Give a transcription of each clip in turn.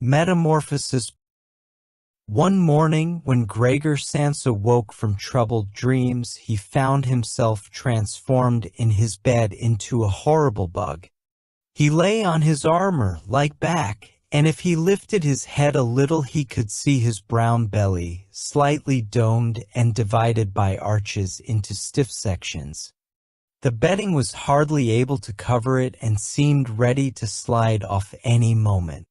Metamorphosis. One morning, when Gregor Samsa woke from troubled dreams, he found himself transformed in his bed into a horrible bug. He lay on his armor-like back, and if he lifted his head a little he could see his brown belly, slightly domed and divided by arches into stiff sections. The bedding was hardly able to cover it and seemed ready to slide off any moment.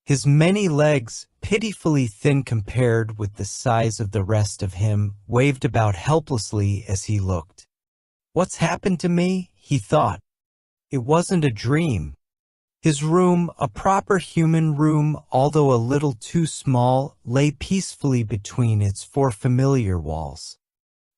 His many legs, pitifully thin compared with the size of the rest of him, waved about helplessly as he looked. "What's happened to me?" he thought. It wasn't a dream. His room, a proper human room, although a little too small, lay peacefully between its four familiar walls.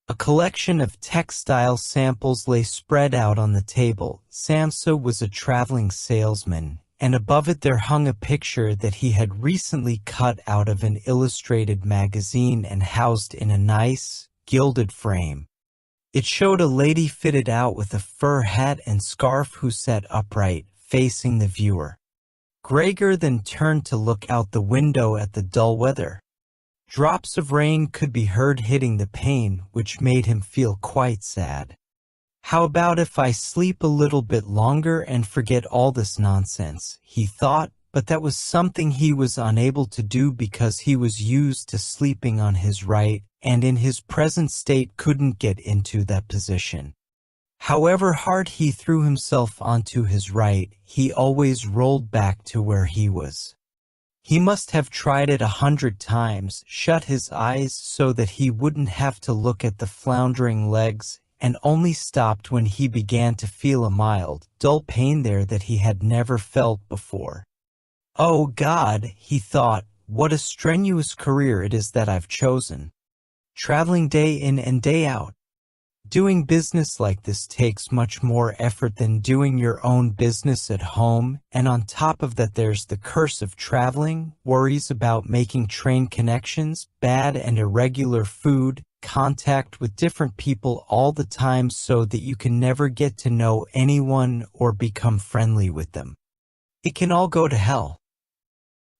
A collection of textile samples lay spread out on the table. Samsa was a traveling salesman, and above it there hung a picture that he had recently cut out of an illustrated magazine and housed in a nice, gilded frame. It showed a lady fitted out with a fur hat and scarf who sat upright, facing the viewer. Gregor then turned to look out the window at the dull weather. Drops of rain could be heard hitting the pane, which made him feel quite sad. "How about if I sleep a little bit longer and forget all this nonsense?" he thought, but that was something he was unable to do because he was used to sleeping on his right, and in his present state couldn't get into that position. However hard he threw himself onto his right, he always rolled back to where he was. He must have tried it 100 times, shut his eyes so that he wouldn't have to look at the floundering legs, and only stopped when he began to feel a mild, dull pain there that he had never felt before. "Oh God," he thought, "what a strenuous career it is that I've chosen. Traveling day in and day out. Doing business like this takes much more effort than doing your own business at home, and on top of that there's the curse of traveling, worries about making train connections, bad and irregular food, contact with different people all the time so that you can never get to know anyone or become friendly with them. It can all go to hell."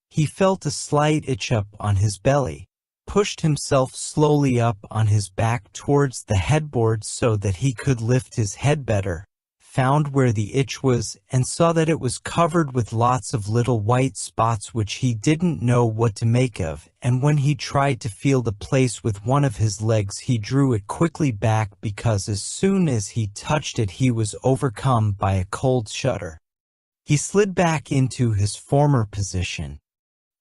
He felt a slight itch up on his belly, pushed himself slowly up on his back towards the headboard so that he could lift his head better, found where the itch was, and saw that it was covered with lots of little white spots which he didn't know what to make of, and when he tried to feel the place with one of his legs he drew it quickly back because as soon as he touched it he was overcome by a cold shudder. He slid back into his former position.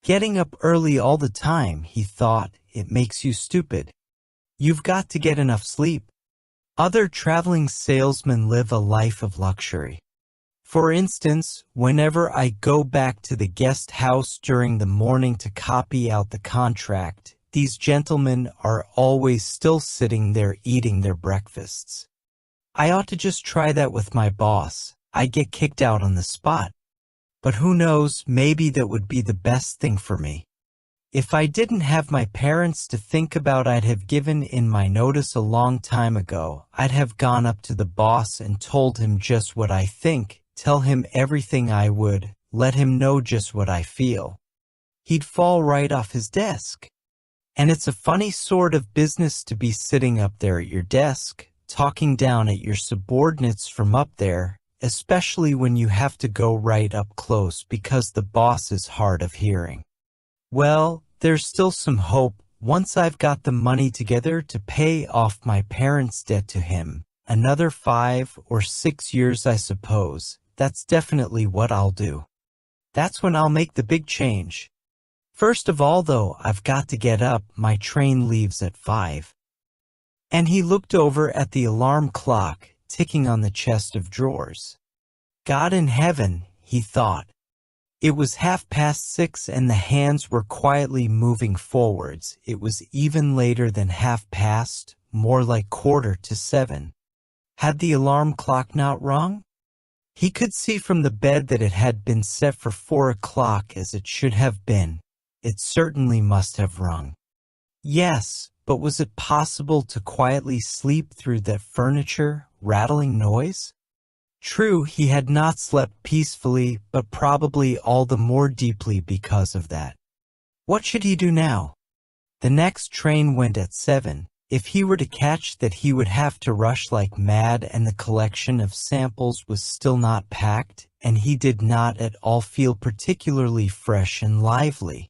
"Getting up early all the time," he thought, "it makes you stupid. You've got to get enough sleep. Other traveling salesmen live a life of luxury. For instance, whenever I go back to the guest house during the morning to copy out the contract, these gentlemen are always still sitting there eating their breakfasts. I ought to just try that with my boss. I get kicked out on the spot. But who knows, maybe that would be the best thing for me. If I didn't have my parents to think about, I'd have given in my notice a long time ago. I'd have gone up to the boss and told him just what I think, tell him everything I would, let him know just what I feel. He'd fall right off his desk. And it's a funny sort of business to be sitting up there at your desk, talking down at your subordinates from up there, especially when you have to go right up close because the boss is hard of hearing. Well, there's still some hope. Once I've got the money together to pay off my parents' debt to him, another 5 or 6 years I suppose, that's definitely what I'll do. That's when I'll make the big change. First of all though, I've got to get up, my train leaves at 5. And he looked over at the alarm clock, ticking on the chest of drawers. God in heaven, he thought. It was 6:30 and the hands were quietly moving forwards. It was even later than 6:30, more like 6:45. Had the alarm clock not rung? He could see from the bed that it had been set for 4 o'clock as it should have been. It certainly must have rung. Yes, but was it possible to quietly sleep through that furniture rattling noise? True, he had not slept peacefully, but probably all the more deeply because of that. What should he do now? The next train went at 7. If he were to catch that, he would have to rush like mad, and the collection of samples was still not packed, and he did not at all feel particularly fresh and lively.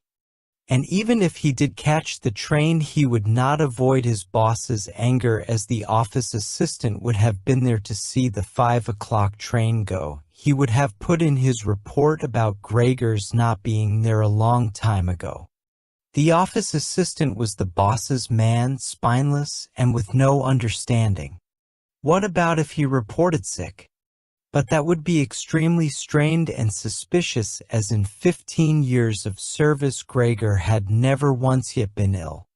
And even if he did catch the train, he would not avoid his boss's anger, as the office assistant would have been there to see the 5 o'clock train go. He would have put in his report about Gregor's not being there a long time ago. The office assistant was the boss's man, spineless and with no understanding. What about if he reported sick? But that would be extremely strained and suspicious, as in 15 years of service Gregor had never once yet been ill.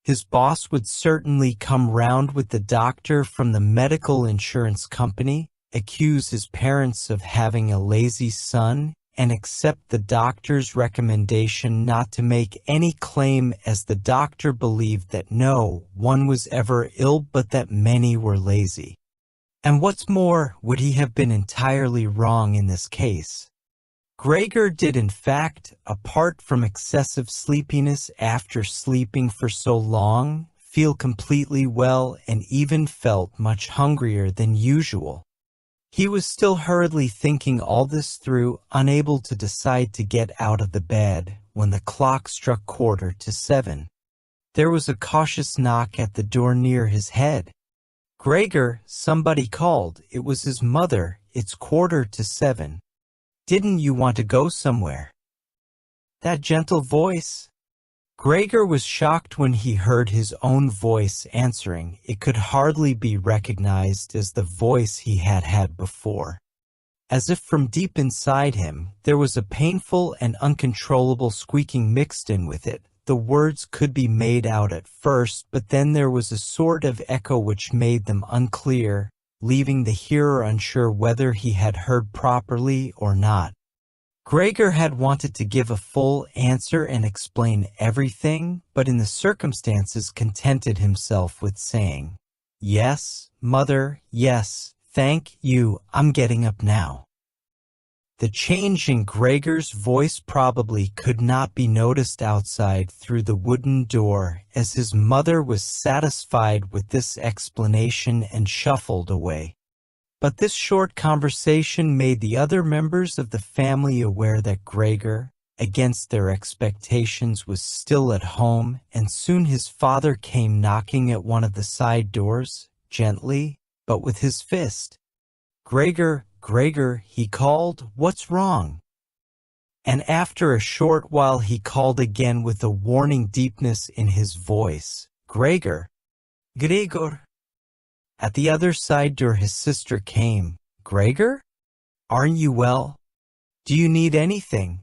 His boss would certainly come round with the doctor from the medical insurance company, accuse his parents of having a lazy son, and accept the doctor's recommendation not to make any claim, as the doctor believed that no one was ever ill but that many were lazy. And what's more, would he have been entirely wrong in this case? Gregor did in fact, apart from excessive sleepiness after sleeping for so long, feel completely well, and even felt much hungrier than usual. He was still hurriedly thinking all this through, unable to decide to get out of the bed, when the clock struck 7:15. There was a cautious knock at the door near his head. "Gregor," somebody called. It was his mother. "It's 7:15. Didn't you want to go somewhere?" That gentle voice. Gregor was shocked when he heard his own voice answering. It could hardly be recognized as the voice he had had before. As if from deep inside him, there was a painful and uncontrollable squeaking mixed in with it. The words could be made out at first, but then there was a sort of echo which made them unclear, leaving the hearer unsure whether he had heard properly or not. Gregor had wanted to give a full answer and explain everything, but in the circumstances contented himself with saying, "Yes, mother, yes, thank you, I'm getting up now." The change in Gregor's voice probably could not be noticed outside through the wooden door, as his mother was satisfied with this explanation and shuffled away. But this short conversation made the other members of the family aware that Gregor, against their expectations, was still at home, and soon his father came knocking at one of the side doors, gently, but with his fist. "Gregor, Gregor," he called, "what's wrong?" And after a short while he called again with a warning deepness in his voice, "Gregor, Gregor." At the other side door his sister came. "Gregor? Aren't you well? Do you need anything?"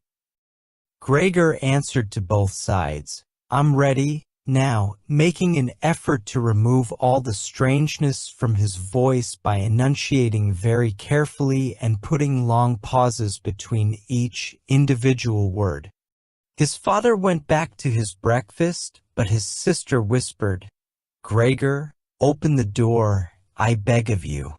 Gregor answered to both sides, "I'm ready now," making an effort to remove all the strangeness from his voice by enunciating very carefully and putting long pauses between each individual word. His father went back to his breakfast, but his sister whispered, "Gregor, open the door, I beg of you."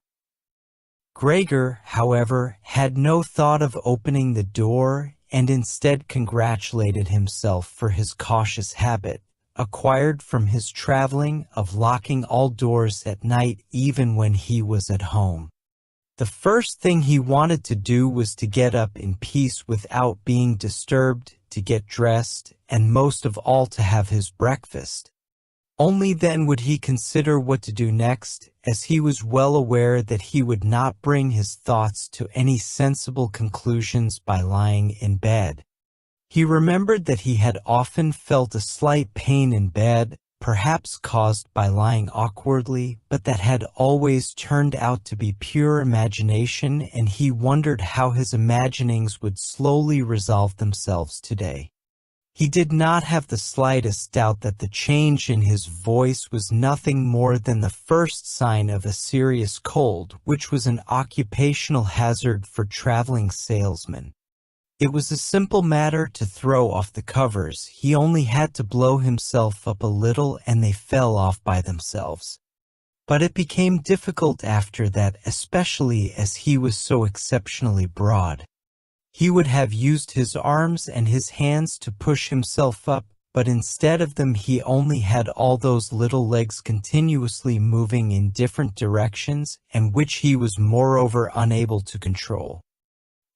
Gregor, however, had no thought of opening the door, and instead congratulated himself for his cautious habit, acquired from his traveling, of locking all doors at night even when he was at home. The first thing he wanted to do was to get up in peace without being disturbed, to get dressed, and most of all to have his breakfast. Only then would he consider what to do next, as he was well aware that he would not bring his thoughts to any sensible conclusions by lying in bed. He remembered that he had often felt a slight pain in bed, perhaps caused by lying awkwardly, but that had always turned out to be pure imagination, and he wondered how his imaginings would slowly resolve themselves today. He did not have the slightest doubt that the change in his voice was nothing more than the first sign of a serious cold, which was an occupational hazard for traveling salesmen. It was a simple matter to throw off the covers. He only had to blow himself up a little and they fell off by themselves. But it became difficult after that, especially as he was so exceptionally broad. He would have used his arms and his hands to push himself up, but instead of them he only had all those little legs continuously moving in different directions, and which he was moreover unable to control.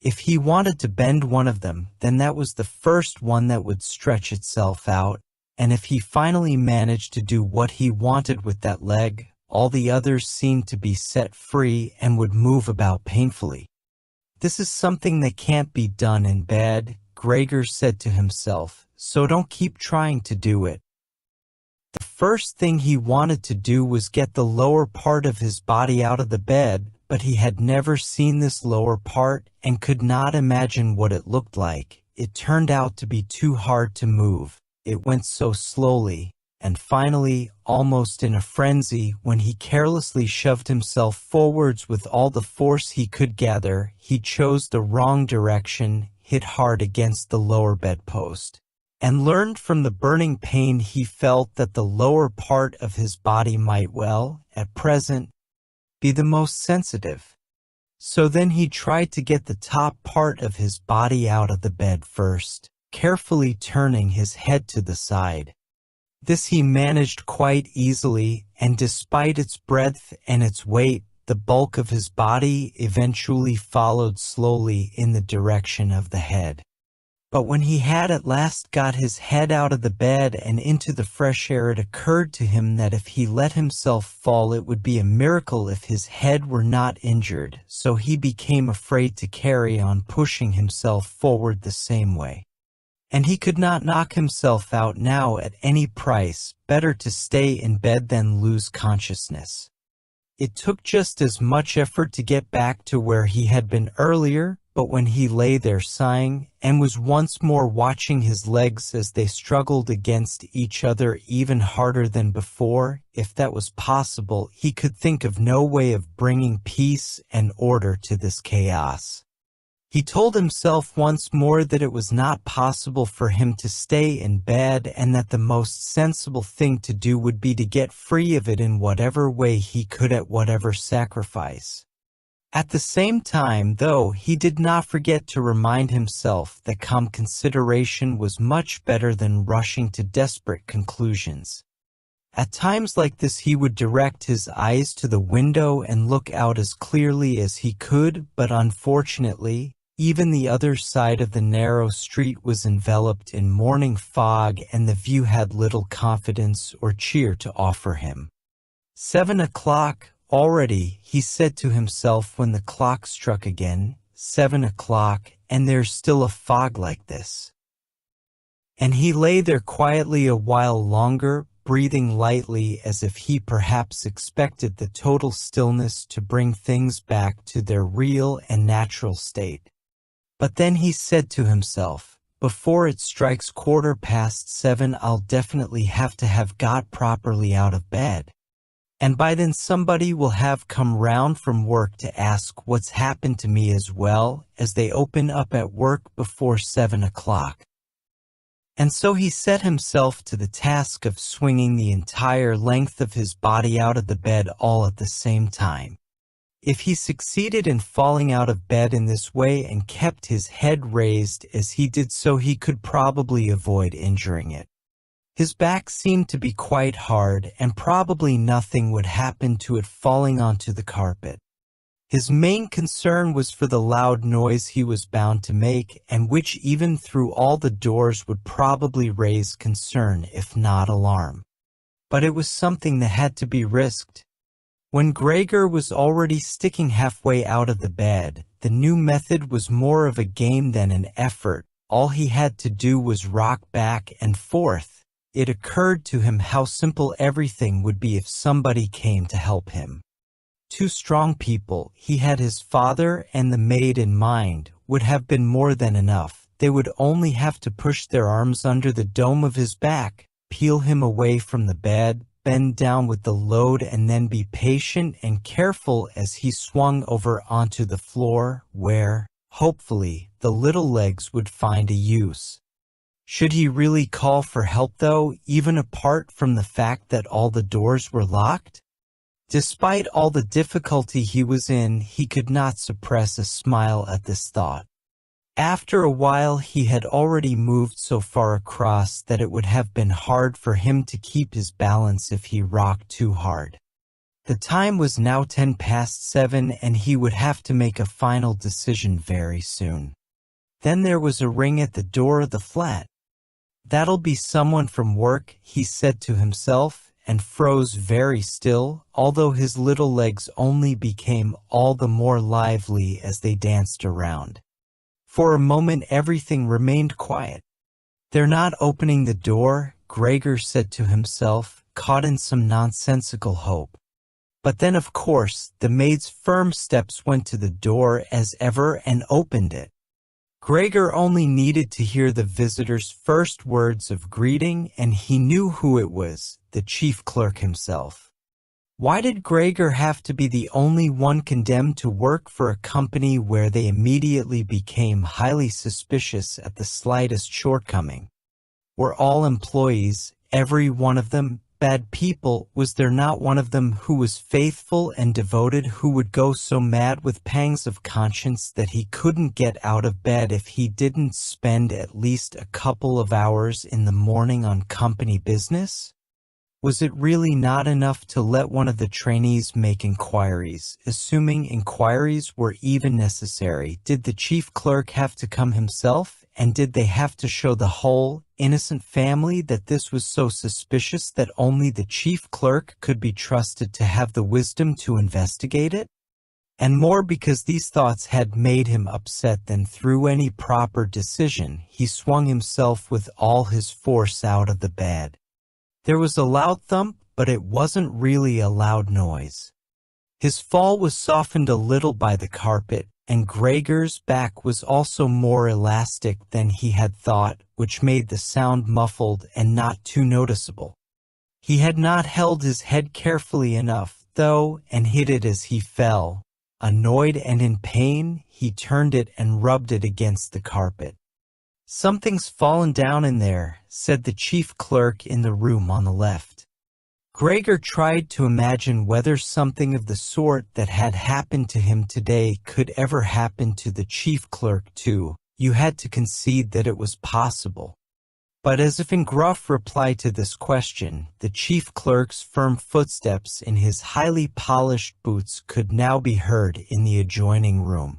If he wanted to bend one of them, then that was the first one that would stretch itself out, and if he finally managed to do what he wanted with that leg, all the others seemed to be set free and would move about painfully. This is something that can't be done in bed, Gregor said to himself, so don't keep trying to do it. The first thing he wanted to do was get the lower part of his body out of the bed, but he had never seen this lower part and could not imagine what it looked like. It turned out to be too hard to move. It went so slowly, and finally, almost in a frenzy, when he carelessly shoved himself forwards with all the force he could gather, he chose the wrong direction, hit hard against the lower bedpost, and learned from the burning pain he felt that the lower part of his body might well, at present, be the most sensitive. So then he tried to get the top part of his body out of the bed first, carefully turning his head to the side. This he managed quite easily, and despite its breadth and its weight, the bulk of his body eventually followed slowly in the direction of the head. But when he had at last got his head out of the bed and into the fresh air, it occurred to him that if he let himself fall, it would be a miracle if his head were not injured, so he became afraid to carry on pushing himself forward the same way. And he could not knock himself out now at any price, better to stay in bed than lose consciousness. It took just as much effort to get back to where he had been earlier, but when he lay there sighing, and was once more watching his legs as they struggled against each other even harder than before, if that was possible, he could think of no way of bringing peace and order to this chaos. He told himself once more that it was not possible for him to stay in bed, and that the most sensible thing to do would be to get free of it in whatever way he could at whatever sacrifice. At the same time, though, he did not forget to remind himself that calm consideration was much better than rushing to desperate conclusions. At times like this he would direct his eyes to the window and look out as clearly as he could, but unfortunately, even the other side of the narrow street was enveloped in morning fog, and the view had little confidence or cheer to offer him. 7 o'clock already, he said to himself when the clock struck again. 7 o'clock, and there's still a fog like this. And he lay there quietly a while longer, breathing lightly as if he perhaps expected the total stillness to bring things back to their real and natural state. But then he said to himself, before it strikes 7:15, I'll definitely have to have got properly out of bed. And by then somebody will have come round from work to ask what's happened to me, as well as they open up at work before 7 o'clock. And so he set himself to the task of swinging the entire length of his body out of the bed all at the same time. If he succeeded in falling out of bed in this way and kept his head raised as he did so, he could probably avoid injuring it. His back seemed to be quite hard, and probably nothing would happen to it falling onto the carpet. His main concern was for the loud noise he was bound to make, and which even through all the doors would probably raise concern if not alarm. But it was something that had to be risked. When Gregor was already sticking halfway out of the bed, the new method was more of a game than an effort. All he had to do was rock back and forth. It occurred to him how simple everything would be if somebody came to help him. 2 strong people, he had his father and the maid in mind, would have been more than enough. They would only have to push their arms under the dome of his back, peel him away from the bed, bend down with the load, and then be patient and careful as he swung over onto the floor, where, hopefully, the little legs would find a use. Should he really call for help, though, even apart from the fact that all the doors were locked? Despite all the difficulty he was in, he could not suppress a smile at this thought. After a while he had already moved so far across that it would have been hard for him to keep his balance if he rocked too hard. The time was now 7:10 and he would have to make a final decision very soon. Then there was a ring at the door of the flat. "That'll be someone from work," he said to himself, and froze very still, although his little legs only became all the more lively as they danced around. For a moment everything remained quiet. "They're not opening the door," Gregor said to himself, caught in some nonsensical hope. But then, of course, the maid's firm steps went to the door as ever and opened it. Gregor only needed to hear the visitor's first words of greeting and he knew who it was, the chief clerk himself. Why did Gregor have to be the only one condemned to work for a company where they immediately became highly suspicious at the slightest shortcoming? Were all employees, every one of them, bad people? Was there not one of them who was faithful and devoted, who would go so mad with pangs of conscience that he couldn't get out of bed if he didn't spend at least a couple of hours in the morning on company business? Was it really not enough to let one of the trainees make inquiries, assuming inquiries were even necessary? Did the chief clerk have to come himself, and did they have to show the whole innocent family that this was so suspicious that only the chief clerk could be trusted to have the wisdom to investigate it? And more because these thoughts had made him upset than through any proper decision, he swung himself with all his force out of the bed. There was a loud thump, but it wasn't really a loud noise. His fall was softened a little by the carpet, and Gregor's back was also more elastic than he had thought, which made the sound muffled and not too noticeable. He had not held his head carefully enough, though, and hit it as he fell. Annoyed and in pain, he turned it and rubbed it against the carpet. "Something's fallen down in there," said the chief clerk in the room on the left. Gregor tried to imagine whether something of the sort that had happened to him today could ever happen to the chief clerk too. You had to concede that it was possible. But as if in gruff reply to this question, the chief clerk's firm footsteps in his highly polished boots could now be heard in the adjoining room.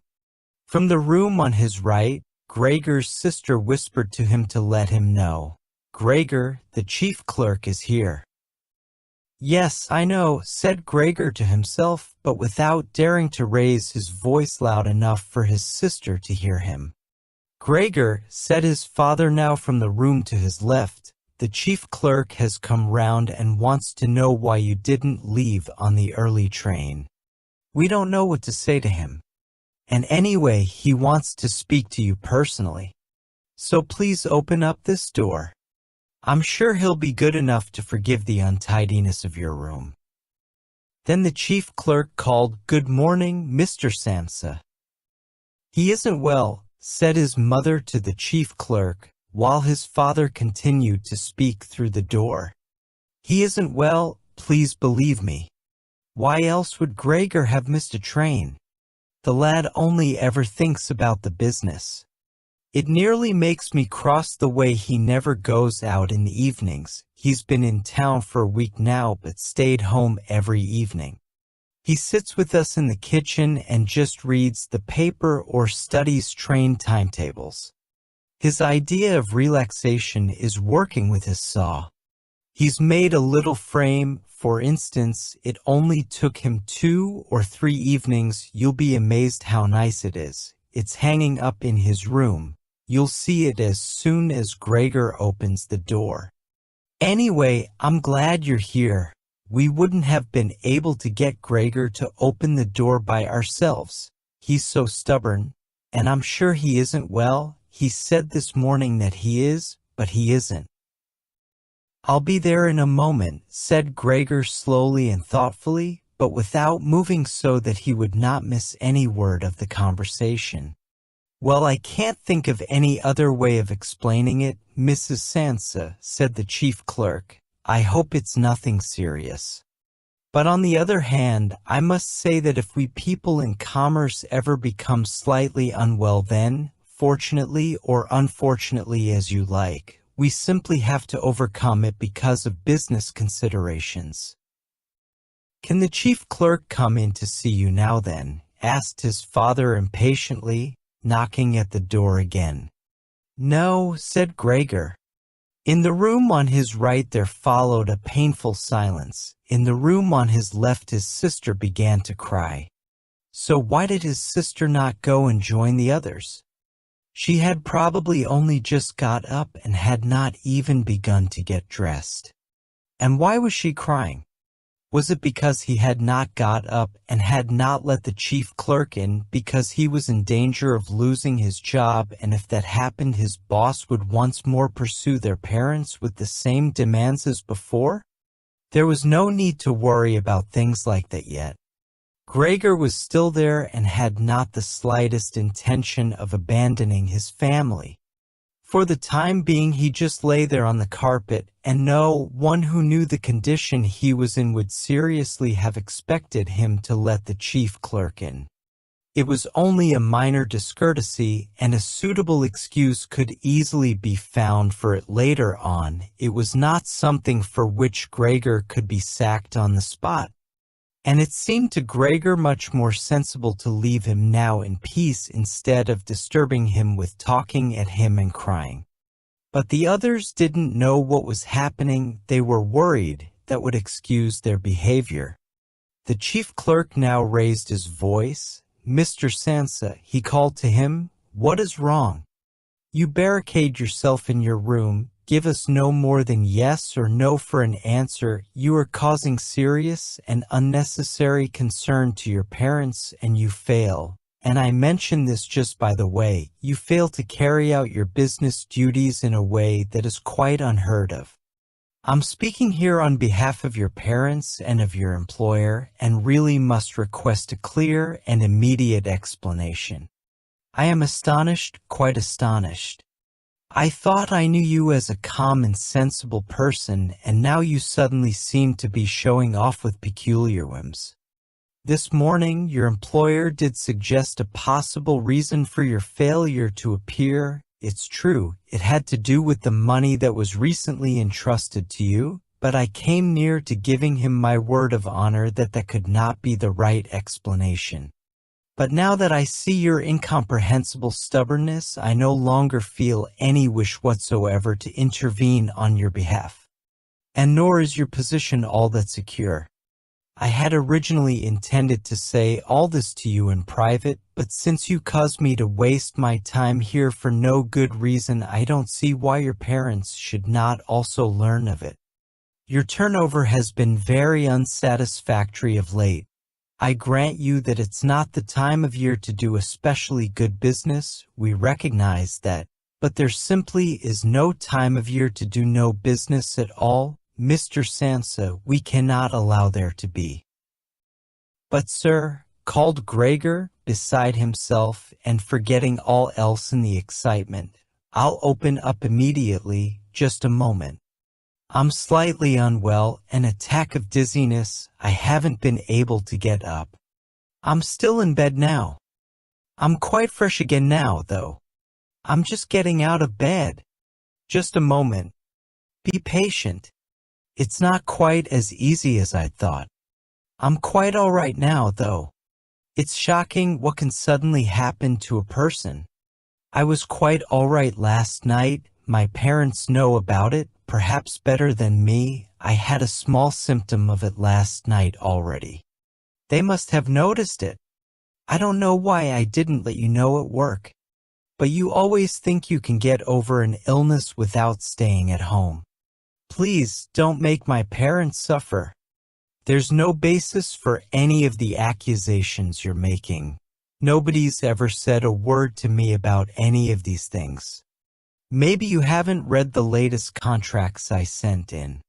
From the room on his right, Gregor's sister whispered to him to let him know. "Gregor, the chief clerk is here." "Yes, I know," said Gregor to himself, but without daring to raise his voice loud enough for his sister to hear him. "Gregor," said his father now from the room to his left, "the chief clerk has come round and wants to know why you didn't leave on the early train. We don't know what to say to him. And anyway, he wants to speak to you personally. So please open up this door. I'm sure he'll be good enough to forgive the untidiness of your room." Then the chief clerk called, "Good morning, Mr. Sansa." "He isn't well," said his mother to the chief clerk, while his father continued to speak through the door. "He isn't well, please believe me. Why else would Gregor have missed a train? The lad only ever thinks about the business. It nearly makes me cross the way he never goes out in the evenings. He's been in town for a week now but stayed home every evening. He sits with us in the kitchen and just reads the paper or studies train timetables. His idea of relaxation is working with his saw. He's made a little frame, for instance. It only took him 2 or 3 evenings. You'll be amazed how nice it is. It's hanging up in his room. You'll see it as soon as Gregor opens the door. Anyway, I'm glad you're here. We wouldn't have been able to get Gregor to open the door by ourselves. He's so stubborn, and I'm sure he isn't well. He said this morning that he is, but he isn't." "I'll be there in a moment," said Gregor slowly and thoughtfully, but without moving so that he would not miss any word of the conversation. "Well, I can't think of any other way of explaining it, Mrs. Sansa," said the chief clerk. "I hope it's nothing serious." But on the other hand, I must say that if we people in commerce ever become slightly unwell, then, fortunately or unfortunately as you like, we simply have to overcome it because of business considerations. Can the chief clerk come in to see you now then? Asked his father impatiently, knocking at the door again. No, said Gregor. In the room on his right there followed a painful silence. In the room on his left his sister began to cry. So why did his sister not go and join the others? She had probably only just got up and had not even begun to get dressed. And why was she crying? Was it because he had not got up and had not let the chief clerk in because he was in danger of losing his job, and if that happened his boss would once more pursue their parents with the same demands as before? There was no need to worry about things like that yet. Gregor was still there and had not the slightest intention of abandoning his family. For the time being he just lay there on the carpet, and no one who knew the condition he was in would seriously have expected him to let the chief clerk in. It was only a minor discourtesy, and a suitable excuse could easily be found for it later on. It was not something for which Gregor could be sacked on the spot. And it seemed to Gregor much more sensible to leave him now in peace instead of disturbing him with talking at him and crying. But the others didn't know what was happening. They were worried that would excuse their behavior. The chief clerk now raised his voice. Mr. Sansa, he called to him, what is wrong? You barricade yourself in your room. Give us no more than yes or no for an answer. You are causing serious and unnecessary concern to your parents, and you fail. And I mention this just by the way, you fail to carry out your business duties in a way that is quite unheard of. I'm speaking here on behalf of your parents and of your employer, and really must request a clear and immediate explanation. I am astonished, quite astonished. I thought I knew you as a calm and sensible person, and now you suddenly seem to be showing off with peculiar whims. This morning your employer did suggest a possible reason for your failure to appear. It's true, it had to do with the money that was recently entrusted to you, but I came near to giving him my word of honor that that could not be the right explanation. But now that I see your incomprehensible stubbornness, I no longer feel any wish whatsoever to intervene on your behalf. And nor is your position all that secure. I had originally intended to say all this to you in private, but since you caused me to waste my time here for no good reason, I don't see why your parents should not also learn of it. Your turnover has been very unsatisfactory of late. I grant you that it's not the time of year to do especially good business, we recognize that, but there simply is no time of year to do no business at all, Mr. Sansa, we cannot allow there to be. But sir, called Gregor, beside himself and forgetting all else in the excitement, I'll open up immediately, just a moment. I'm slightly unwell, an attack of dizziness, I haven't been able to get up. I'm still in bed now. I'm quite fresh again now, though. I'm just getting out of bed. Just a moment. Be patient. It's not quite as easy as I thought. I'm quite all right now, though. It's shocking what can suddenly happen to a person. I was quite all right last night. My parents know about it, perhaps better than me. I had a small symptom of it last night already. They must have noticed it. I don't know why I didn't let you know at work. But you always think you can get over an illness without staying at home. Please don't make my parents suffer. There's no basis for any of the accusations you're making. Nobody's ever said a word to me about any of these things. Maybe you haven't read the latest contracts I sent in.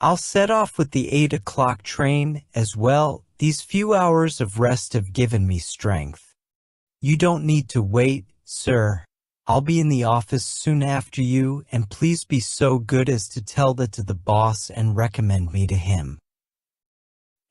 I'll set off with the 8 o'clock train as well. These few hours of rest have given me strength. You don't need to wait, sir. I'll be in the office soon after you, and please be so good as to tell that to the boss and recommend me to him.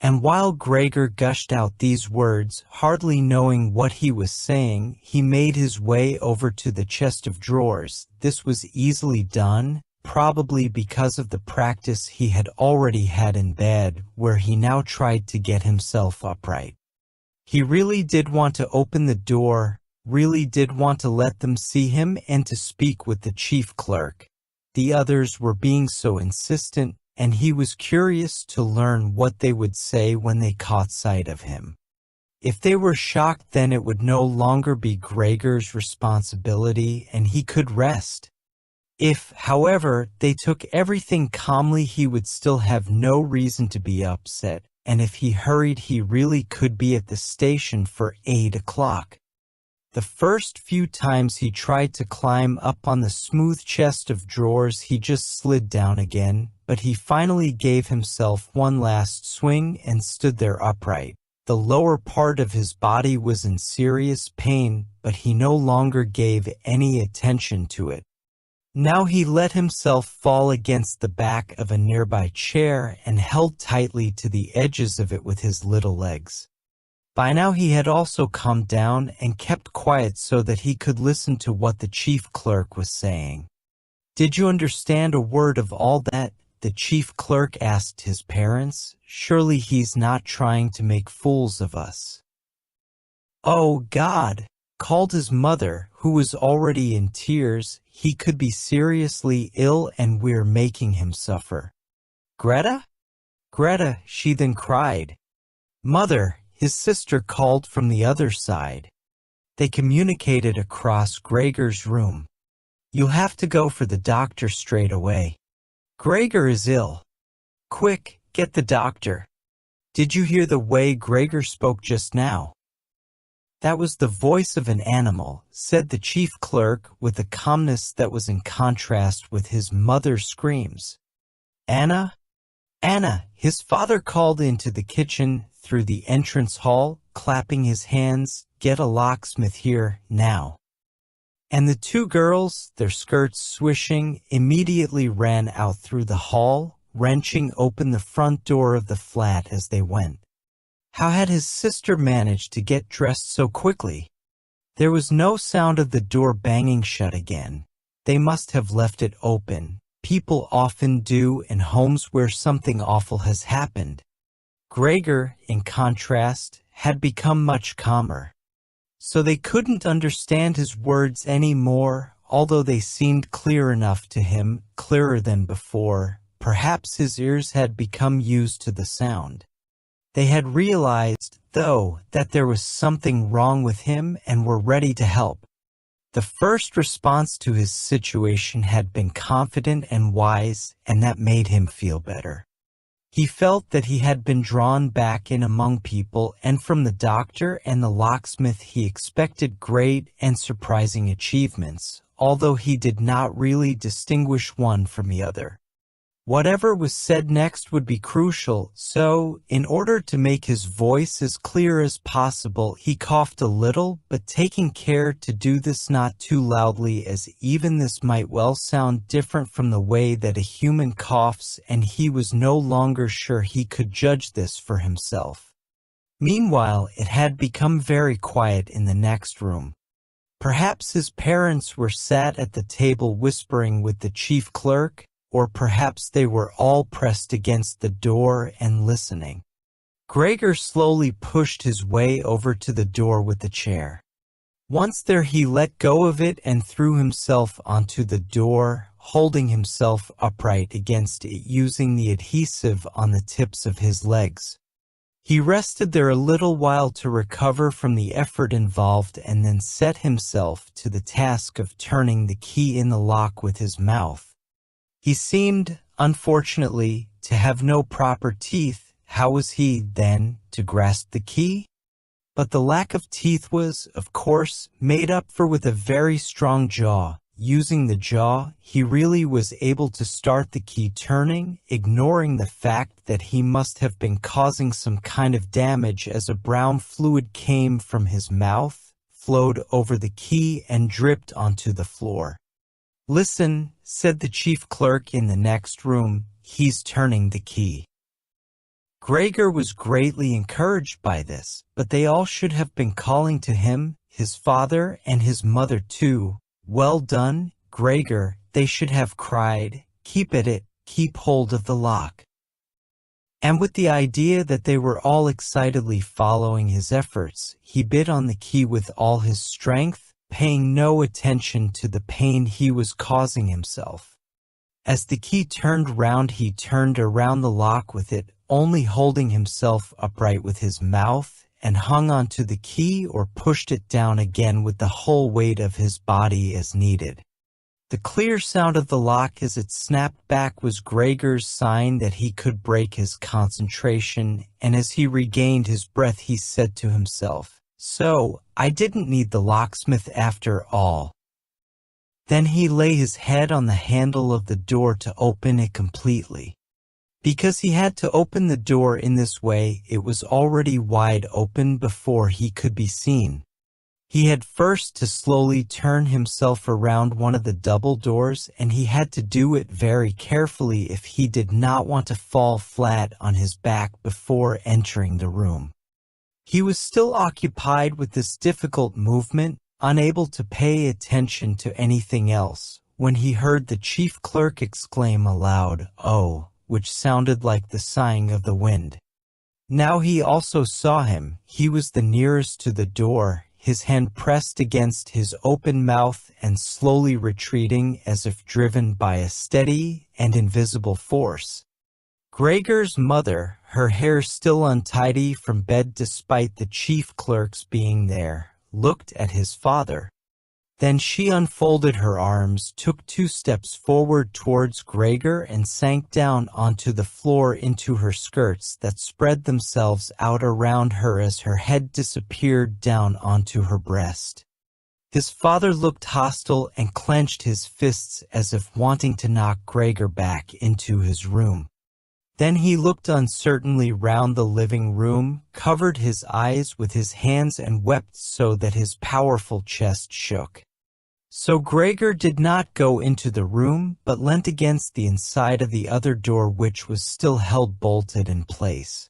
And while Gregor gushed out these words, hardly knowing what he was saying, he made his way over to the chest of drawers. This was easily done, probably because of the practice he had already had in bed, where he now tried to get himself upright. He really did want to open the door, really did want to let them see him and to speak with the chief clerk. The others were being so insistent, and he was curious to learn what they would say when they caught sight of him. If they were shocked, then it would no longer be Gregor's responsibility and he could rest. If, however, they took everything calmly, he would still have no reason to be upset, and if he hurried, he really could be at the station for 8 o'clock. The first few times he tried to climb up on the smooth chest of drawers, he just slid down again, but he finally gave himself one last swing and stood there upright. The lower part of his body was in serious pain, but he no longer gave any attention to it. Now he let himself fall against the back of a nearby chair and held tightly to the edges of it with his little legs. By now he had also calmed down and kept quiet so that he could listen to what the chief clerk was saying. "Did you understand a word of all that?" the chief clerk asked his parents. "Surely he's not trying to make fools of us." "Oh, God!" called his mother, who was already in tears. "He could be seriously ill and we're making him suffer." "Greta? Greta," she then cried. "Mother," his sister called from the other side. They communicated across Gregor's room. "You'll have to go for the doctor straight away. Gregor is ill. Quick, get the doctor." "Did you hear the way Gregor spoke just now?" "That was the voice of an animal," said the chief clerk with a calmness that was in contrast with his mother's screams. "Anna? Anna!" his father called into the kitchen through the entrance hall, clapping his hands. "Get a locksmith here, now." And the two girls, their skirts swishing, immediately ran out through the hall, wrenching open the front door of the flat as they went. How had his sister managed to get dressed so quickly? There was no sound of the door banging shut again. They must have left it open. People often do in homes where something awful has happened. Gregor, in contrast, had become much calmer. So they couldn't understand his words any more, although they seemed clear enough to him, clearer than before. Perhaps his ears had become used to the sound. They had realized, though, that there was something wrong with him and were ready to help. The first response to his situation had been confident and wise, and that made him feel better. He felt that he had been drawn back in among people, and from the doctor and the locksmith he expected great and surprising achievements, although he did not really distinguish one from the other. Whatever was said next would be crucial, so, in order to make his voice as clear as possible, he coughed a little, but taking care to do this not too loudly, as even this might well sound different from the way that a human coughs, and he was no longer sure he could judge this for himself. Meanwhile, it had become very quiet in the next room. Perhaps his parents were sat at the table whispering with the chief clerk, or perhaps they were all pressed against the door and listening. Gregor slowly pushed his way over to the door with the chair. Once there, he let go of it and threw himself onto the door, holding himself upright against it using the adhesive on the tips of his legs. He rested there a little while to recover from the effort involved and then set himself to the task of turning the key in the lock with his mouth. He seemed, unfortunately, to have no proper teeth. How was he, then, to grasp the key? But the lack of teeth was, of course, made up for with a very strong jaw. Using the jaw, he really was able to start the key turning, ignoring the fact that he must have been causing some kind of damage as a brown fluid came from his mouth, flowed over the key, and dripped onto the floor. "Listen," said the chief clerk in the next room, "he's turning the key." Gregor was greatly encouraged by this, but they all should have been calling to him, his father and his mother too. "Well done, Gregor," they should have cried. "Keep at it, keep hold of the lock." And with the idea that they were all excitedly following his efforts, he bit on the key with all his strength, paying no attention to the pain he was causing himself. As the key turned round, he turned around the lock with it, only holding himself upright with his mouth, and hung onto the key or pushed it down again with the whole weight of his body as needed. The clear sound of the lock as it snapped back was Gregor's sign that he could break his concentration, and as he regained his breath he said to himself, "So, I didn't need the locksmith after all." Then he lay his head on the handle of the door to open it completely. Because he had to open the door in this way, it was already wide open before he could be seen. He had first to slowly turn himself around one of the double doors, and he had to do it very carefully if he did not want to fall flat on his back before entering the room. He was still occupied with this difficult movement, unable to pay attention to anything else, when he heard the chief clerk exclaim aloud, "Oh," which sounded like the sighing of the wind. Now he also saw him. He was the nearest to the door, his hand pressed against his open mouth and slowly retreating as if driven by a steady and invisible force. Gregor's mother, her hair still untidy from bed despite the chief clerk's being there, looked at his father. Then she unfolded her arms, took 2 steps forward towards Gregor, and sank down onto the floor into her skirts that spread themselves out around her as her head disappeared down onto her breast. His father looked hostile and clenched his fists as if wanting to knock Gregor back into his room. Then he looked uncertainly round the living room, covered his eyes with his hands and wept so that his powerful chest shook. So Gregor did not go into the room, but leant against the inside of the other door, which was still held bolted in place.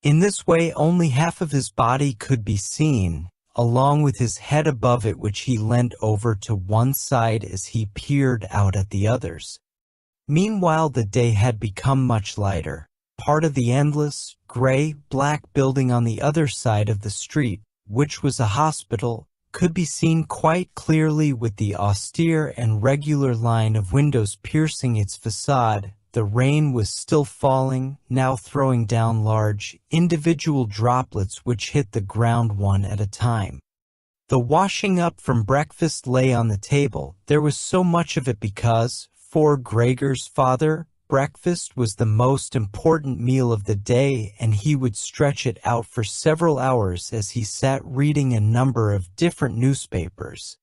In this way only half of his body could be seen, along with his head above it, which he leant over to one side as he peered out at the others. Meanwhile the day had become much lighter. Part of the endless, gray-black building on the other side of the street, which was a hospital, could be seen quite clearly with the austere and regular line of windows piercing its facade. The rain was still falling, now throwing down large, individual droplets which hit the ground one at a time. The washing up from breakfast lay on the table. There was so much of it because, for Gregor's father, breakfast was the most important meal of the day, and he would stretch it out for several hours as he sat reading a number of different newspapers.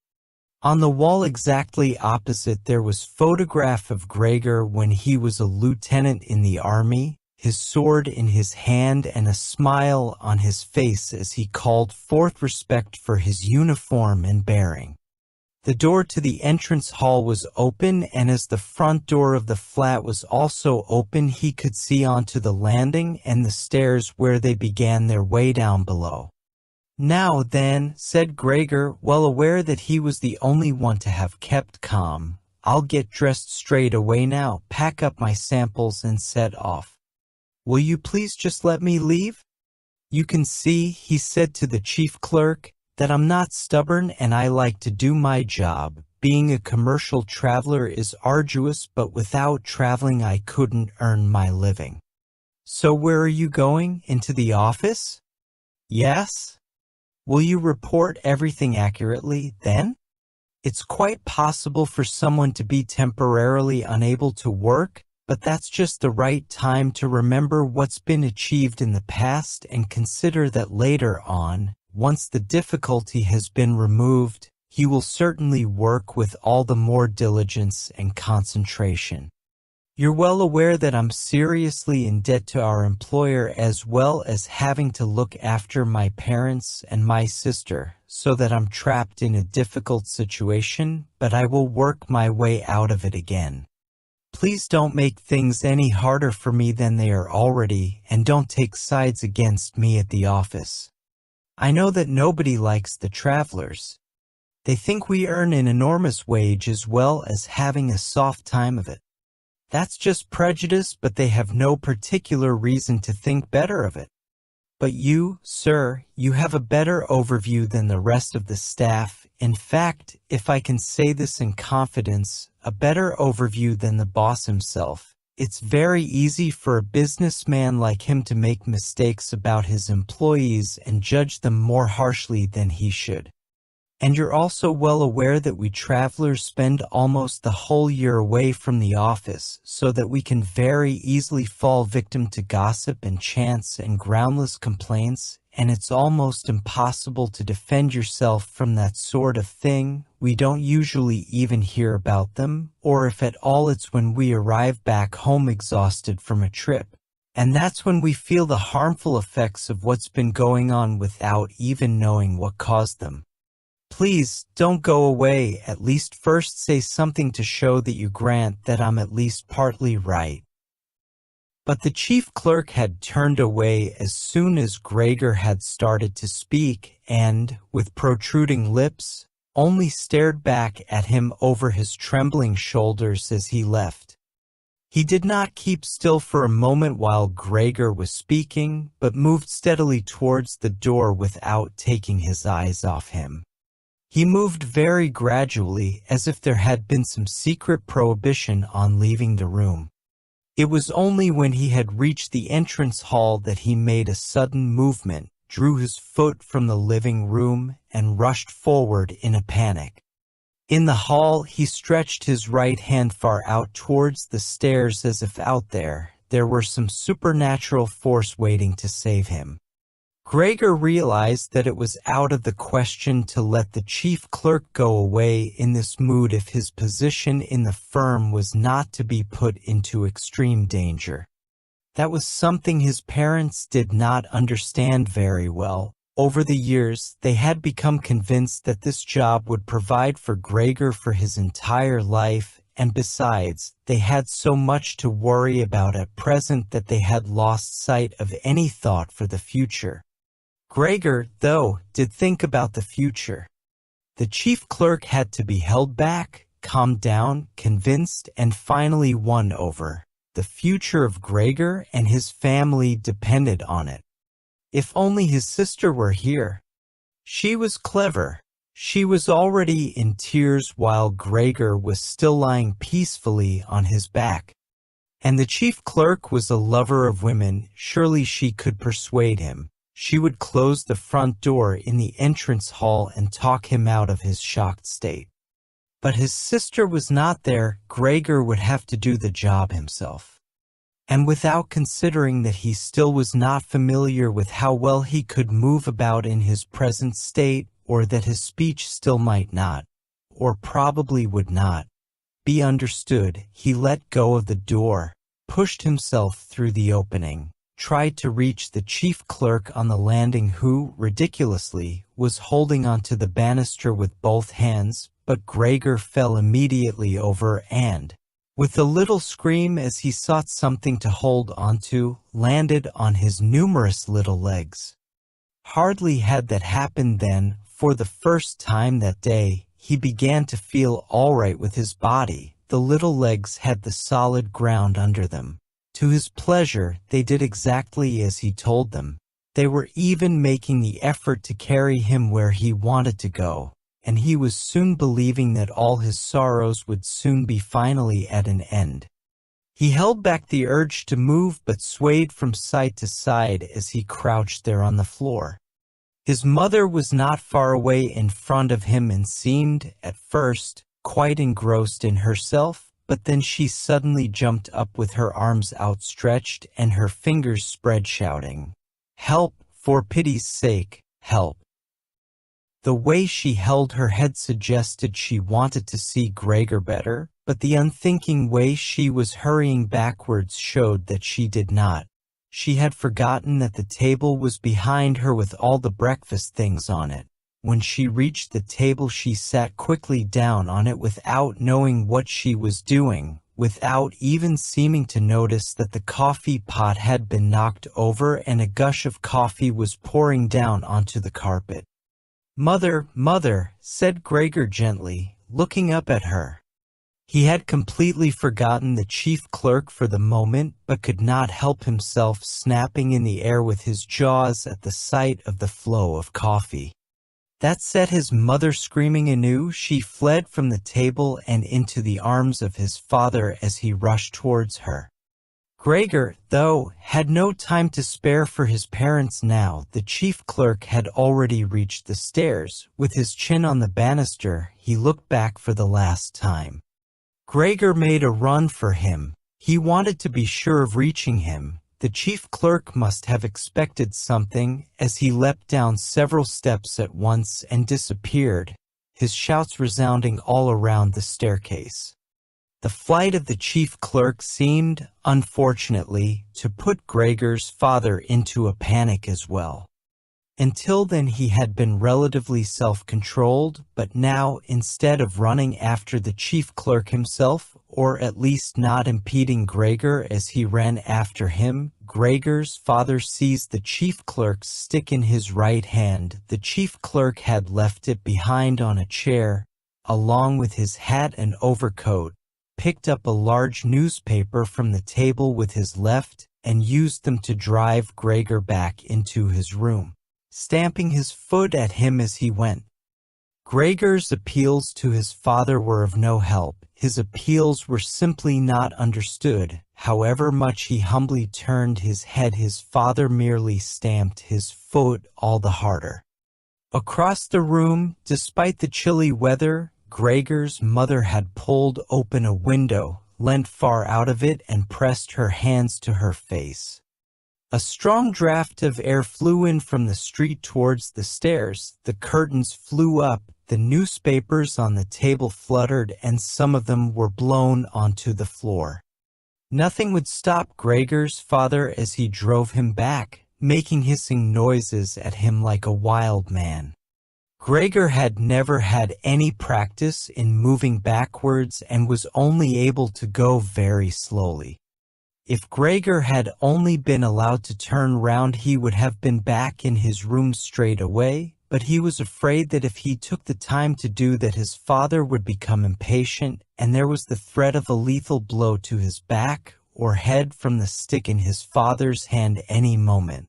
On the wall exactly opposite there was a photograph of Gregor when he was a lieutenant in the army, his sword in his hand and a smile on his face as he called forth respect for his uniform and bearing. The door to the entrance hall was open, and as the front door of the flat was also open, he could see onto the landing and the stairs where they began their way down below. "Now then," said Gregor, well aware that he was the only one to have kept calm, "I'll get dressed straight away now, pack up my samples and set off. Will you please just let me leave? You can see," he said to the chief clerk, "that I'm not stubborn and I like to do my job. Being a commercial traveler is arduous, but without traveling I couldn't earn my living." "So where are you going? Into the office?" "Yes." "Will you report everything accurately, then? It's quite possible for someone to be temporarily unable to work, but that's just the right time to remember what's been achieved in the past and consider that later on, once the difficulty has been removed, he will certainly work with all the more diligence and concentration. You're well aware that I'm seriously in debt to our employer, as well as having to look after my parents and my sister, so that I'm trapped in a difficult situation, but I will work my way out of it again. Please don't make things any harder for me than they are already, and don't take sides against me at the office. I know that nobody likes the travelers. They think we earn an enormous wage as well as having a soft time of it. That's just prejudice, but they have no particular reason to think better of it. But you, sir, you have a better overview than the rest of the staff. In fact, if I can say this in confidence, a better overview than the boss himself. It's very easy for a businessman like him to make mistakes about his employees and judge them more harshly than he should. And you're also well aware that we travelers spend almost the whole year away from the office, so that we can very easily fall victim to gossip and chance and groundless complaints, and it's almost impossible to defend yourself from that sort of thing. We don't usually even hear about them, or if at all it's when we arrive back home exhausted from a trip. And that's when we feel the harmful effects of what's been going on without even knowing what caused them. Please, don't go away. At least first say something to show that you grant that I'm at least partly right. But the chief clerk had turned away as soon as Gregor had started to speak and, with protruding lips, only stared back at him over his trembling shoulders as he left. He did not keep still for a moment while Gregor was speaking, but moved steadily towards the door without taking his eyes off him. He moved very gradually, as if there had been some secret prohibition on leaving the room. It was only when he had reached the entrance hall that he made a sudden movement, drew his foot from the living room, and rushed forward in a panic. In the hall, he stretched his right hand far out towards the stairs as if out there were some supernatural force waiting to save him. Gregor realized that it was out of the question to let the chief clerk go away in this mood if his position in the firm was not to be put into extreme danger. That was something his parents did not understand very well. Over the years, they had become convinced that this job would provide for Gregor for his entire life, and besides, they had so much to worry about at present that they had lost sight of any thought for the future. Gregor, though, did think about the future. The chief clerk had to be held back, calmed down, convinced, and finally won over. The future of Gregor and his family depended on it. If only his sister were here. She was clever. She was already in tears while Gregor was still lying peacefully on his back. And the chief clerk was a lover of women. Surely she could persuade him. She would close the front door in the entrance hall and talk him out of his shocked state. But his sister was not there. Gregor would have to do the job himself. And without considering that he still was not familiar with how well he could move about in his present state, or that his speech still might not, or probably would not, be understood, he let go of the door, pushed himself through the opening, tried to reach the chief clerk on the landing who, ridiculously, was holding onto the banister with both hands, but Gregor fell immediately over and, with a little scream as he sought something to hold onto, landed on his numerous little legs. Hardly had that happened than, for the first time that day, he began to feel all right with his body. The little legs had the solid ground under them. To his pleasure, they did exactly as he told them. They were even making the effort to carry him where he wanted to go, and he was soon believing that all his sorrows would soon be finally at an end. He held back the urge to move but swayed from side to side as he crouched there on the floor. His mother was not far away in front of him and seemed, at first, quite engrossed in herself. But then she suddenly jumped up with her arms outstretched and her fingers spread, shouting, "Help, for pity's sake, help." The way she held her head suggested she wanted to see Gregor better, but the unthinking way she was hurrying backwards showed that she did not. She had forgotten that the table was behind her with all the breakfast things on it. When she reached the table, she sat quickly down on it without knowing what she was doing. without even seeming to notice that the coffee pot had been knocked over and a gush of coffee was pouring down onto the carpet. "Mother, mother," said Gregor gently, looking up at her. He had completely forgotten the chief clerk for the moment, but could not help himself snapping in the air with his jaws at the sight of the flow of coffee. That set his mother screaming anew. She fled from the table and into the arms of his father as he rushed towards her. Gregor, though, had no time to spare for his parents now. The chief clerk had already reached the stairs. With his chin on the banister, he looked back for the last time. Gregor made a run for him. He wanted to be sure of reaching him. The chief clerk must have expected something, as he leapt down several steps at once and disappeared, his shouts resounding all around the staircase. The flight of the chief clerk seemed, unfortunately, to put Gregor's father into a panic as well. Until then he had been relatively self-controlled, but now, instead of running after the chief clerk himself, or at least not impeding Gregor as he ran after him, Gregor's father seized the chief clerk's stick in his right hand. The chief clerk had left it behind on a chair, along with his hat and overcoat, picked up a large newspaper from the table with his left, and used them to drive Gregor back into his room, stamping his foot at him as he went. Gregor's appeals to his father were of no help. His appeals were simply not understood. However much he humbly turned his head, his father merely stamped his foot all the harder. Across the room, despite the chilly weather, Gregor's mother had pulled open a window, leant far out of it, and pressed her hands to her face. A strong draft of air flew in from the street towards the stairs. The curtains flew up, the newspapers on the table fluttered, and some of them were blown onto the floor. Nothing would stop Gregor's father as he drove him back, making hissing noises at him like a wild man. Gregor had never had any practice in moving backwards and was only able to go very slowly. If Gregor had only been allowed to turn round, he would have been back in his room straight away, but he was afraid that if he took the time to do that, his father would become impatient, and there was the threat of a lethal blow to his back or head from the stick in his father's hand any moment.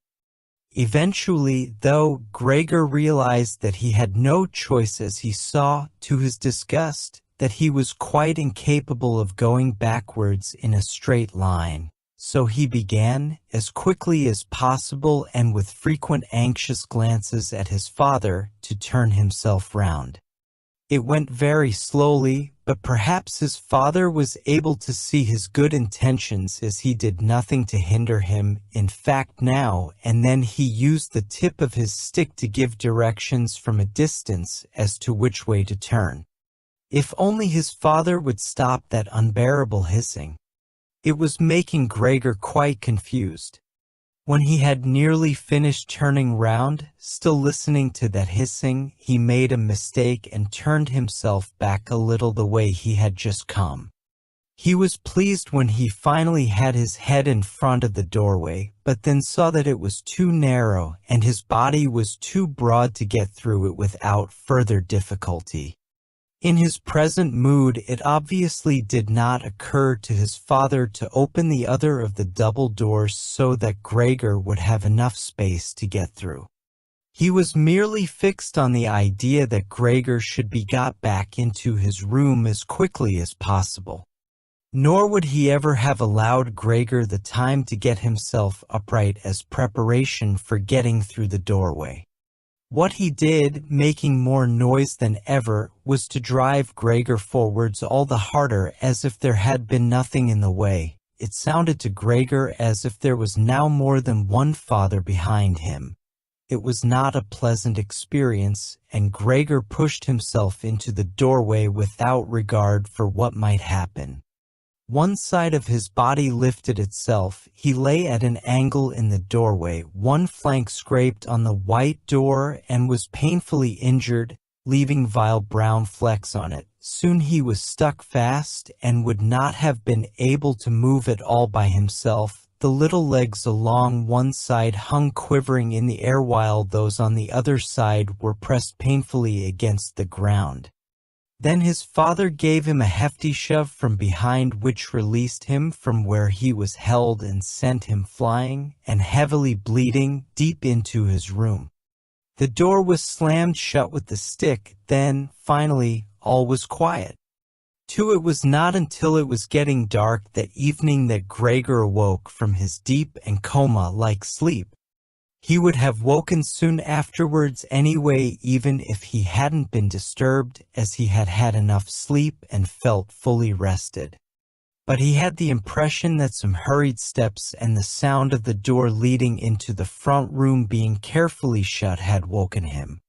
Eventually, though, Gregor realized that he had no choice as he saw, to his disgust, that he was quite incapable of going backwards in a straight line. So he began, as quickly as possible and with frequent anxious glances at his father, to turn himself round. It went very slowly, but perhaps his father was able to see his good intentions as he did nothing to hinder him. In fact, now and then he used the tip of his stick to give directions from a distance as to which way to turn. If only his father would stop that unbearable hissing. It was making Gregor quite confused. When he had nearly finished turning round, still listening to that hissing, he made a mistake and turned himself back a little the way he had just come. He was pleased when he finally had his head in front of the doorway, but then saw that it was too narrow and his body was too broad to get through it without further difficulty. In his present mood, it obviously did not occur to his father to open the other of the double doors so that Gregor would have enough space to get through. He was merely fixed on the idea that Gregor should be got back into his room as quickly as possible. Nor would he ever have allowed Gregor the time to get himself upright as preparation for getting through the doorway. What he did, making more noise than ever, was to drive Gregor forwards all the harder, as if there had been nothing in the way. It sounded to Gregor as if there was now more than one father behind him. It was not a pleasant experience, and Gregor pushed himself into the doorway without regard for what might happen. One side of his body lifted itself. He lay at an angle in the doorway. One flank scraped on the white door and was painfully injured, leaving vile brown flecks on it. soon he was stuck fast and would not have been able to move at all by himself. The little legs along one side hung quivering in the air while those on the other side were pressed painfully against the ground. Then his father gave him a hefty shove from behind, which released him from where he was held and sent him flying, and heavily bleeding, deep into his room. The door was slammed shut with the stick. Then, finally, all was quiet. It was not until it was getting dark that evening that Gregor awoke from his deep and coma-like sleep. He would have woken soon afterwards anyway, even if he hadn't been disturbed, as he had had enough sleep and felt fully rested. But he had the impression that some hurried steps and the sound of the door leading into the front room being carefully shut had woken him.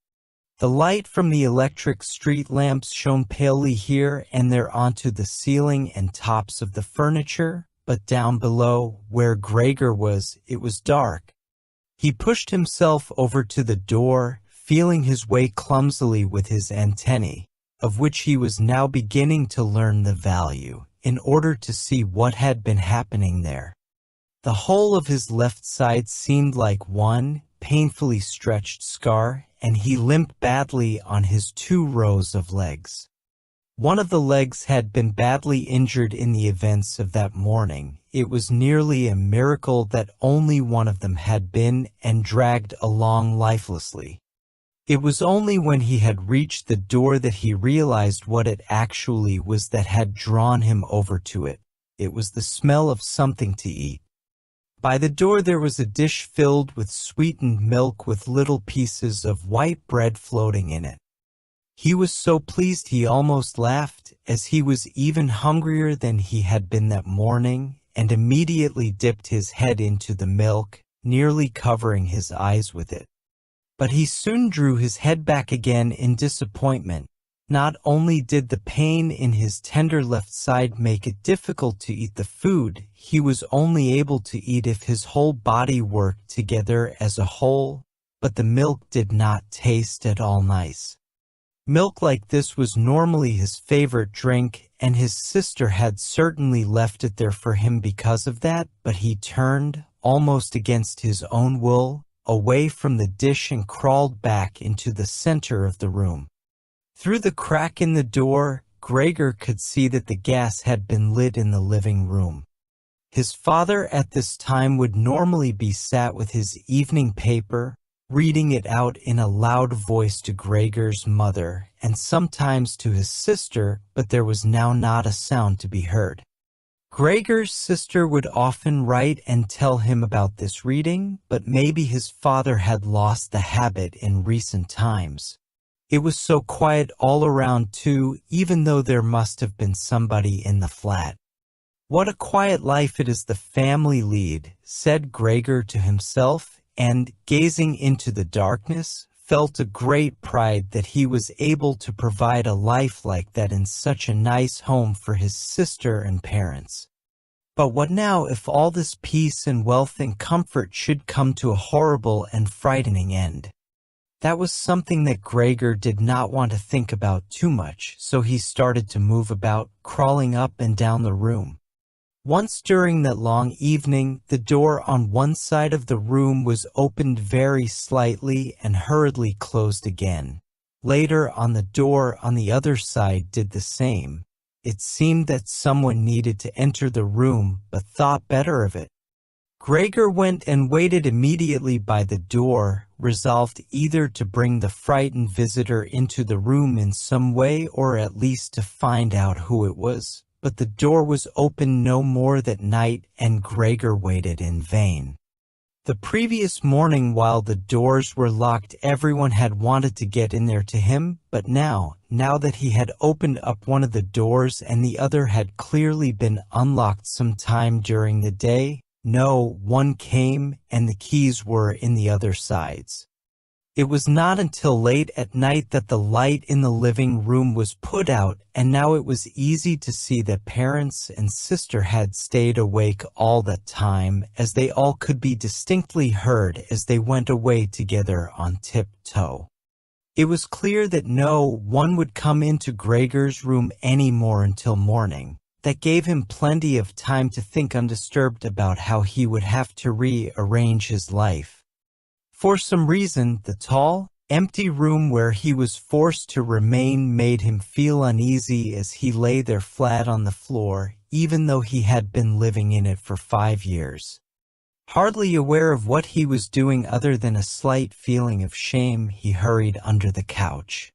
The light from the electric street lamps shone palely here and there onto the ceiling and tops of the furniture, but down below, where Gregor was, it was dark. He pushed himself over to the door, feeling his way clumsily with his antennae, of which he was now beginning to learn the value, in order to see what had been happening there. The whole of his left side seemed like one painfully stretched scar, and he limped badly on his 2 rows of legs. One of the legs had been badly injured in the events of that morning. It was nearly a miracle that only one of them had been and dragged along lifelessly. It was only when he had reached the door that he realized what it actually was that had drawn him over to it. It was the smell of something to eat. By the door there was a dish filled with sweetened milk with little pieces of white bread floating in it. He was so pleased he almost laughed, as he was even hungrier than he had been that morning, and immediately dipped his head into the milk, nearly covering his eyes with it. But he soon drew his head back again in disappointment. Not only did the pain in his tender left side make it difficult to eat the food, he was only able to eat if his whole body worked together as a whole, but the milk did not taste at all nice. Milk like this was normally his favorite drink, and his sister had certainly left it there for him because of that, but he turned, almost against his own will, away from the dish and crawled back into the center of the room. Through the crack in the door, Gregor could see that the gas had been lit in the living room. His father at this time would normally be sat with his evening paper, reading it out in a loud voice to Gregor's mother and sometimes to his sister, but there was now not a sound to be heard. Gregor's sister would often write and tell him about this reading, but maybe his father had lost the habit in recent times. It was so quiet all around too, even though there must have been somebody in the flat. What a quiet life it is the family lead, said Gregor to himself, and, gazing into the darkness, felt a great pride that he was able to provide a life like that in such a nice home for his sister and parents. But what now if all this peace and wealth and comfort should come to a horrible and frightening end? That was something that Gregor did not want to think about too much, so he started to move about, crawling up and down the room. Once during that long evening, the door on one side of the room was opened very slightly and hurriedly closed again. Later on, the door on the other side did the same. It seemed that someone needed to enter the room, but thought better of it. Gregor went and waited immediately by the door, resolved either to bring the frightened visitor into the room in some way or at least to find out who it was. But the door was opened no more that night, and Gregor waited in vain. The previous morning, while the doors were locked, everyone had wanted to get in there to him, but now that he had opened up one of the doors and the other had clearly been unlocked some time during the day, no one came, and the keys were in the other sides. It was not until late at night that the light in the living room was put out, and now it was easy to see that parents and sister had stayed awake all that time, as they all could be distinctly heard as they went away together on tiptoe. It was clear that no one would come into Gregor's room anymore until morning. That gave him plenty of time to think undisturbed about how he would have to rearrange his life. For some reason, the tall, empty room where he was forced to remain made him feel uneasy as he lay there flat on the floor, even though he had been living in it for 5 years. Hardly aware of what he was doing other than a slight feeling of shame, he hurried under the couch.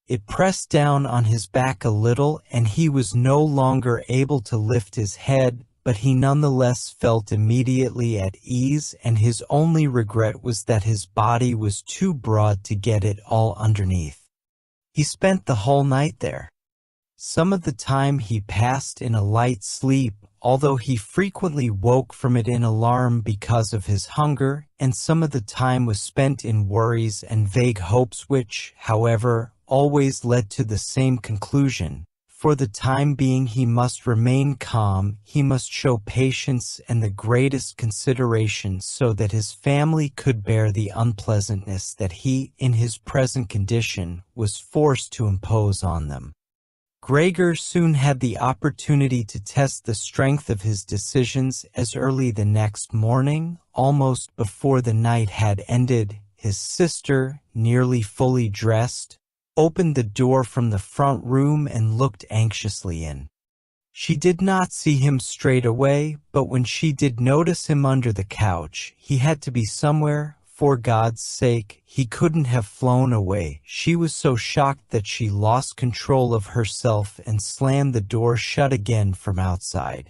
It pressed down on his back a little, and he was no longer able to lift his head, but he nonetheless felt immediately at ease, and his only regret was that his body was too broad to get it all underneath. He spent the whole night there. Some of the time he passed in a light sleep, although he frequently woke from it in alarm because of his hunger, and some of the time was spent in worries and vague hopes which, however, always led to the same conclusion. For the time being he must remain calm, he must show patience and the greatest consideration so that his family could bear the unpleasantness that he, in his present condition, was forced to impose on them. Gregor soon had the opportunity to test the strength of his decisions as early the next morning, almost before the night had ended. His sister, nearly fully dressed, opened the door from the front room and looked anxiously in. She did not see him straight away, but when she did notice him under the couch, he had to be somewhere. For God's sake, he couldn't have flown away. She was so shocked that she lost control of herself and slammed the door shut again from outside.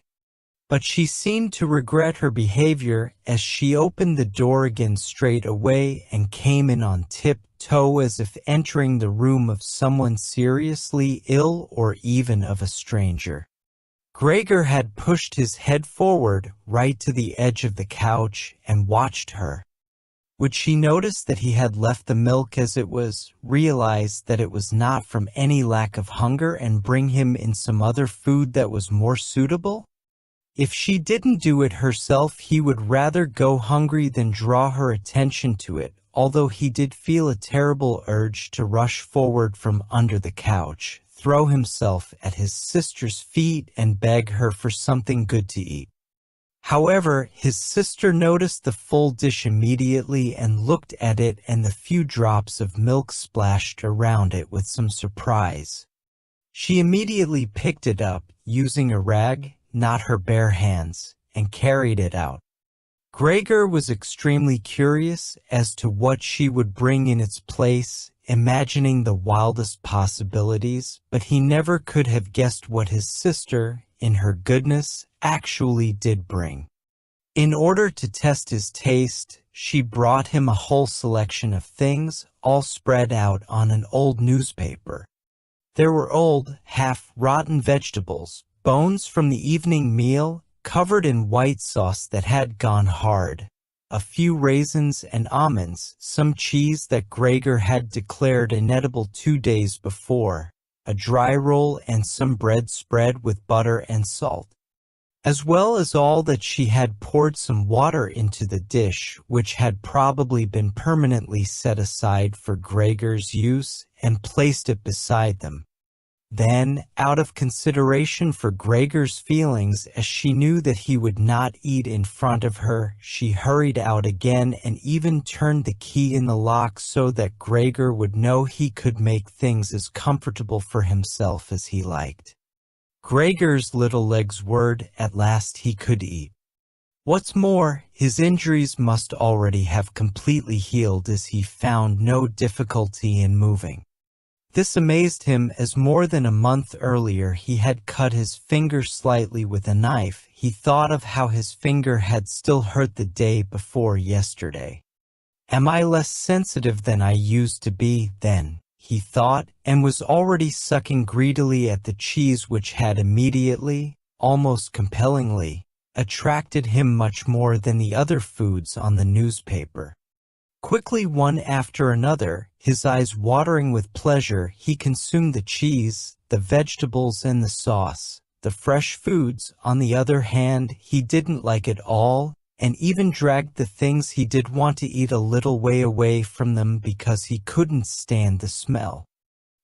But she seemed to regret her behavior as she opened the door again straight away and came in on tiptoe as if entering the room of someone seriously ill or even of a stranger. Gregor had pushed his head forward right to the edge of the couch and watched her. Would she notice that he had left the milk as it was, realize that it was not from any lack of hunger, and bring him in some other food that was more suitable? If she didn't do it herself, he would rather go hungry than draw her attention to it, although he did feel a terrible urge to rush forward from under the couch, throw himself at his sister's feet and beg her for something good to eat. However, his sister noticed the full dish immediately and looked at it and the few drops of milk splashed around it with some surprise. She immediately picked it up, using a rag, not her bare hands, and carried it out. Gregor was extremely curious as to what she would bring in its place, imagining the wildest possibilities, but he never could have guessed what his sister, in her goodness, actually did bring. In order to test his taste, she brought him a whole selection of things, all spread out on an old newspaper. There were old, half-rotten vegetables, bones from the evening meal, covered in white sauce that had gone hard, a few raisins and almonds, some cheese that Gregor had declared inedible 2 days before, a dry roll and some bread spread with butter and salt, as well as all that she had poured some water into the dish, which had probably been permanently set aside for Gregor's use, and placed it beside them. Then, out of consideration for Gregor's feelings, as she knew that he would not eat in front of her, she hurried out again and even turned the key in the lock so that Gregor would know he could make things as comfortable for himself as he liked. Gregor's little legs whirred. At last he could eat. What's more, his injuries must already have completely healed, as he found no difficulty in moving. This amazed him, as more than a month earlier he had cut his finger slightly with a knife. He thought of how his finger had still hurt the day before yesterday. Am I less sensitive than I used to be, then? He thought, and was already sucking greedily at the cheese which had immediately, almost compellingly, attracted him much more than the other foods on the newspaper. Quickly, one after another, his eyes watering with pleasure, he consumed the cheese, the vegetables and the sauce. The fresh foods, on the other hand, he didn't like at all, and even dragged the things he did want to eat a little way away from them because he couldn't stand the smell.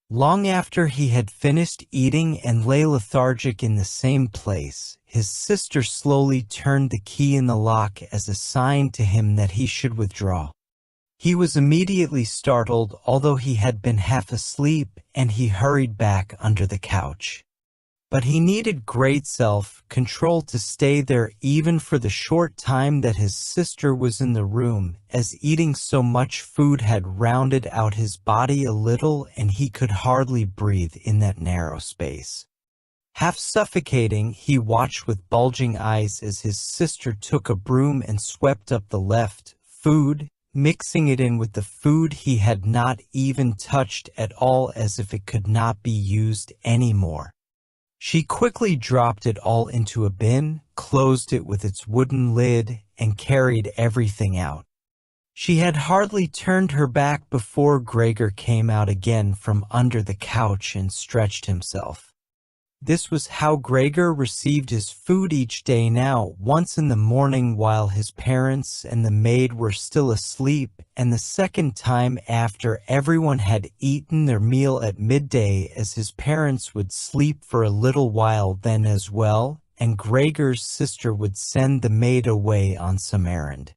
Long after he had finished eating and lay lethargic in the same place, his sister slowly turned the key in the lock as a sign to him that he should withdraw. He was immediately startled, although he had been half asleep, and he hurried back under the couch. But he needed great self-control to stay there even for the short time that his sister was in the room, as eating so much food had rounded out his body a little and he could hardly breathe in that narrow space. Half suffocating, he watched with bulging eyes as his sister took a broom and swept up the left food, mixing it in with the food he had not even touched at all as if it could not be used anymore. She quickly dropped it all into a bin, closed it with its wooden lid, and carried everything out. She had hardly turned her back before Gregor came out again from under the couch and stretched himself. This was how Gregor received his food each day now, once in the morning while his parents and the maid were still asleep, and the second time after everyone had eaten their meal at midday, as his parents would sleep for a little while then as well, and Gregor's sister would send the maid away on some errand.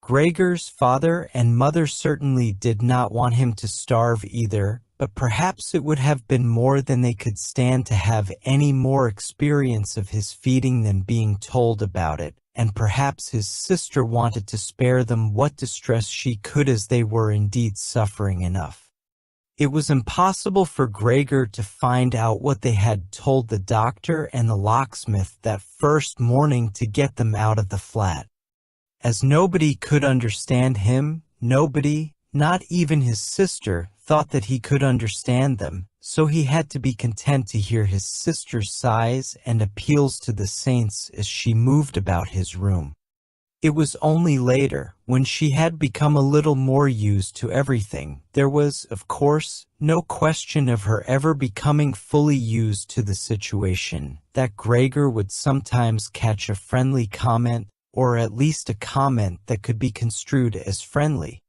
Gregor's father and mother certainly did not want him to starve either, but perhaps it would have been more than they could stand to have any more experience of his feeding than being told about it, and perhaps his sister wanted to spare them what distress she could, as they were indeed suffering enough. It was impossible for Gregor to find out what they had told the doctor and the locksmith that first morning to get them out of the flat. As nobody could understand him, nobody, not even his sister, thought that he could understand them, so he had to be content to hear his sister's sighs and appeals to the saints as she moved about his room. It was only later, when she had become a little more used to everything, there was, of course, no question of her ever becoming fully used to the situation, that Gregor would sometimes catch a friendly comment, or at least a comment that could be construed as friendly.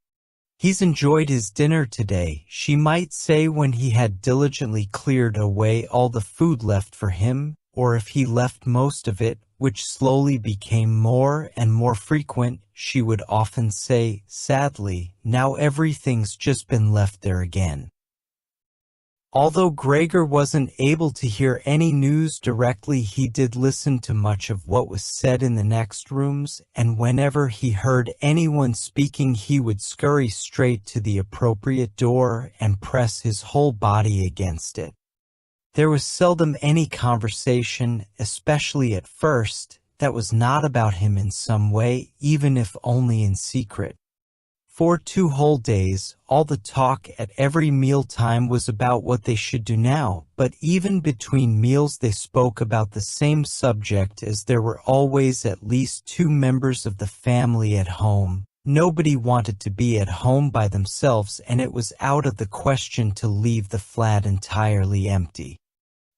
"He's enjoyed his dinner today," she might say when he had diligently cleared away all the food left for him, or if he left most of it, which slowly became more and more frequent, she would often say, sadly, "Now everything's just been left there again." Although Gregor wasn't able to hear any news directly, he did listen to much of what was said in the next rooms, and whenever he heard anyone speaking he would scurry straight to the appropriate door and press his whole body against it. There was seldom any conversation, especially at first, that was not about him in some way, even if only in secret. For 2 whole days, all the talk at every mealtime was about what they should do now, but even between meals they spoke about the same subject, as there were always at least 2 members of the family at home. Nobody wanted to be at home by themselves, and it was out of the question to leave the flat entirely empty.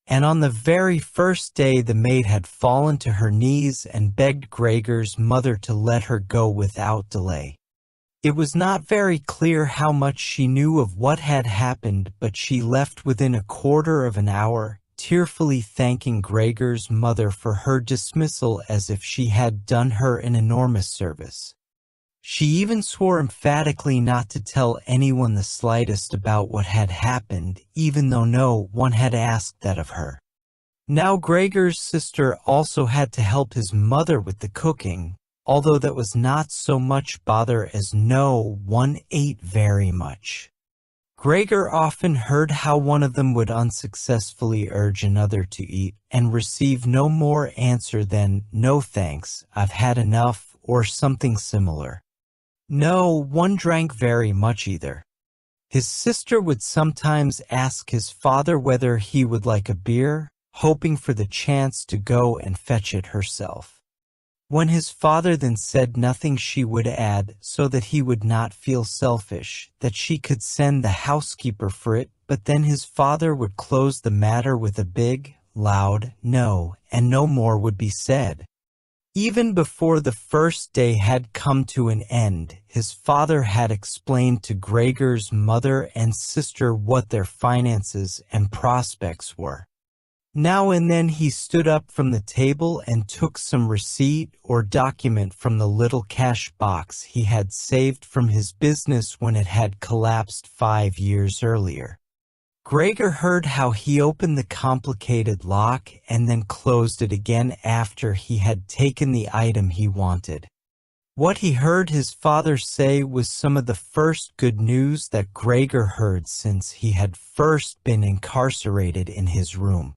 And on the very first day the maid had fallen to her knees and begged Gregor's mother to let her go without delay. It was not very clear how much she knew of what had happened, but she left within a quarter of an hour, tearfully thanking Gregor's mother for her dismissal as if she had done her an enormous service. She even swore emphatically not to tell anyone the slightest about what had happened, even though no one had asked that of her. Now Gregor's sister also had to help his mother with the cooking, although that was not so much bother as no one ate very much. Gregor often heard how one of them would unsuccessfully urge another to eat, and receive no more answer than, "No thanks, I've had enough," or something similar. No one drank very much either. His sister would sometimes ask his father whether he would like a beer, hoping for the chance to go and fetch it herself. When his father then said nothing, she would add, so that he would not feel selfish, that she could send the housekeeper for it, but then his father would close the matter with a big, loud no, and no more would be said. Even before the first day had come to an end, his father had explained to Gregor's mother and sister what their finances and prospects were. Now and then he stood up from the table and took some receipt or document from the little cash box he had saved from his business when it had collapsed 5 years earlier. Gregor heard how he opened the complicated lock and then closed it again after he had taken the item he wanted. What he heard his father say was some of the first good news that Gregor heard since he had first been incarcerated in his room.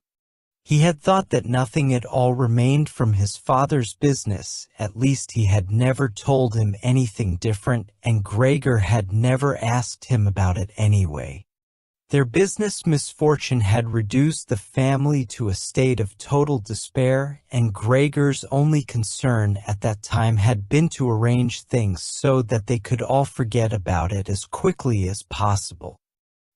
He had thought that nothing at all remained from his father's business, at least he had never told him anything different, and Gregor had never asked him about it anyway. Their business misfortune had reduced the family to a state of total despair, and Gregor's only concern at that time had been to arrange things so that they could all forget about it as quickly as possible.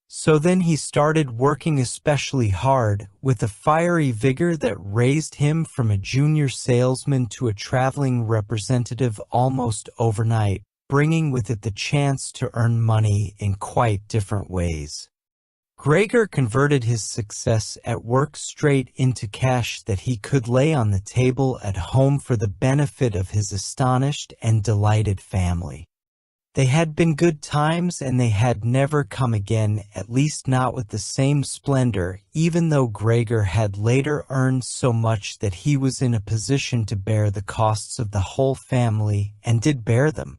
So then he started working especially hard, with a fiery vigor that raised him from a junior salesman to a traveling representative almost overnight, bringing with it the chance to earn money in quite different ways. Gregor converted his success at work straight into cash that he could lay on the table at home for the benefit of his astonished and delighted family. They had been good times and they had never come again, at least not with the same splendor, even though Gregor had later earned so much that he was in a position to bear the costs of the whole family, and did bear them.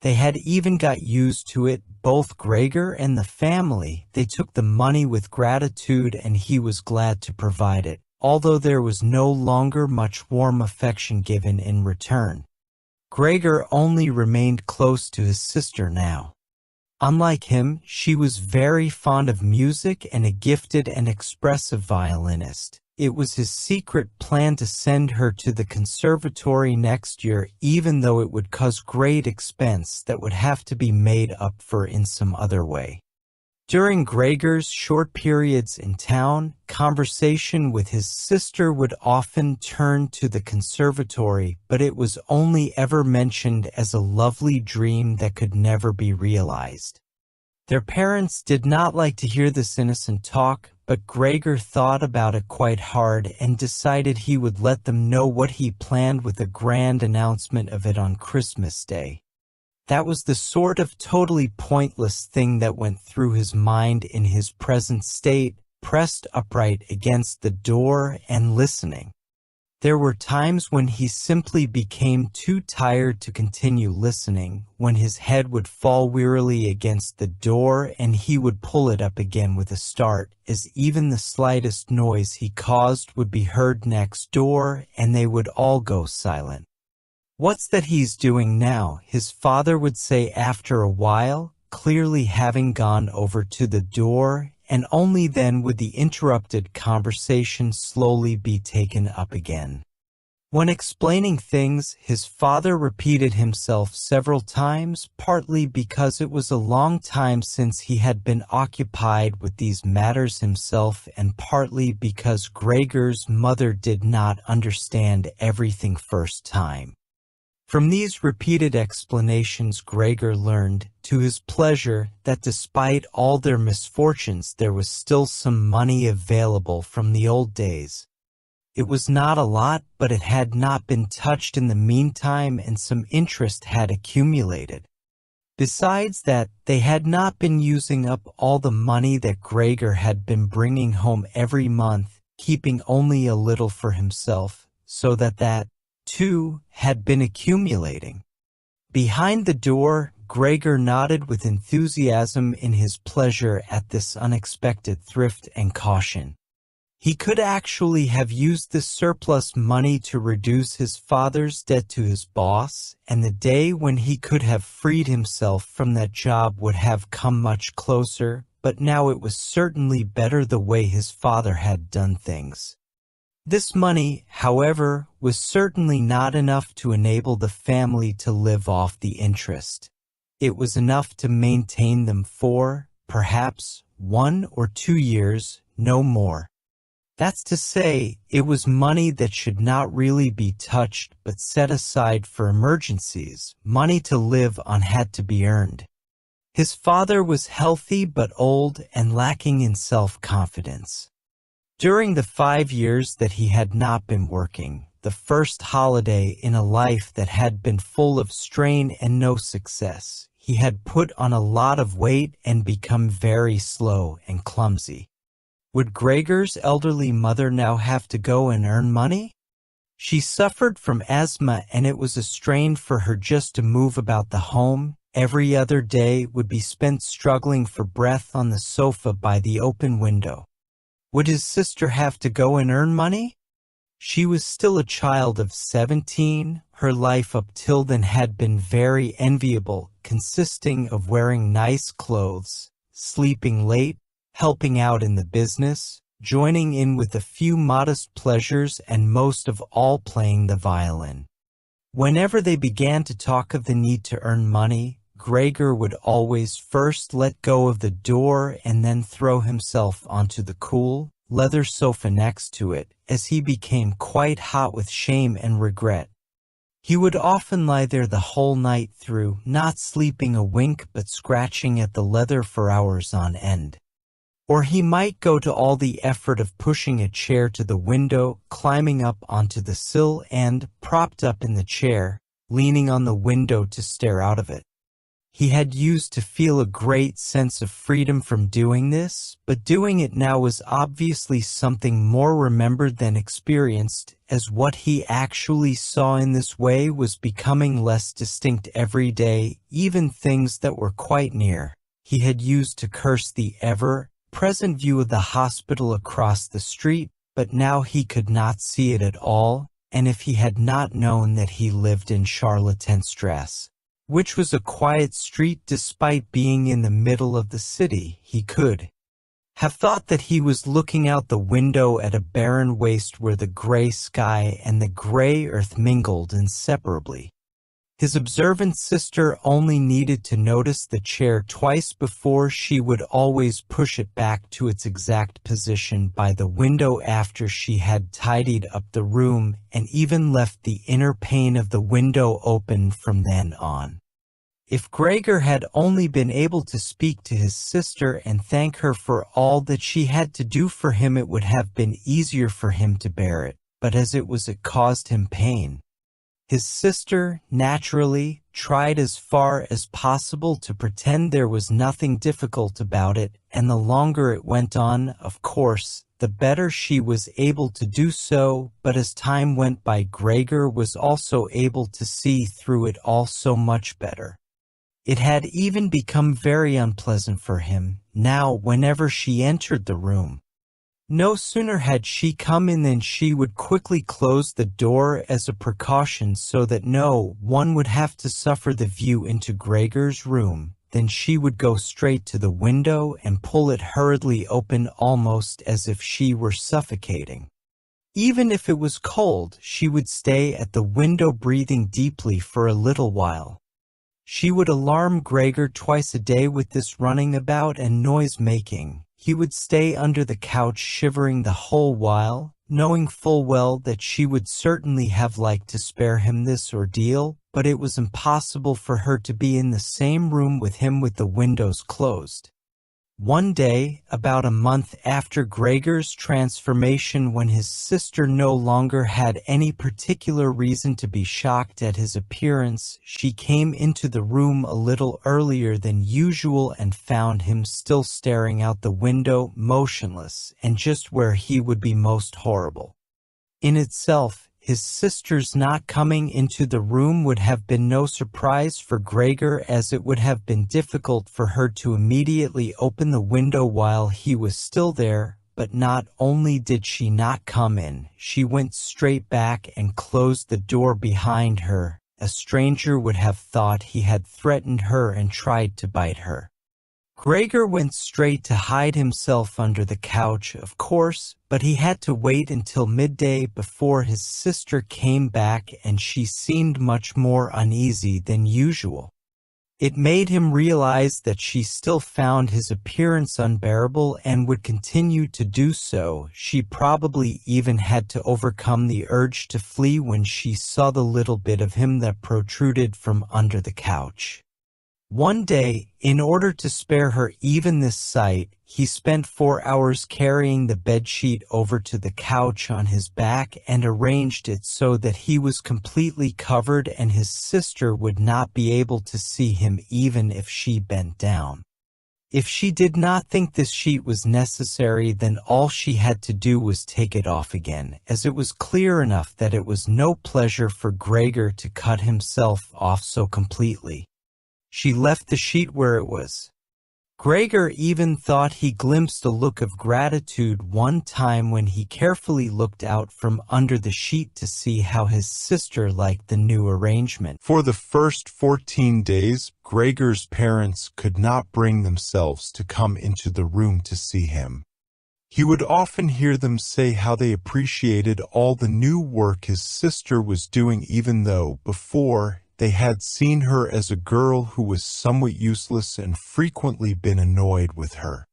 They had even got used to it, both Gregor and the family. They took the money with gratitude and he was glad to provide it, although there was no longer much warm affection given in return. Gregor only remained close to his sister now. Unlike him, she was very fond of music and a gifted and expressive violinist. It was his secret plan to send her to the conservatory next year, even though it would cause great expense that would have to be made up for in some other way. During Gregor's short periods in town, conversation with his sister would often turn to the conservatory, but it was only ever mentioned as a lovely dream that could never be realized. Their parents did not like to hear this innocent talk, but Gregor thought about it quite hard and decided he would let them know what he planned with a grand announcement of it on Christmas Day. That was the sort of totally pointless thing that went through his mind in his present state, pressed upright against the door and listening. There were times when he simply became too tired to continue listening, when his head would fall wearily against the door and he would pull it up again with a start, as even the slightest noise he caused would be heard next door and they would all go silent. "What's that he's doing now?" his father would say after a while, clearly having gone over to the door, and only then would the interrupted conversation slowly be taken up again. When explaining things, his father repeated himself several times, partly because it was a long time since he had been occupied with these matters himself, and partly because Gregor's mother did not understand everything first time. From these repeated explanations, Gregor learned, to his pleasure, that despite all their misfortunes there was still some money available from the old days. It was not a lot, but it had not been touched in the meantime, and some interest had accumulated. Besides that, they had not been using up all the money that Gregor had been bringing home every month, keeping only a little for himself, so that too, had been accumulating. Behind the door, Gregor nodded with enthusiasm in his pleasure at this unexpected thrift and caution. He could actually have used this surplus money to reduce his father's debt to his boss, and the day when he could have freed himself from that job would have come much closer, but now it was certainly better the way his father had done things. This money, however, was certainly not enough to enable the family to live off the interest. It was enough to maintain them for, perhaps, 1 or 2 years, no more. That's to say, it was money that should not really be touched but set aside for emergencies. Money to live on had to be earned. His father was healthy but old and lacking in self-confidence. During the 5 years that he had not been working, the first holiday in a life that had been full of strain and no success, he had put on a lot of weight and become very slow and clumsy. Would Gregor's elderly mother now have to go and earn money? She suffered from asthma and it was a strain for her just to move about the home. Every other day would be spent struggling for breath on the sofa by the open window. Would his sister have to go and earn money? She was still a child of 17. Her life up till then had been very enviable, consisting of wearing nice clothes, sleeping late, helping out in the business, joining in with a few modest pleasures, and most of all playing the violin. Whenever they began to talk of the need to earn money, Gregor would always first let go of the door and then throw himself onto the cool, leather sofa next to it, as he became quite hot with shame and regret. He would often lie there the whole night through, not sleeping a wink but scratching at the leather for hours on end. Or he might go to all the effort of pushing a chair to the window, climbing up onto the sill and, propped up in the chair, leaning on the window to stare out of it. He had used to feel a great sense of freedom from doing this, but doing it now was obviously something more remembered than experienced, as what he actually saw in this way was becoming less distinct every day. Even things that were quite near, he had used to curse the ever-present view of the hospital across the street, but now he could not see it at all, and if he had not known that he lived in Charlottenstrasse, which was a quiet street despite being in the middle of the city, he could have thought that he was looking out the window at a barren waste where the gray sky and the gray earth mingled inseparably. His observant sister only needed to notice the chair twice before she would always push it back to its exact position by the window after she had tidied up the room and even left the inner pane of the window open from then on. If Gregor had only been able to speak to his sister and thank her for all that she had to do for him, it would have been easier for him to bear it, but as it was, it caused him pain. His sister, naturally, tried as far as possible to pretend there was nothing difficult about it, and the longer it went on, of course, the better she was able to do so, but as time went by, Gregor was also able to see through it all so much better. It had even become very unpleasant for him, now, whenever she entered the room. No sooner had she come in than she would quickly close the door as a precaution so that no one would have to suffer the view into Gregor's room. Then she would go straight to the window and pull it hurriedly open, almost as if she were suffocating. Even if it was cold, she would stay at the window breathing deeply for a little while. She would alarm Gregor twice a day with this running about and noise-making. He would stay under the couch shivering the whole while, knowing full well that she would certainly have liked to spare him this ordeal, but it was impossible for her to be in the same room with him with the windows closed. One day, about a month after Gregor's transformation, when his sister no longer had any particular reason to be shocked at his appearance, she came into the room a little earlier than usual and found him still staring out the window, motionless, and just where he would be most horrible. In itself, his sister's not coming into the room would have been no surprise for Gregor, as it would have been difficult for her to immediately open the window while he was still there, but not only did she not come in, she went straight back and closed the door behind her. A stranger would have thought he had threatened her and tried to bite her. Gregor went straight to hide himself under the couch, of course, but he had to wait until midday before his sister came back, and she seemed much more uneasy than usual. It made him realize that she still found his appearance unbearable and would continue to do so. She probably even had to overcome the urge to flee when she saw the little bit of him that protruded from under the couch. One day, in order to spare her even this sight, he spent 4 hours carrying the bedsheet over to the couch on his back and arranged it so that he was completely covered and his sister would not be able to see him even if she bent down. If she did not think this sheet was necessary, then all she had to do was take it off again, as it was clear enough that it was no pleasure for Gregor to cut himself off so completely. She left the sheet where it was. Gregor even thought he glimpsed a look of gratitude one time when he carefully looked out from under the sheet to see how his sister liked the new arrangement. For the first 14 days, Gregor's parents could not bring themselves to come into the room to see him. He would often hear them say how they appreciated all the new work his sister was doing, even though, before, they had seen her as a girl who was somewhat useless and frequently been annoyed with her.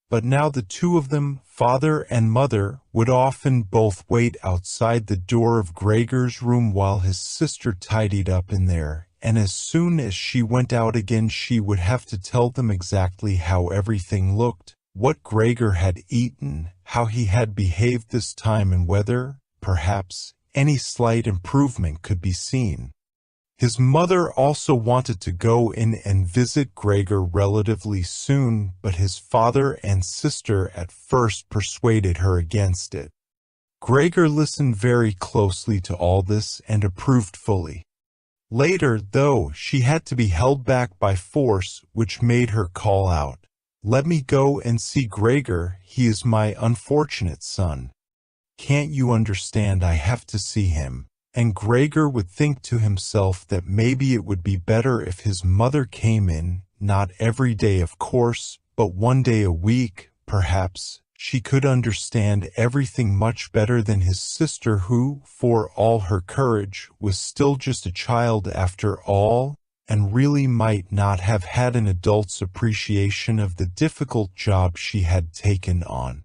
But now the two of them, father and mother, would often both wait outside the door of Gregor's room while his sister tidied up in there, and as soon as she went out again she would have to tell them exactly how everything looked, what Gregor had eaten, how he had behaved this time, and whether, perhaps, any slight improvement could be seen. His mother also wanted to go in and visit Gregor relatively soon, but his father and sister at first persuaded her against it. Gregor listened very closely to all this and approved fully. Later, though, she had to be held back by force, which made her call out, "Let me go and see Gregor, he is my unfortunate son. Can't you understand, I have to see him?" And Gregor would think to himself that maybe it would be better if his mother came in, not every day of course, but one day a week, perhaps. She could understand everything much better than his sister who, for all her courage, was still just a child after all, and really might not have had an adult's appreciation of the difficult job she had taken on.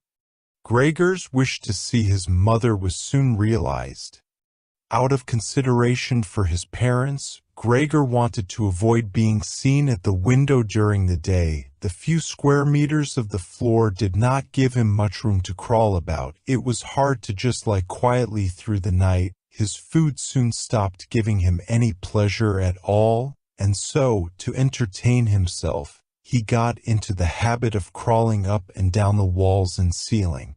Gregor's wish to see his mother was soon realized. Out of consideration for his parents, Gregor wanted to avoid being seen at the window during the day. The few square meters of the floor did not give him much room to crawl about. It was hard to just lie quietly through the night. His food soon stopped giving him any pleasure at all, and so, to entertain himself, he got into the habit of crawling up and down the walls and ceiling.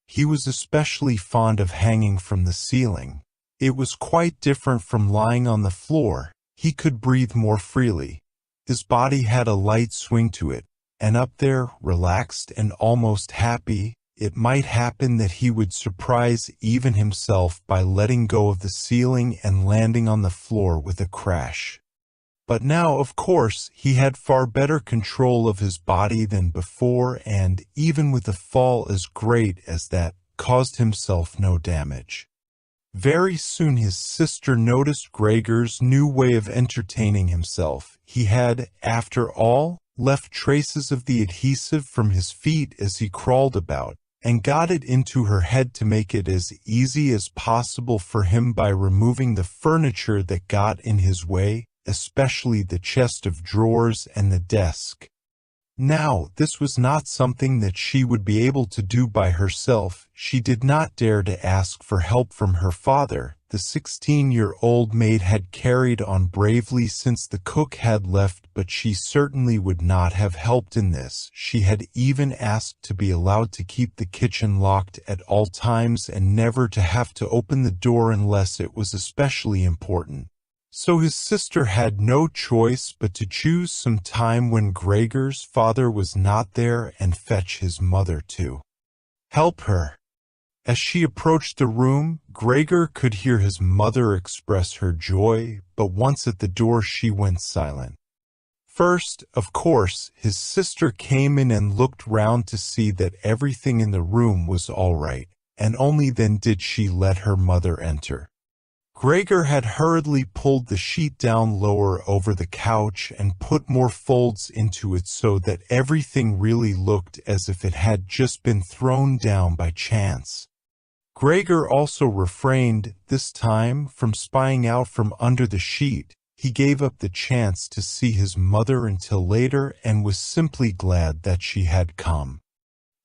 He was especially fond of hanging from the ceiling. It was quite different from lying on the floor. He could breathe more freely. His body had a light swing to it, and up there, relaxed and almost happy, it might happen that he would surprise even himself by letting go of the ceiling and landing on the floor with a crash. But now, of course, he had far better control of his body than before, and, even with a fall as great as that, caused himself no damage. Very soon his sister noticed Gregor's new way of entertaining himself. He had, after all, left traces of the adhesive from his feet as he crawled about, and got it into her head to make it as easy as possible for him by removing the furniture that got in his way, especially the chest of drawers and the desk. Now, this was not something that she would be able to do by herself. She did not dare to ask for help from her father. The 16-year-old maid had carried on bravely since the cook had left, but she certainly would not have helped in this. She had even asked to be allowed to keep the kitchen locked at all times and never to have to open the door unless it was especially important. So his sister had no choice but to choose some time when Gregor's father was not there and fetch his mother to help her. As she approached the room, Gregor could hear his mother express her joy, but once at the door she went silent. First, of course, his sister came in and looked round to see that everything in the room was all right, and only then did she let her mother enter. Gregor had hurriedly pulled the sheet down lower over the couch and put more folds into it so that everything really looked as if it had just been thrown down by chance. Gregor also refrained, this time, from spying out from under the sheet. He gave up the chance to see his mother until later and was simply glad that she had come.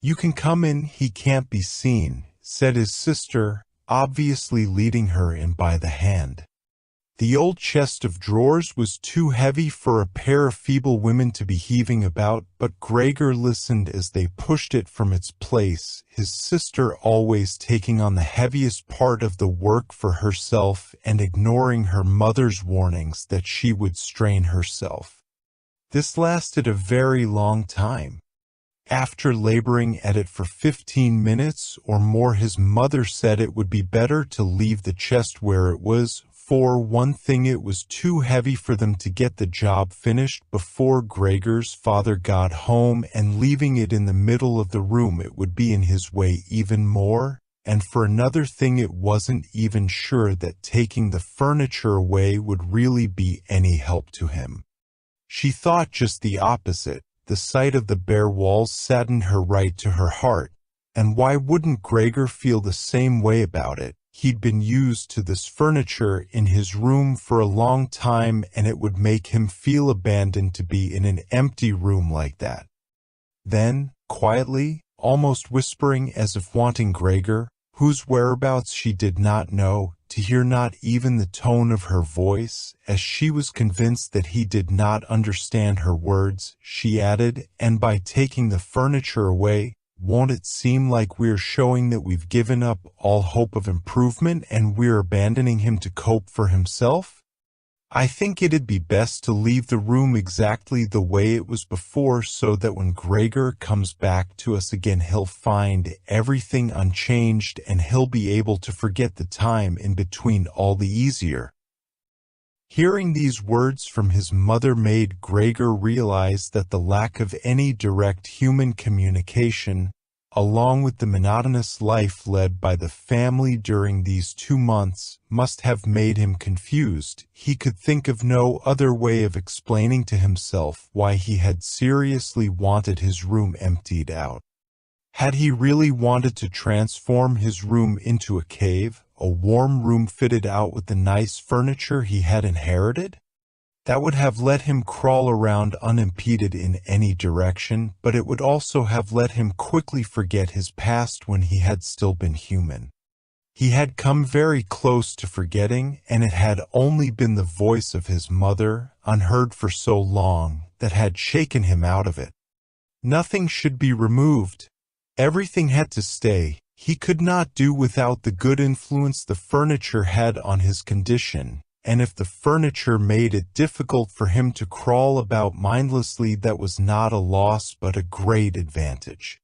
"You can come in, he can't be seen," said his sister, obviously leading her in by the hand. The old chest of drawers was too heavy for a pair of feeble women to be heaving about, but Gregor listened as they pushed it from its place, his sister always taking on the heaviest part of the work for herself and ignoring her mother's warnings that she would strain herself. This lasted a very long time. After laboring at it for 15 minutes or more, his mother said it would be better to leave the chest where it was. For one thing, it was too heavy for them to get the job finished before Gregor's father got home, and leaving it in the middle of the room it would be in his way even more. And for another thing, it wasn't even sure that taking the furniture away would really be any help to him. She thought just the opposite. The sight of the bare walls saddened her right to her heart. And why wouldn't Gregor feel the same way about it? He'd been used to this furniture in his room for a long time, and it would make him feel abandoned to be in an empty room like that. Then, quietly, almost whispering as if wanting Gregor, whose whereabouts she did not know, to hear not even the tone of her voice, as she was convinced that he did not understand her words, she added, "And by taking the furniture away, won't it seem like we're showing that we've given up all hope of improvement and we're abandoning him to cope for himself? I think it'd be best to leave the room exactly the way it was before, so that when Gregor comes back to us again he'll find everything unchanged and he'll be able to forget the time in between all the easier." Hearing these words from his mother made Gregor realize that the lack of any direct human communication, along with the monotonous life led by the family during these 2 months, must have made him confused. He could think of no other way of explaining to himself why he had seriously wanted his room emptied out. Had he really wanted to transform his room into a cave, a warm room fitted out with the nice furniture he had inherited? That would have let him crawl around unimpeded in any direction, but it would also have let him quickly forget his past when he had still been human. He had come very close to forgetting, and it had only been the voice of his mother, unheard for so long, that had shaken him out of it. Nothing should be removed. Everything had to stay. He could not do without the good influence the furniture had on his condition, and if the furniture made it difficult for him to crawl about mindlessly, that was not a loss but a great advantage.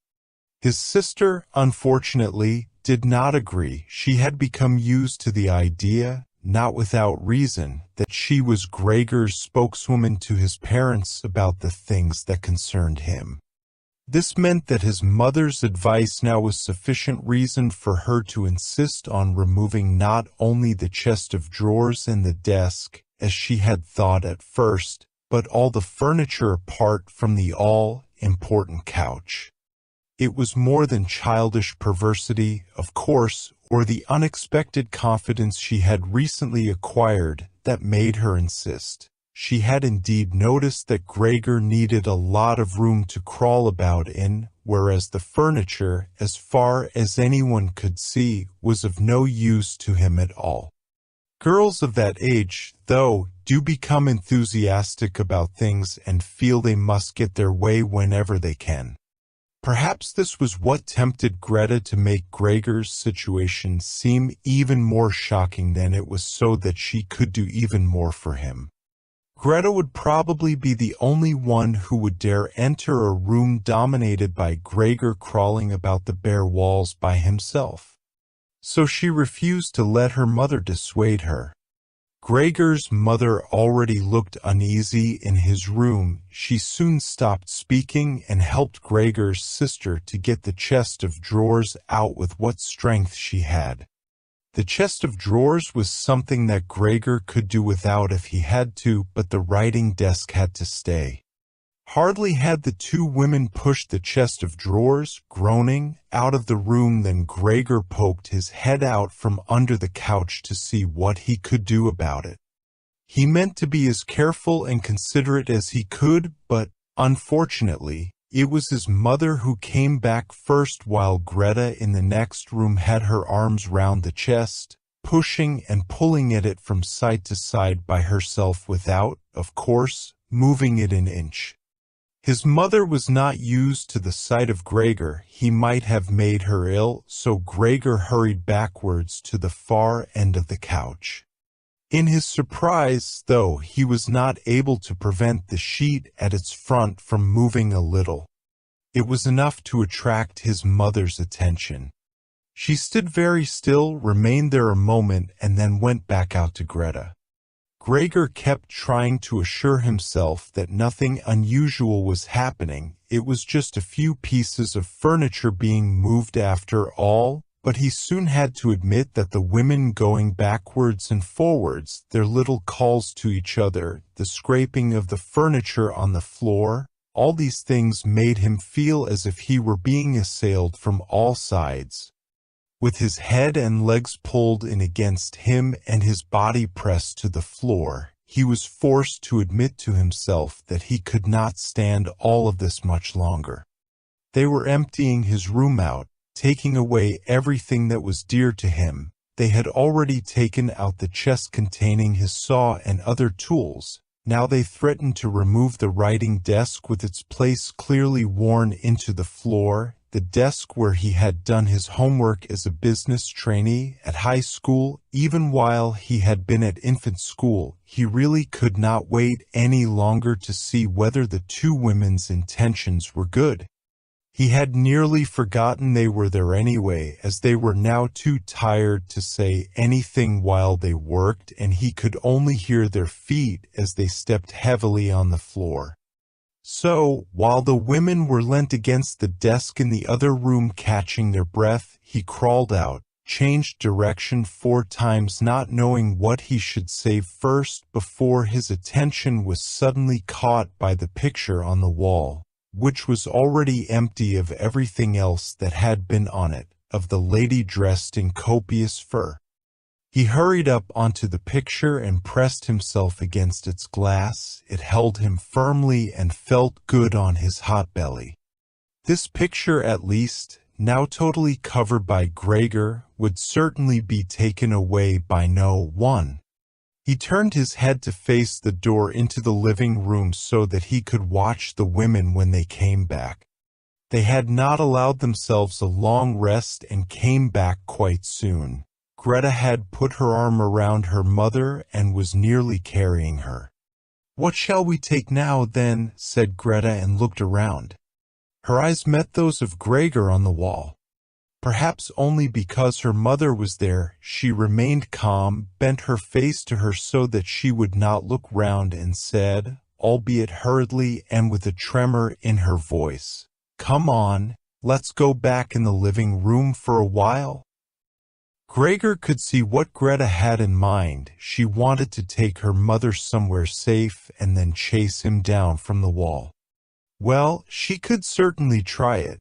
His sister, unfortunately, did not agree. She had become used to the idea, not without reason, that she was Gregor's spokeswoman to his parents about the things that concerned him. This meant that his mother's advice now was sufficient reason for her to insist on removing not only the chest of drawers and the desk, as she had thought at first, but all the furniture apart from the all-important couch. It was more than childish perversity, of course, or the unexpected confidence she had recently acquired that made her insist. She had indeed noticed that Gregor needed a lot of room to crawl about in, whereas the furniture, as far as anyone could see, was of no use to him at all. Girls of that age, though, do become enthusiastic about things and feel they must get their way whenever they can. Perhaps this was what tempted Greta to make Gregor's situation seem even more shocking than it was, so that she could do even more for him. Greta would probably be the only one who would dare enter a room dominated by Gregor crawling about the bare walls by himself. So she refused to let her mother dissuade her. Gregor's mother already looked uneasy in his room. She soon stopped speaking and helped Gregor's sister to get the chest of drawers out with what strength she had. The chest of drawers was something that Gregor could do without if he had to, but the writing desk had to stay. Hardly had the two women pushed the chest of drawers, groaning, out of the room than Gregor poked his head out from under the couch to see what he could do about it. He meant to be as careful and considerate as he could, but, unfortunately, it was his mother who came back first while Greta in the next room had her arms round the chest, pushing and pulling at it from side to side by herself without, of course, moving it an inch. His mother was not used to the sight of Gregor. He might have made her ill, so Gregor hurried backwards to the far end of the couch. In his surprise, though, he was not able to prevent the sheet at its front from moving a little. It was enough to attract his mother's attention. She stood very still, remained there a moment, and then went back out to Greta. Gregor kept trying to assure himself that nothing unusual was happening. It was just a few pieces of furniture being moved after all, but he soon had to admit that the women going backwards and forwards, their little calls to each other, the scraping of the furniture on the floor, all these things made him feel as if he were being assailed from all sides. With his head and legs pulled in against him and his body pressed to the floor, he was forced to admit to himself that he could not stand all of this much longer. They were emptying his room out, taking away everything that was dear to him. They had already taken out the chest containing his saw and other tools. Now they threatened to remove the writing desk with its place clearly worn into the floor, the desk where he had done his homework as a business trainee at high school. Even while he had been at infant school, he really could not wait any longer to see whether the two women's intentions were good. He had nearly forgotten they were there anyway, as they were now too tired to say anything while they worked, and he could only hear their feet as they stepped heavily on the floor. So, while the women were leant against the desk in the other room catching their breath, he crawled out, changed direction 4 times, not knowing what he should say first, before his attention was suddenly caught by the picture on the wall, which was already empty of everything else that had been on it, of the lady dressed in copious fur. He hurried up onto the picture and pressed himself against its glass. It held him firmly and felt good on his hot belly. This picture, at least, now totally covered by Gregor, would certainly be taken away by no one. He turned his head to face the door into the living room so that he could watch the women when they came back. They had not allowed themselves a long rest and came back quite soon. Greta had put her arm around her mother and was nearly carrying her. "What shall we take now, then?" said Greta, and looked around. Her eyes met those of Gregor on the wall. Perhaps only because her mother was there, she remained calm, bent her face to her so that she would not look round, and said, albeit hurriedly and with a tremor in her voice, "Come on, let's go back in the living room for a while." Gregor could see what Greta had in mind. She wanted to take her mother somewhere safe and then chase him down from the wall. Well, she could certainly try it.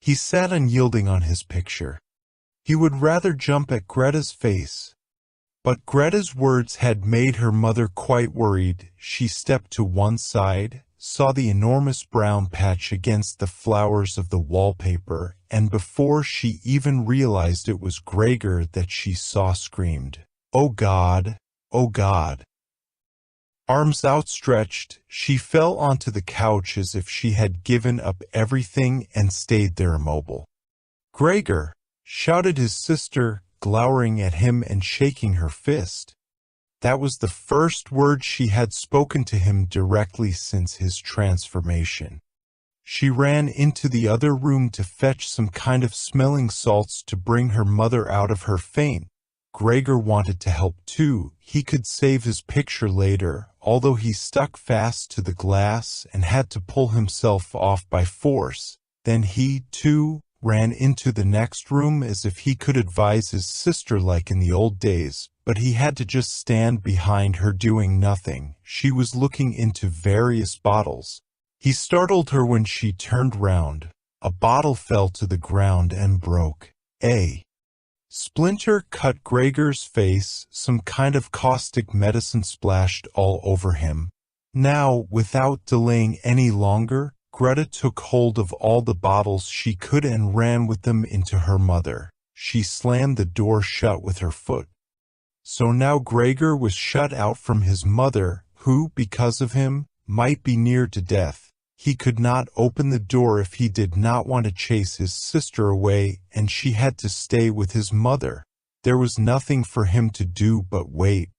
He sat unyielding on his picture. He would rather jump at Greta's face. But Greta's words had made her mother quite worried. She stepped to one side, saw the enormous brown patch against the flowers of the wallpaper, and before she even realized it was Gregor that she saw, screamed, "Oh God! Oh God!" Arms outstretched, she fell onto the couch as if she had given up everything and stayed there immobile. "Gregor!" shouted his sister, glowering at him and shaking her fist. That was the first word she had spoken to him directly since his transformation. She ran into the other room to fetch some kind of smelling salts to bring her mother out of her faint. Gregor wanted to help too. He could save his picture later, although he stuck fast to the glass and had to pull himself off by force. Then he, too, ran into the next room as if he could advise his sister like in the old days, but he had to just stand behind her doing nothing. She was looking into various bottles. He startled her when she turned round. A bottle fell to the ground and broke. A splinter cut Gregor's face. Some kind of caustic medicine splashed all over him. Now, without delaying any longer, Greta took hold of all the bottles she could and ran with them into her mother. She slammed the door shut with her foot. So now Gregor was shut out from his mother, who, because of him, might be near to death. He could not open the door if he did not want to chase his sister away, and she had to stay with his mother. There was nothing for him to do but wait.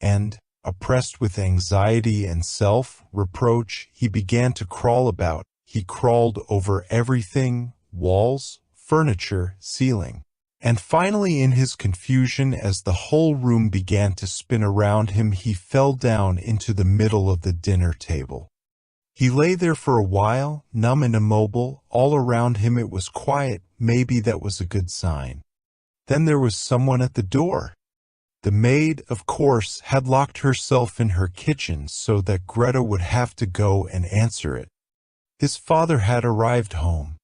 And, oppressed with anxiety and self-reproach, he began to crawl about. He crawled over everything, walls, furniture, ceiling. And finally, in his confusion, as the whole room began to spin around him, he fell down into the middle of the dinner table. He lay there for a while, numb and immobile. All around him it was quiet. Maybe that was a good sign. Then there was someone at the door. The maid, of course, had locked herself in her kitchen so that Greta would have to go and answer it. His father had arrived home.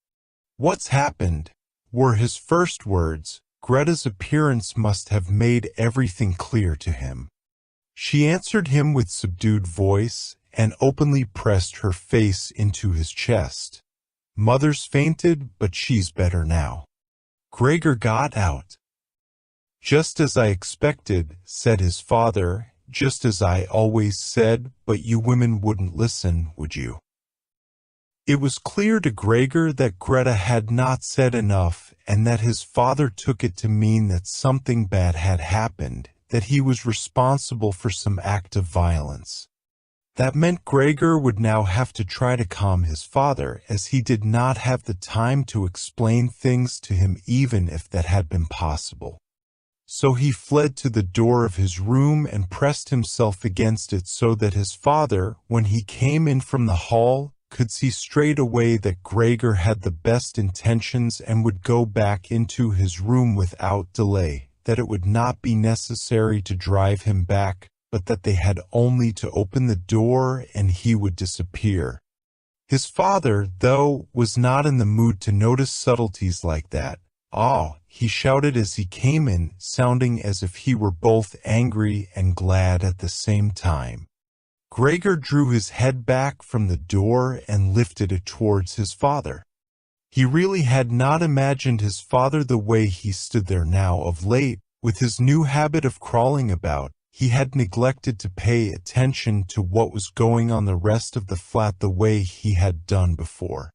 "What's happened?" were his first words. Greta's appearance must have made everything clear to him. She answered him with subdued voice and openly pressed her face into his chest. "Mother's fainted, but she's better now." Gregor got out. "Just as I expected," said his father, "just as I always said, but you women wouldn't listen, would you?" It was clear to Gregor that Greta had not said enough, and that his father took it to mean that something bad had happened, that he was responsible for some act of violence. That meant Gregor would now have to try to calm his father, as he did not have the time to explain things to him even if that had been possible. So he fled to the door of his room and pressed himself against it so that his father, when he came in from the hall, could see straight away that Gregor had the best intentions and would go back into his room without delay, that it would not be necessary to drive him back, but that they had only to open the door and he would disappear. His father, though, was not in the mood to notice subtleties like that. "Ah!" he shouted as he came in, sounding as if he were both angry and glad at the same time. Gregor drew his head back from the door and lifted it towards his father. He really had not imagined his father the way he stood there now of late, with his new habit of crawling about. He had neglected to pay attention to what was going on the rest of the flat the way he had done before.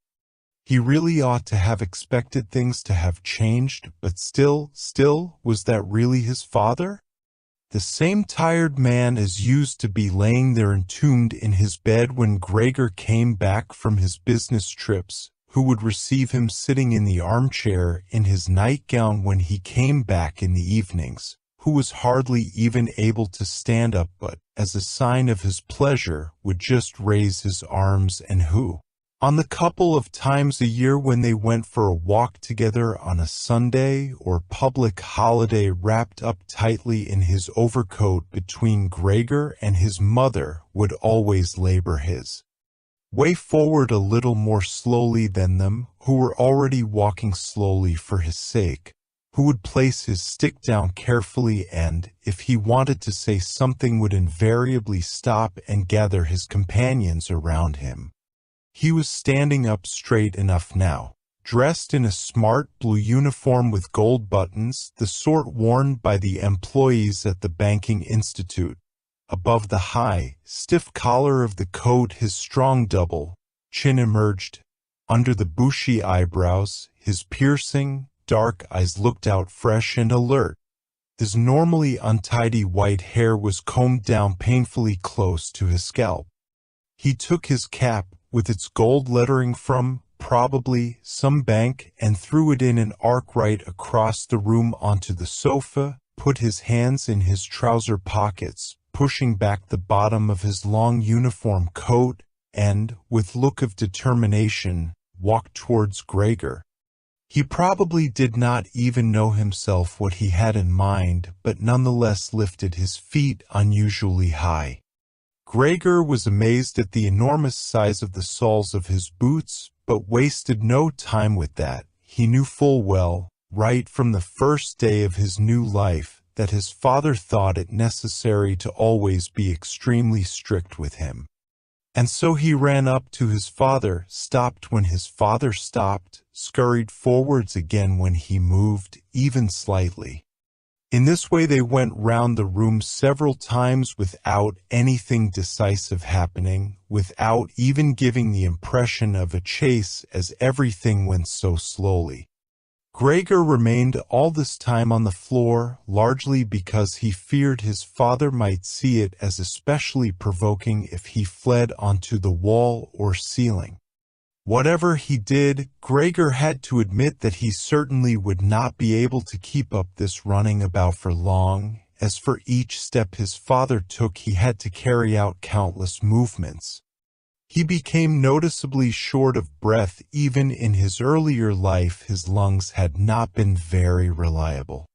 He really ought to have expected things to have changed, but still, was that really his father? The same tired man as used to be laying there entombed in his bed when Gregor came back from his business trips, who would receive him sitting in the armchair in his nightgown when he came back in the evenings, who was hardly even able to stand up but, as a sign of his pleasure, would just raise his arms, and who, on the couple of times a year when they went for a walk together on a Sunday or public holiday, wrapped up tightly in his overcoat between Gregor and his mother, would always labor his way forward a little more slowly than them, who were already walking slowly for his sake, who would place his stick down carefully and, if he wanted to say something, would invariably stop and gather his companions around him. He was standing up straight enough now, dressed in a smart blue uniform with gold buttons, the sort worn by the employees at the banking institute. Above the high, stiff collar of the coat his strong double chin emerged. Under the bushy eyebrows, his piercing, dark eyes looked out fresh and alert. His normally untidy white hair was combed down painfully close to his scalp. He took his cap, with its gold lettering from, probably, some bank, and threw it in an arc right across the room onto the sofa, put his hands in his trouser pockets, pushing back the bottom of his long uniform coat, and, with look of determination, walked towards Gregor. He probably did not even know himself what he had in mind, but nonetheless lifted his feet unusually high. Gregor was amazed at the enormous size of the soles of his boots, but wasted no time with that. He knew full well, right from the first day of his new life, that his father thought it necessary to always be extremely strict with him. And so he ran up to his father, stopped when his father stopped, scurried forwards again when he moved, even slightly. In this way they went round the room several times without anything decisive happening, without even giving the impression of a chase, as everything went so slowly. Gregor remained all this time on the floor, largely because he feared his father might see it as especially provoking if he fled onto the wall or ceiling. Whatever he did, Gregor had to admit that he certainly would not be able to keep up this running about for long, as for each step his father took he had to carry out countless movements. He became noticeably short of breath. Even in his earlier life his lungs had not been very reliable.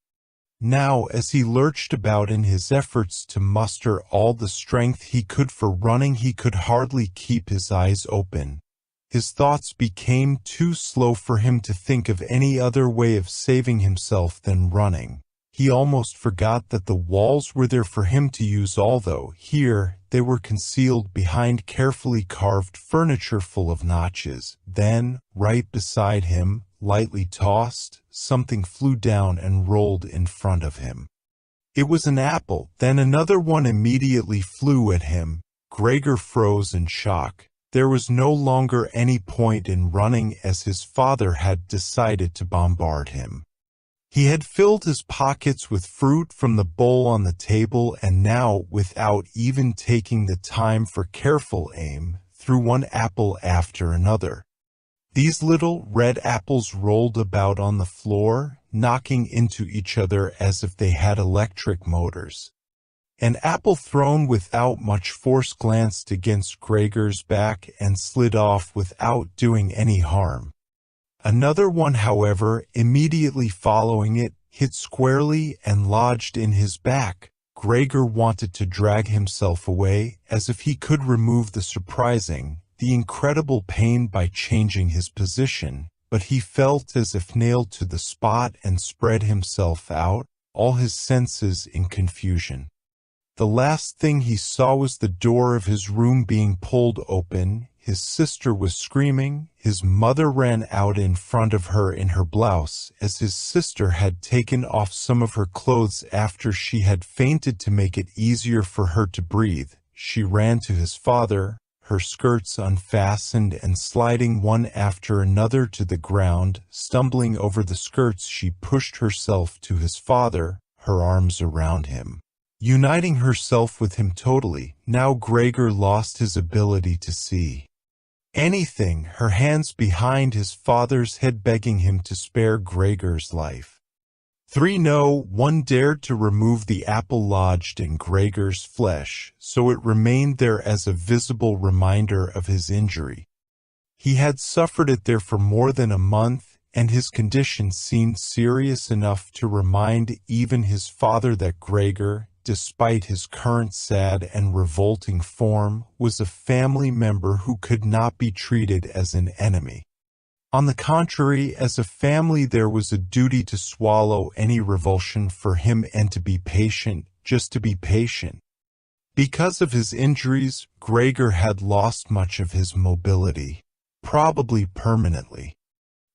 Now, as he lurched about in his efforts to muster all the strength he could for running, he could hardly keep his eyes open. His thoughts became too slow for him to think of any other way of saving himself than running. He almost forgot that the walls were there for him to use, although here they were concealed behind carefully carved furniture full of notches. Then, right beside him, lightly tossed, something flew down and rolled in front of him. It was an apple. Then another one immediately flew at him. Gregor froze in shock. There was no longer any point in running, as his father had decided to bombard him. He had filled his pockets with fruit from the bowl on the table, and now, without even taking the time for careful aim, threw one apple after another. These little red apples rolled about on the floor, knocking into each other as if they had electric motors. An apple thrown without much force glanced against Gregor's back and slid off without doing any harm. Another one, however, immediately following it, hit squarely and lodged in his back. Gregor wanted to drag himself away, as if he could remove the surprising, the incredible pain by changing his position, but he felt as if nailed to the spot and spread himself out, all his senses in confusion. The last thing he saw was the door of his room being pulled open. His sister was screaming. His mother ran out in front of her in her blouse, as his sister had taken off some of her clothes after she had fainted to make it easier for her to breathe. She ran to his father, her skirts unfastened and sliding one after another to the ground. Stumbling over the skirts, she pushed herself to his father, her arms around him, uniting herself with him totally. Now Gregor lost his ability to see anything, her hands behind his father's head begging him to spare Gregor's life. 3. No one dared to remove the apple lodged in Gregor's flesh, so it remained there as a visible reminder of his injury. He had suffered it there for more than a month, and his condition seemed serious enough to remind even his father that Gregor, despite his current sad and revolting form, was a family member who could not be treated as an enemy. On the contrary, as a family there was a duty to swallow any revulsion for him and to be patient, just to be patient. Because of his injuries, Gregor had lost much of his mobility, probably permanently.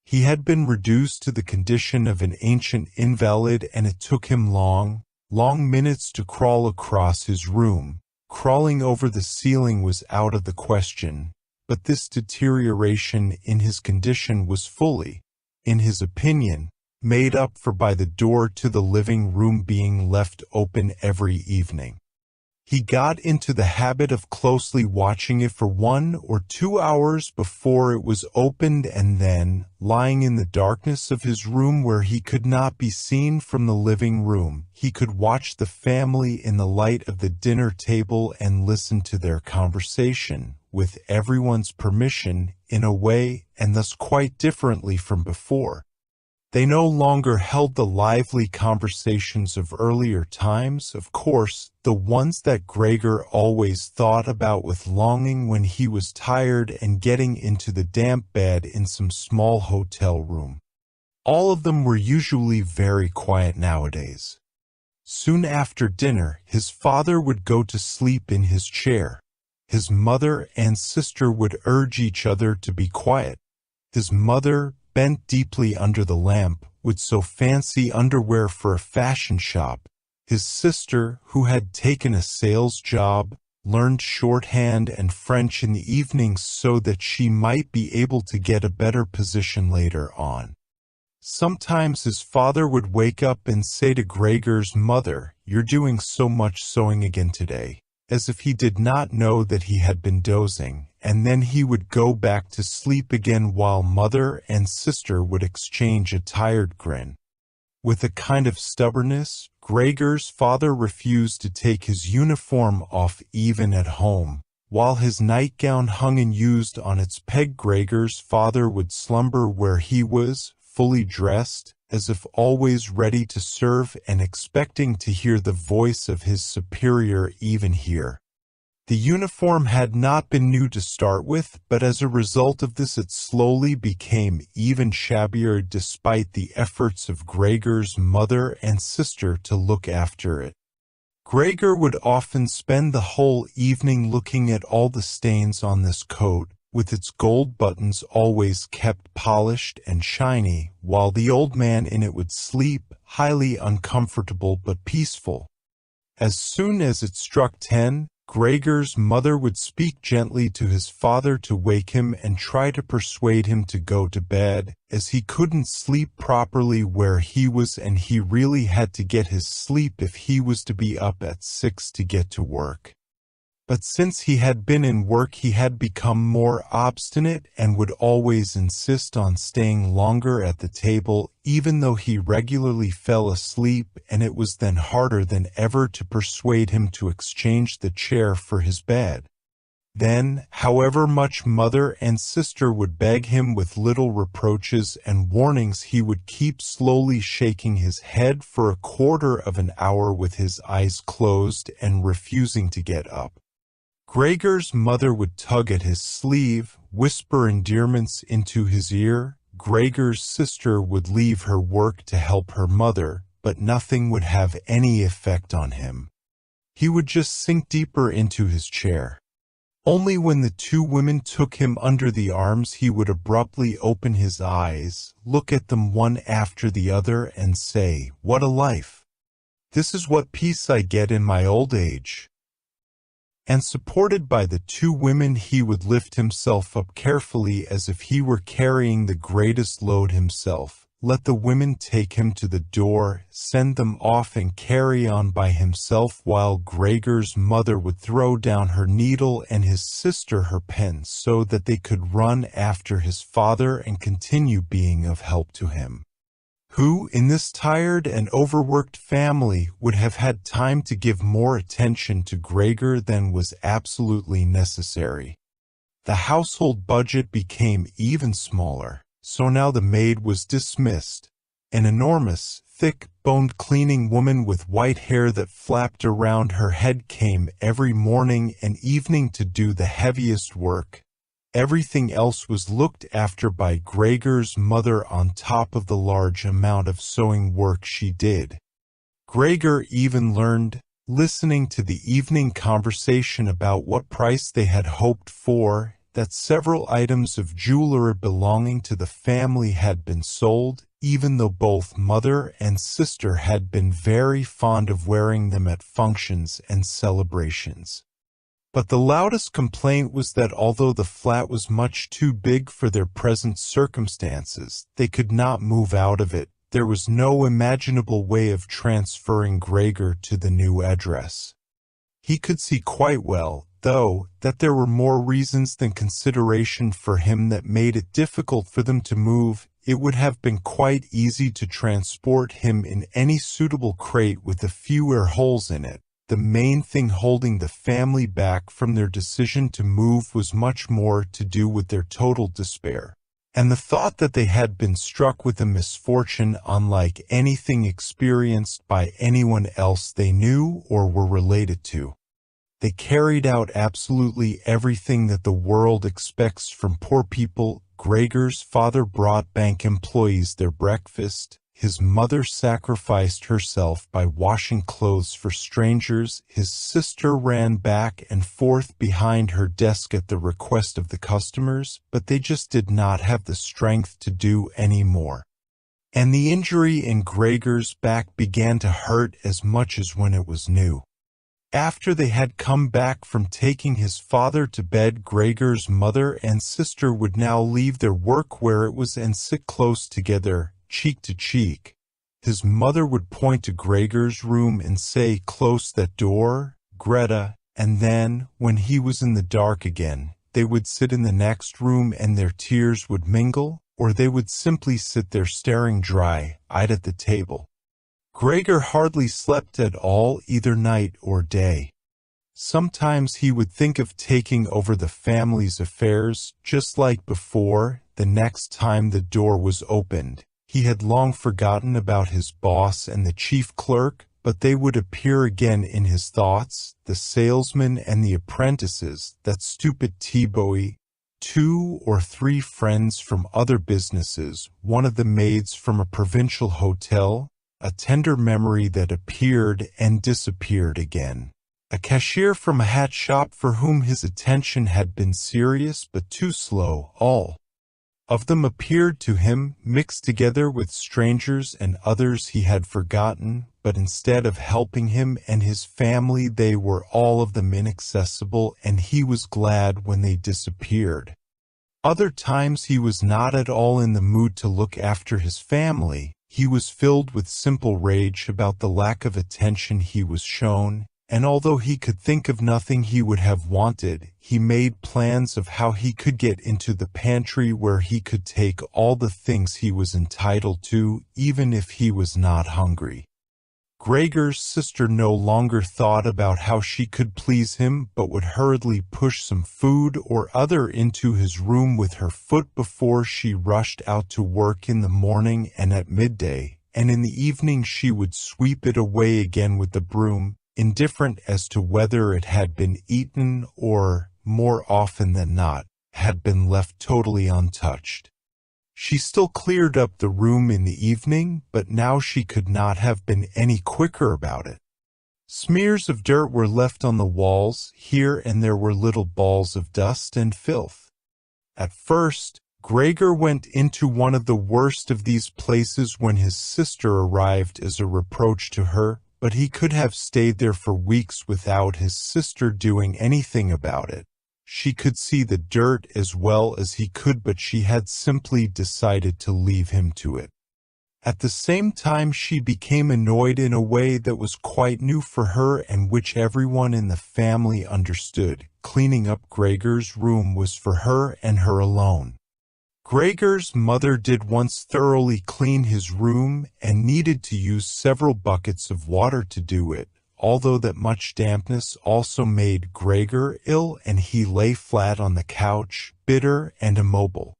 He had been reduced to the condition of an ancient invalid, and it took him long minutes to crawl across his room. Crawling over the ceiling was out of the question, but this deterioration in his condition was fully, in his opinion, made up for by the door to the living room being left open every evening. He got into the habit of closely watching it for 1 or 2 hours before it was opened, and then, lying in the darkness of his room where he could not be seen from the living room, he could watch the family in the light of the dinner table and listen to their conversation, with everyone's permission, in a way, and thus quite differently from before. They no longer held the lively conversations of earlier times, of course, the ones that Gregor always thought about with longing when he was tired and getting into the damp bed in some small hotel room. All of them were usually very quiet nowadays. Soon after dinner, his father would go to sleep in his chair. His mother and sister would urge each other to be quiet. His mother, bent deeply under the lamp, would sew fancy underwear for a fashion shop. His sister, who had taken a sales job, learned shorthand and French in the evenings so that she might be able to get a better position later on. Sometimes his father would wake up and say to Gregor's mother, "You're doing so much sewing again today," as if he did not know that he had been dozing, and then he would go back to sleep again while mother and sister would exchange a tired grin. With a kind of stubbornness, Gregor's father refused to take his uniform off even at home. While his nightgown hung unused on its peg, Gregor's father would slumber where he was, fully dressed, as if always ready to serve and expecting to hear the voice of his superior even here. The uniform had not been new to start with, but as a result of this it slowly became even shabbier despite the efforts of Gregor's mother and sister to look after it. Gregor would often spend the whole evening looking at all the stains on this coat, with its gold buttons always kept polished and shiny, while the old man in it would sleep, highly uncomfortable but peaceful. As soon as it struck 10, Gregor's mother would speak gently to his father to wake him and try to persuade him to go to bed, as he couldn't sleep properly where he was and he really had to get his sleep if he was to be up at 6 to get to work. But since he had been in work, he had become more obstinate and would always insist on staying longer at the table, even though he regularly fell asleep, and it was then harder than ever to persuade him to exchange the chair for his bed. Then, however much mother and sister would beg him with little reproaches and warnings, he would keep slowly shaking his head for a quarter of an hour with his eyes closed and refusing to get up. Gregor's mother would tug at his sleeve, whisper endearments into his ear. Gregor's sister would leave her work to help her mother, but nothing would have any effect on him. He would just sink deeper into his chair. Only when the two women took him under the arms he would abruptly open his eyes, look at them one after the other, and say, "What a life! This is what peace I get in my old age." And supported by the two women he would lift himself up carefully as if he were carrying the greatest load himself, let the women take him to the door, send them off and carry on by himself while Gregor's mother would throw down her needle and his sister her pen so that they could run after his father and continue being of help to him, who, in this tired and overworked family, would have had time to give more attention to Gregor than was absolutely necessary. The household budget became even smaller, so now the maid was dismissed. An enormous, thick-boned cleaning woman with white hair that flapped around her head came every morning and evening to do the heaviest work. Everything else was looked after by Gregor's mother on top of the large amount of sewing work she did. Gregor even learned, listening to the evening conversation about what price they had hoped for, that several items of jewelry belonging to the family had been sold, even though both mother and sister had been very fond of wearing them at functions and celebrations. But the loudest complaint was that although the flat was much too big for their present circumstances, they could not move out of it. There was no imaginable way of transferring Gregor to the new address. He could see quite well, though, that there were more reasons than consideration for him that made it difficult for them to move. It would have been quite easy to transport him in any suitable crate with a few air holes in it. The main thing holding the family back from their decision to move was much more to do with their total despair. and the thought that they had been struck with a misfortune unlike anything experienced by anyone else they knew or were related to. They carried out absolutely everything that the world expects from poor people. Gregor's father brought bank employees their breakfast. His mother sacrificed herself by washing clothes for strangers. His sister ran back and forth behind her desk at the request of the customers, but they just did not have the strength to do any more. And the injury in Gregor's back began to hurt as much as when it was new. After they had come back from taking his father to bed, Gregor's mother and sister would now leave their work where it was and sit close together, cheek to cheek. His mother would point to Gregor's room and say, "Close that door, Greta," and then, when he was in the dark again, they would sit in the next room and their tears would mingle, or they would simply sit there staring dry-eyed at the table. Gregor hardly slept at all, either night or day. Sometimes he would think of taking over the family's affairs, just like before. The next time the door was opened, he had long forgotten about his boss and the chief clerk, but they would appear again in his thoughts, the salesman and the apprentices, that stupid T-boy, 2 or 3 friends from other businesses, one of the maids from a provincial hotel, a tender memory that appeared and disappeared again. A cashier from a hat shop for whom his attention had been serious but too slow. All of them appeared to him, mixed together with strangers and others he had forgotten, but instead of helping him and his family, they were all of them inaccessible, and he was glad when they disappeared. Other times he was not at all in the mood to look after his family. He was filled with simple rage about the lack of attention he was shown, and although he could think of nothing he would have wanted, he made plans of how he could get into the pantry where he could take all the things he was entitled to, even if he was not hungry. Gregor's sister no longer thought about how she could please him, but would hurriedly push some food or other into his room with her foot before she rushed out to work in the morning and at midday, and in the evening she would sweep it away again with the broom, indifferent as to whether it had been eaten or, more often than not, had been left totally untouched. She still cleared up the room in the evening, but now she could not have been any quicker about it. Smears of dirt were left on the walls. Here and there were little balls of dust and filth. At first, Gregor went into one of the worst of these places when his sister arrived as a reproach to her, but he could have stayed there for weeks without his sister doing anything about it. She could see the dirt as well as he could, but she had simply decided to leave him to it. At the same time, she became annoyed in a way that was quite new for her and which everyone in the family understood. Cleaning up Gregor's room was for her and her alone. Gregor's mother did once thoroughly clean his room and needed to use several buckets of water to do it, although that much dampness also made Gregor ill and he lay flat on the couch, bitter and immobile.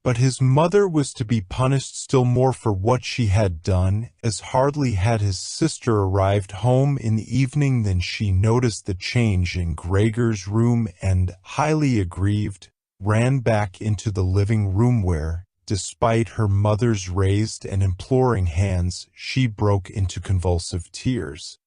But his mother was to be punished still more for what she had done, as hardly had his sister arrived home in the evening than she noticed the change in Gregor's room and, highly aggrieved, ran back into the living room where, despite her mother's raised and imploring hands, she broke into convulsive tears.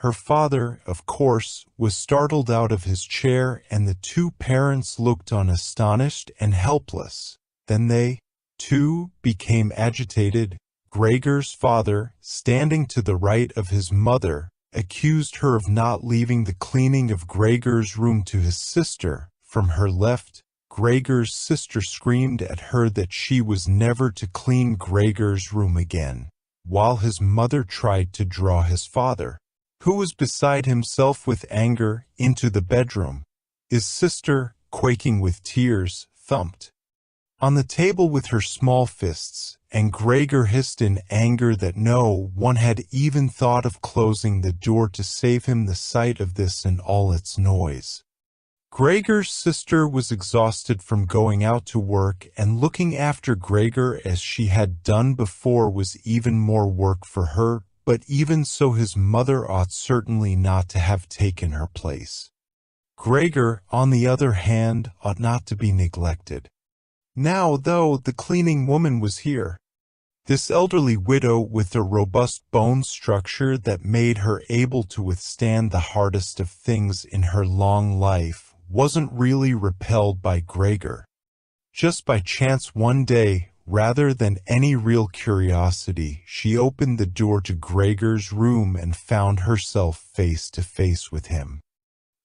Her father, of course, was startled out of his chair, and the 2 parents looked on astonished and helpless. Then they, too, became agitated. Gregor's father, standing to the right of his mother, accused her of not leaving the cleaning of Gregor's room to his sister. From her left, Gregor's sister screamed at her that she was never to clean Gregor's room again, while his mother tried to draw his father, who was beside himself with anger, into the bedroom. His sister, quaking with tears, thumped on the table with her small fists, and Gregor hissed in anger that no one had even thought of closing the door to save him the sight of this and all its noise. Gregor's sister was exhausted from going out to work, and looking after Gregor as she had done before was even more work for her, but even so his mother ought certainly not to have taken her place. Gregor, on the other hand, ought not to be neglected. Now, though, the cleaning woman was here. This elderly widow with a robust bone structure that made her able to withstand the hardest of things in her long life wasn't really repelled by Gregor. Just by chance one day, rather than any real curiosity, she opened the door to Gregor's room and found herself face to face with him.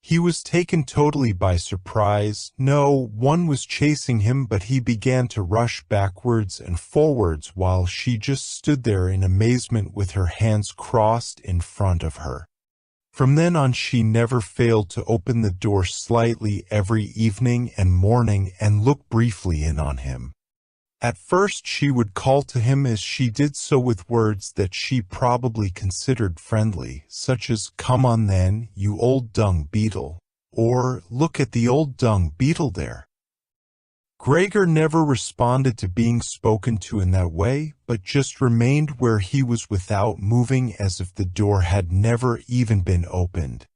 He was taken totally by surprise. No one was chasing him, but he began to rush backwards and forwards while she just stood there in amazement with her hands crossed in front of her. From then on she never failed to open the door slightly every evening and morning and look briefly in on him. At first she would call to him as she did so with words that she probably considered friendly, such as, "Come on then, you old dung beetle," or "Look at the old dung beetle there." Gregor never responded to being spoken to in that way, but just remained where he was without moving as if the door had never even been opened.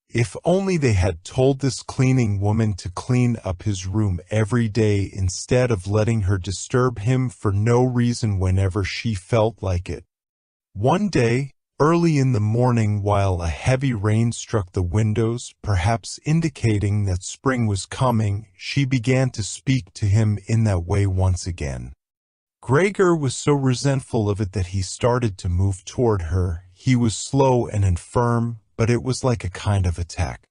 If only they had told this cleaning woman to clean up his room every day instead of letting her disturb him for no reason whenever she felt like it. One day, early in the morning while a heavy rain struck the windows, perhaps indicating that spring was coming, she began to speak to him in that way once again. Gregor was so resentful of it that he started to move toward her. He was slow and infirm, but it was like a kind of attack.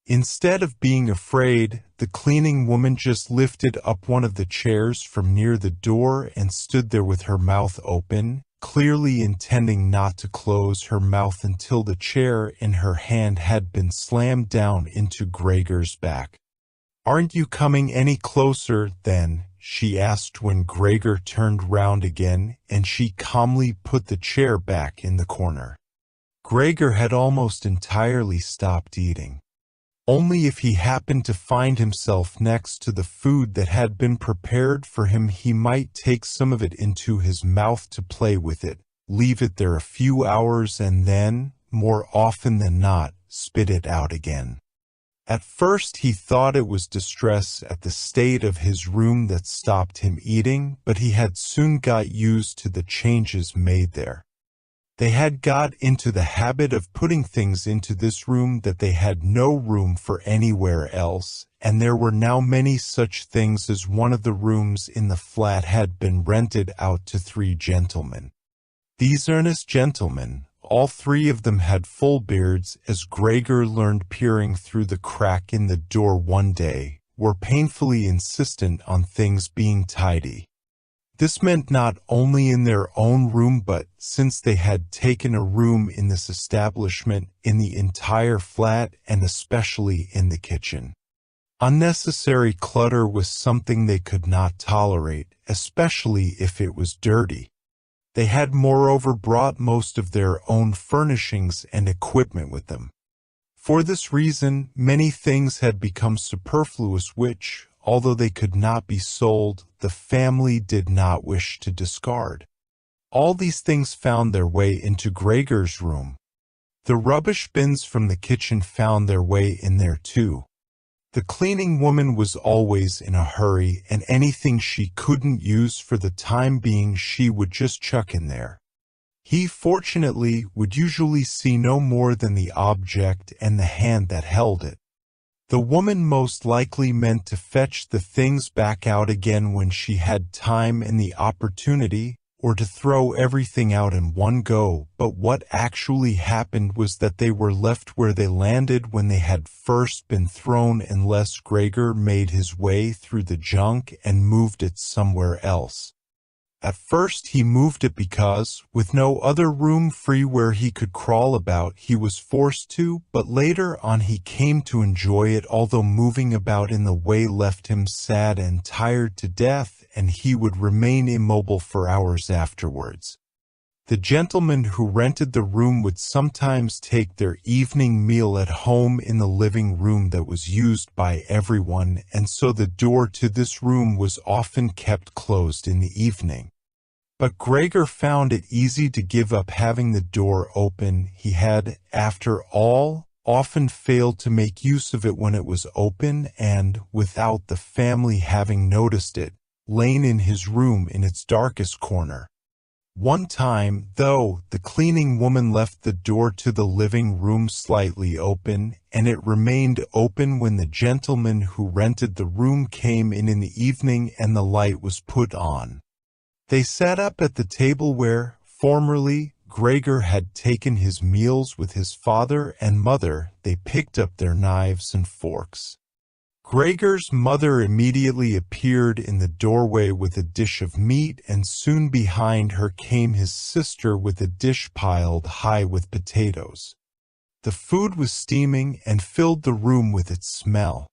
Instead of being afraid, the cleaning woman just lifted up one of the chairs from near the door and stood there with her mouth open, clearly intending not to close her mouth until the chair in her hand had been slammed down into Gregor's back. "Aren't you coming any closer, then?" she asked when Gregor turned round again, and she calmly put the chair back in the corner. Gregor had almost entirely stopped eating. Only if he happened to find himself next to the food that had been prepared for him he might take some of it into his mouth to play with it, leave it there a few hours and then, more often than not, spit it out again. At first he thought it was distress at the state of his room that stopped him eating, but he had soon got used to the changes made there. They had got into the habit of putting things into this room that they had no room for anywhere else, and there were now many such things as one of the rooms in the flat had been rented out to 3 gentlemen. These earnest gentlemen, all 3 of them had full beards, as Gregor learned peering through the crack in the door one day, were painfully insistent on things being tidy. This meant not only in their own room but, since they had taken a room in this establishment, in the entire flat and especially in the kitchen. Unnecessary clutter was something they could not tolerate, especially if it was dirty. They had moreover brought most of their own furnishings and equipment with them. For this reason, many things had become superfluous which, although they could not be sold, the family did not wish to discard. All these things found their way into Gregor's room. The rubbish bins from the kitchen found their way in there too. The cleaning woman was always in a hurry, and anything she couldn't use for the time being she would just chuck in there. He, fortunately, would usually see no more than the object and the hand that held it. The woman most likely meant to fetch the things back out again when she had time and the opportunity, or to throw everything out in one go, but what actually happened was that they were left where they landed when they had first been thrown unless Gregor made his way through the junk and moved it somewhere else. At first he moved it because, with no other room free where he could crawl about, he was forced to, but later on he came to enjoy it, although moving about in the way left him sad and tired to death, and he would remain immobile for hours afterwards. The gentleman who rented the room would sometimes take their evening meal at home in the living room that was used by everyone, and so the door to this room was often kept closed in the evening. But Gregor found it easy to give up having the door open. He had, after all, often failed to make use of it when it was open and, without the family having noticed it, lain in his room in its darkest corner. One time, though, the cleaning woman left the door to the living room slightly open, and it remained open when the gentleman who rented the room came in the evening and the light was put on. They sat up at the table where, formerly, Gregor had taken his meals with his father and mother. They picked up their knives and forks. Gregor's mother immediately appeared in the doorway with a dish of meat, and soon behind her came his sister with a dish piled high with potatoes. The food was steaming and filled the room with its smell.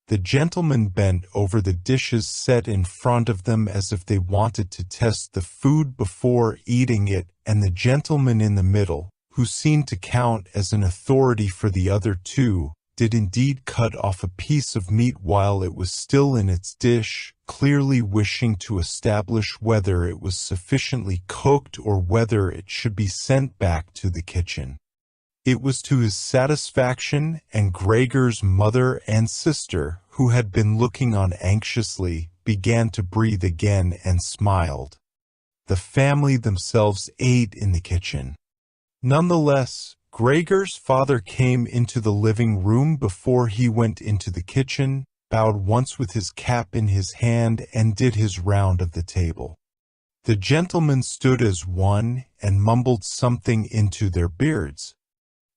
The gentlemen bent over the dishes set in front of them as if they wanted to test the food before eating it, and the gentleman in the middle, who seemed to count as an authority for the other two, did indeed cut off a piece of meat while it was still in its dish, clearly wishing to establish whether it was sufficiently cooked or whether it should be sent back to the kitchen. It was to his satisfaction, and Gregor's mother and sister, who had been looking on anxiously, began to breathe again and smiled. The family themselves ate in the kitchen. Nonetheless, Gregor's father came into the living room before he went into the kitchen, bowed once with his cap in his hand, and did his round of the table. The gentlemen stood as one and mumbled something into their beards.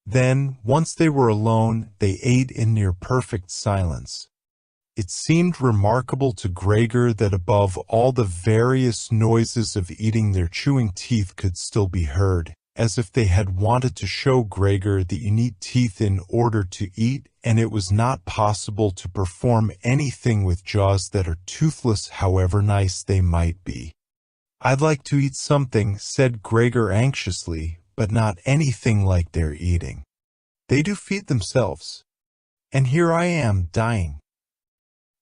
Then, once they were alone, they ate in near perfect silence. It seemed remarkable to Gregor that above all the various noises of eating their chewing teeth could still be heard, as if they had wanted to show Gregor that you need teeth in order to eat, and it was not possible to perform anything with jaws that are toothless, however nice they might be. "I'd like to eat something," said Gregor anxiously, "but not anything like they're eating. They do feed themselves. And here I am, dying."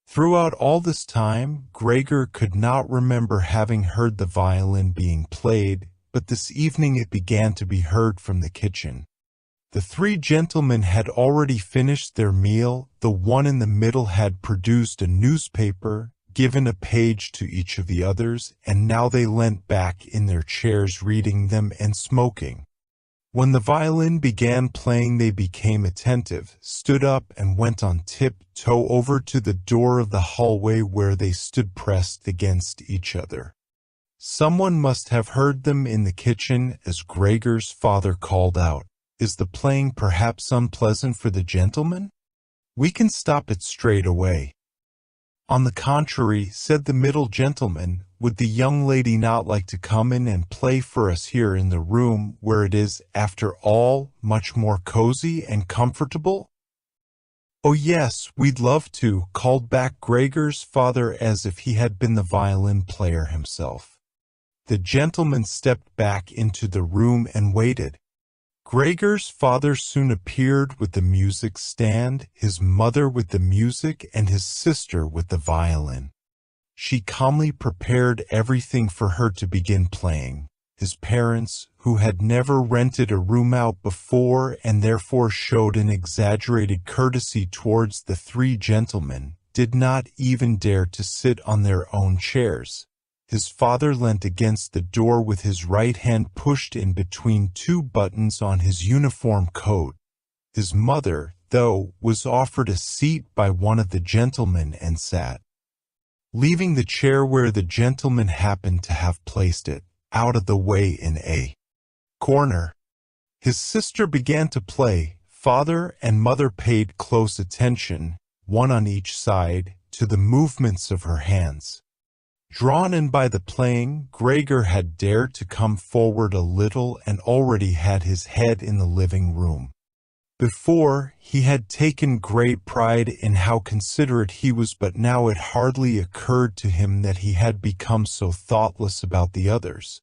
Throughout all this time, Gregor could not remember having heard the violin being played, but this evening it began to be heard from the kitchen. The three gentlemen had already finished their meal. The one in the middle had produced a newspaper, given a page to each of the others, and now they leant back in their chairs reading them and smoking. When the violin began playing, they became attentive, stood up, and went on tiptoe over to the door of the hallway where they stood pressed against each other. Someone must have heard them in the kitchen as Gregor's father called out, "Is the playing perhaps unpleasant for the gentlemen? We can stop it straight away." "On the contrary," said the middle gentleman, "would the young lady not like to come in and play for us here in the room where it is, after all, much more cozy and comfortable?" "Oh yes, we'd love to," called back Gregor's father as if he had been the violin player himself. The gentleman stepped back into the room and waited. Gregor's father soon appeared with the music stand, his mother with the music, and his sister with the violin. She calmly prepared everything for her to begin playing. His parents, who had never rented a room out before and therefore showed an exaggerated courtesy towards the three gentlemen, did not even dare to sit on their own chairs. His father leant against the door with his right hand pushed in between two buttons on his uniform coat. His mother, though, was offered a seat by one of the gentlemen and sat, leaving the chair where the gentleman happened to have placed it, out of the way in a corner. His sister began to play. Father and mother paid close attention, one on each side, to the movements of her hands. Drawn in by the playing, Gregor had dared to come forward a little and already had his head in the living room. Before, he had taken great pride in how considerate he was, but now it hardly occurred to him that he had become so thoughtless about the others.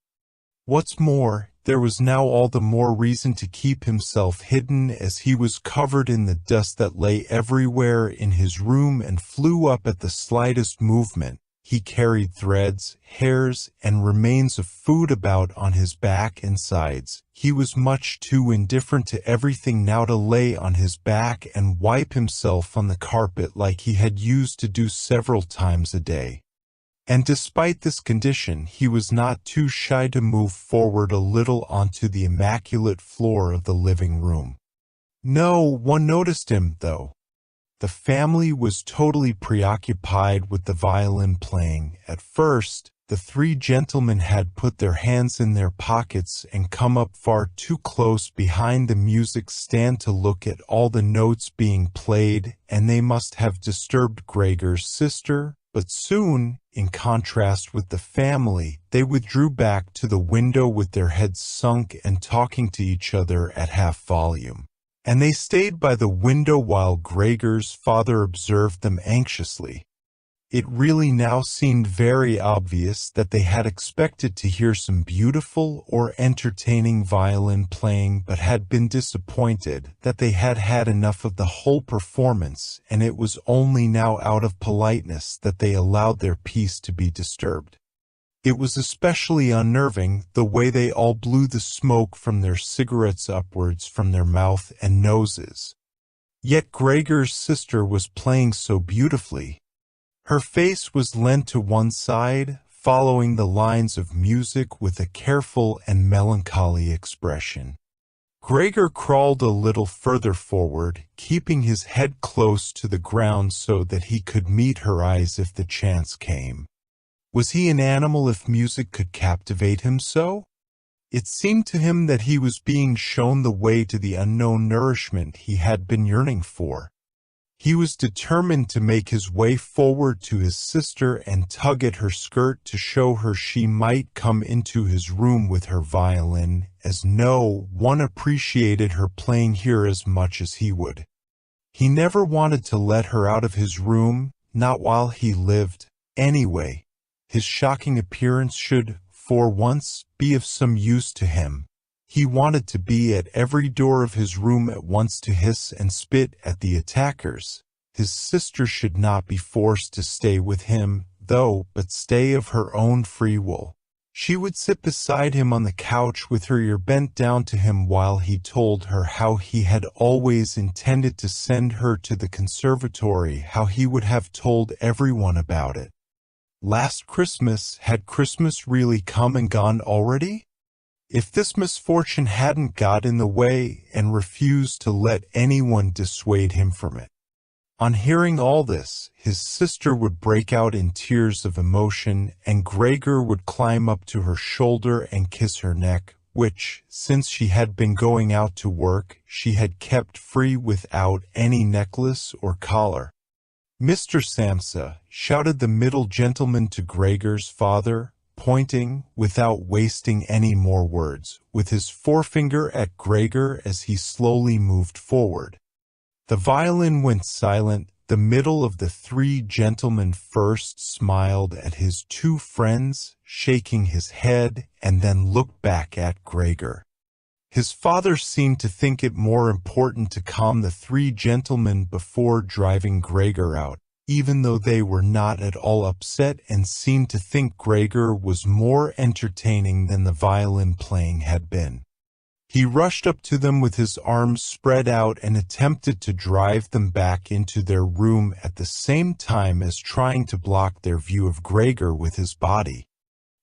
What's more, there was now all the more reason to keep himself hidden, as he was covered in the dust that lay everywhere in his room and flew up at the slightest movement. He carried threads, hairs, and remains of food about on his back and sides. He was much too indifferent to everything now to lay on his back and wipe himself on the carpet like he had used to do several times a day. And despite this condition, he was not too shy to move forward a little onto the immaculate floor of the living room. No one noticed him, though. The family was totally preoccupied with the violin playing. At first, the three gentlemen had put their hands in their pockets and come up far too close behind the music stand to look at all the notes being played, and they must have disturbed Gregor's sister. But soon, in contrast with the family, they withdrew back to the window with their heads sunk and talking to each other at half volume. And they stayed by the window while Gregor's father observed them anxiously. It really now seemed very obvious that they had expected to hear some beautiful or entertaining violin playing, but had been disappointed that they had had enough of the whole performance, and it was only now out of politeness that they allowed their peace to be disturbed. It was especially unnerving the way they all blew the smoke from their cigarettes upwards from their mouth and noses. Yet Gregor's sister was playing so beautifully. Her face was leant to one side, following the lines of music with a careful and melancholy expression. Gregor crawled a little further forward, keeping his head close to the ground so that he could meet her eyes if the chance came. Was he an animal if music could captivate him so? It seemed to him that he was being shown the way to the unknown nourishment he had been yearning for. He was determined to make his way forward to his sister and tug at her skirt to show her she might come into his room with her violin, as no one appreciated her playing here as much as he would. He never wanted to let her out of his room, not while he lived. Anyway, his shocking appearance should, for once, be of some use to him. He wanted to be at every door of his room at once to hiss and spit at the attackers. His sister should not be forced to stay with him, though, but stay of her own free will. She would sit beside him on the couch with her ear bent down to him while he told her how he had always intended to send her to the conservatory, how he would have told everyone about it. Last Christmas, had Christmas really come and gone already? If this misfortune hadn't got in the way and refused to let anyone dissuade him from it. On hearing all this, his sister would break out in tears of emotion, and Gregor would climb up to her shoulder and kiss her neck, which, since she had been going out to work, she had kept free without any necklace or collar. "Mr. Samsa," shouted the middle gentleman to Gregor's father, pointing, without wasting any more words, with his forefinger at Gregor as he slowly moved forward. The violin went silent. The middle of the three gentlemen first smiled at his two friends, shaking his head, and then looked back at Gregor. His father seemed to think it more important to calm the three gentlemen before driving Gregor out, even though they were not at all upset and seemed to think Gregor was more entertaining than the violin playing had been. He rushed up to them with his arms spread out and attempted to drive them back into their room at the same time as trying to block their view of Gregor with his body.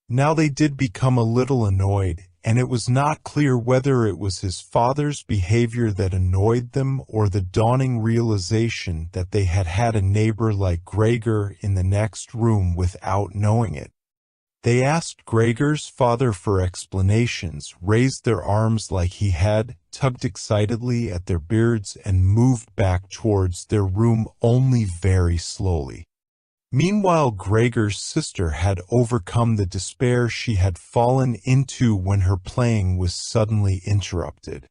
Now they did become a little annoyed, and it was not clear whether it was his father's behavior that annoyed them or the dawning realization that they had had a neighbor like Gregor in the next room without knowing it. They asked Gregor's father for explanations, raised their arms like he had, tugged excitedly at their beards, and moved back towards their room only very slowly. Meanwhile, Gregor's sister had overcome the despair she had fallen into when her playing was suddenly interrupted.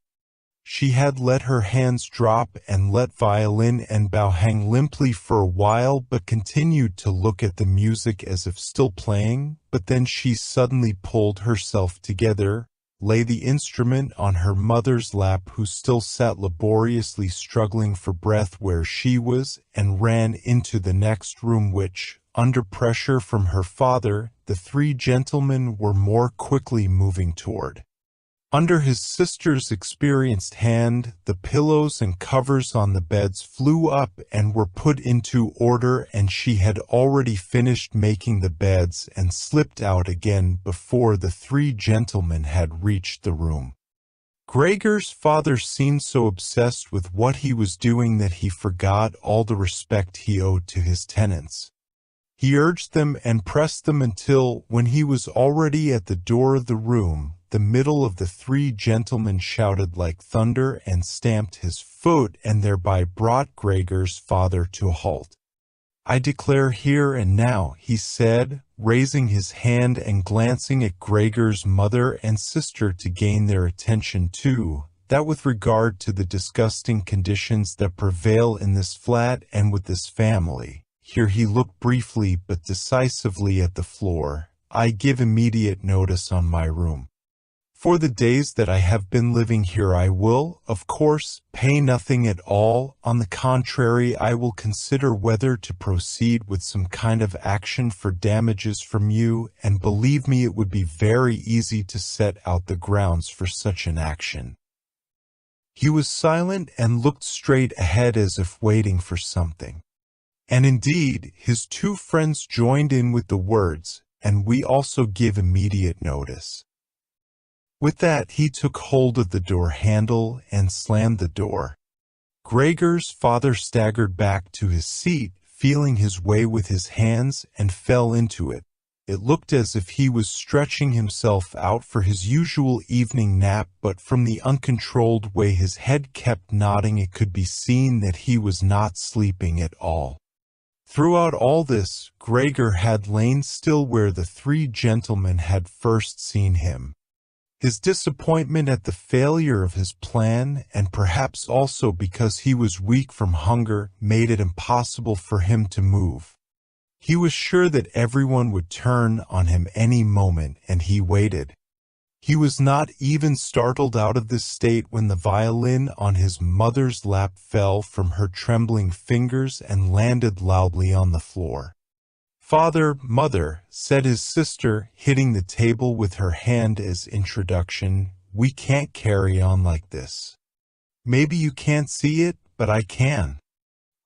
She had let her hands drop and let violin and bow hang limply for a while, but continued to look at the music as if still playing. But then she suddenly pulled herself together, lay the instrument on her mother's lap, who still sat laboriously struggling for breath where she was, and ran into the next room, which, under pressure from her father, the three gentlemen were more quickly moving toward. Under his sister's experienced hand, the pillows and covers on the beds flew up and were put into order, and she had already finished making the beds and slipped out again before the three gentlemen had reached the room. Gregor's father seemed so obsessed with what he was doing that he forgot all the respect he owed to his tenants. He urged them and pressed them until, when he was already at the door of the room, the middle of the three gentlemen shouted like thunder and stamped his foot, and thereby brought Gregor's father to a halt. "I declare here and now," he said, raising his hand and glancing at Gregor's mother and sister to gain their attention too, "that with regard to the disgusting conditions that prevail in this flat and with this family," here he looked briefly but decisively at the floor, "I give immediate notice on my room. For the days that I have been living here I will, of course, pay nothing at all. On the contrary, I will consider whether to proceed with some kind of action for damages from you, and believe me, it would be very easy to set out the grounds for such an action." He was silent and looked straight ahead as if waiting for something. And indeed, his two friends joined in with the words, "And we also give immediate notice." With that, he took hold of the door handle and slammed the door. Gregor's father staggered back to his seat, feeling his way with his hands, and fell into it. It looked as if he was stretching himself out for his usual evening nap, but from the uncontrolled way his head kept nodding, it could be seen that he was not sleeping at all. Throughout all this, Gregor had lain still where the three gentlemen had first seen him. His disappointment at the failure of his plan, and perhaps also because he was weak from hunger, made it impossible for him to move. He was sure that everyone would turn on him any moment, and he waited. He was not even startled out of this state when the violin on his mother's lap fell from her trembling fingers and landed loudly on the floor. "Father, mother," said his sister, hitting the table with her hand as introduction, "we can't carry on like this. Maybe you can't see it, but I can.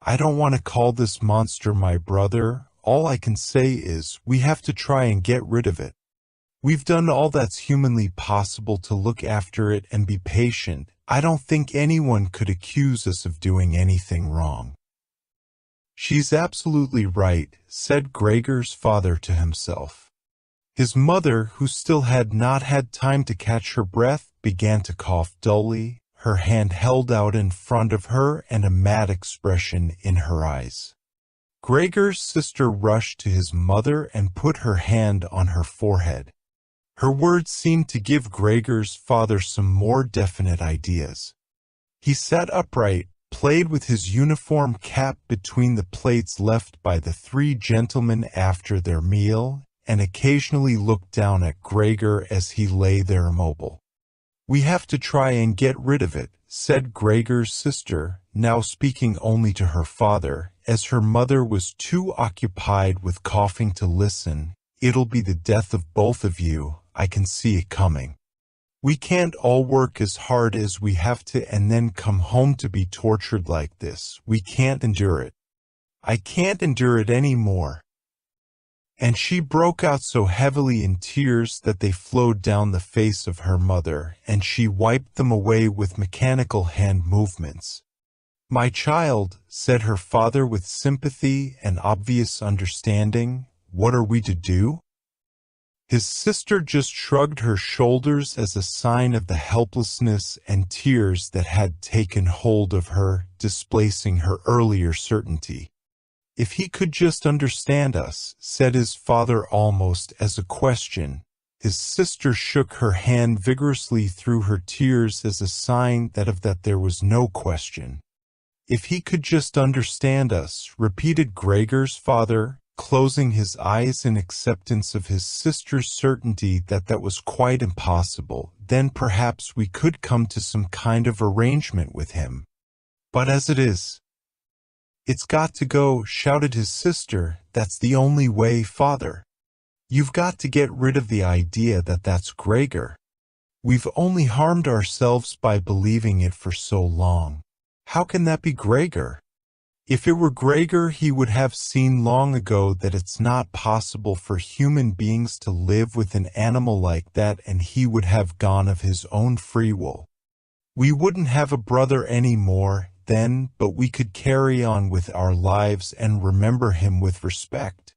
I don't want to call this monster my brother. All I can say is, we have to try and get rid of it. We've done all that's humanly possible to look after it and be patient. I don't think anyone could accuse us of doing anything wrong." "She's absolutely right," said Gregor's father to himself. His mother, who still had not had time to catch her breath, began to cough dully, her hand held out in front of her and a mad expression in her eyes. Gregor's sister rushed to his mother and put her hand on her forehead. Her words seemed to give Gregor's father some more definite ideas. He sat upright, played with his uniform cap between the plates left by the three gentlemen after their meal, and occasionally looked down at Gregor as he lay there immobile. "We have to try and get rid of it," said Gregor's sister, now speaking only to her father, as her mother was too occupied with coughing to listen. "It'll be the death of both of you, I can see it coming. We can't all work as hard as we have to and then come home to be tortured like this. We can't endure it. I can't endure it any more." And she broke out so heavily in tears that they flowed down the face of her mother, and she wiped them away with mechanical hand movements. "My child," said her father with sympathy and obvious understanding, "what are we to do?" His sister just shrugged her shoulders as a sign of the helplessness and tears that had taken hold of her, displacing her earlier certainty. "If he could just understand us," said his father almost as a question, His sister shook her hand vigorously through her tears as a sign that there was no question. If he could just understand us, repeated Gregor's father, closing his eyes in acceptance of his sister's certainty that was quite impossible, then perhaps we could come to some kind of arrangement with him. But as it is, it's got to go, shouted his sister. That's the only way, father. You've got to get rid of the idea that that's Gregor. We've only harmed ourselves by believing it for so long. How can that be Gregor? If it were Gregor, he would have seen long ago that it's not possible for human beings to live with an animal like that, and he would have gone of his own free will. We wouldn't have a brother anymore then, but we could carry on with our lives and remember him with respect.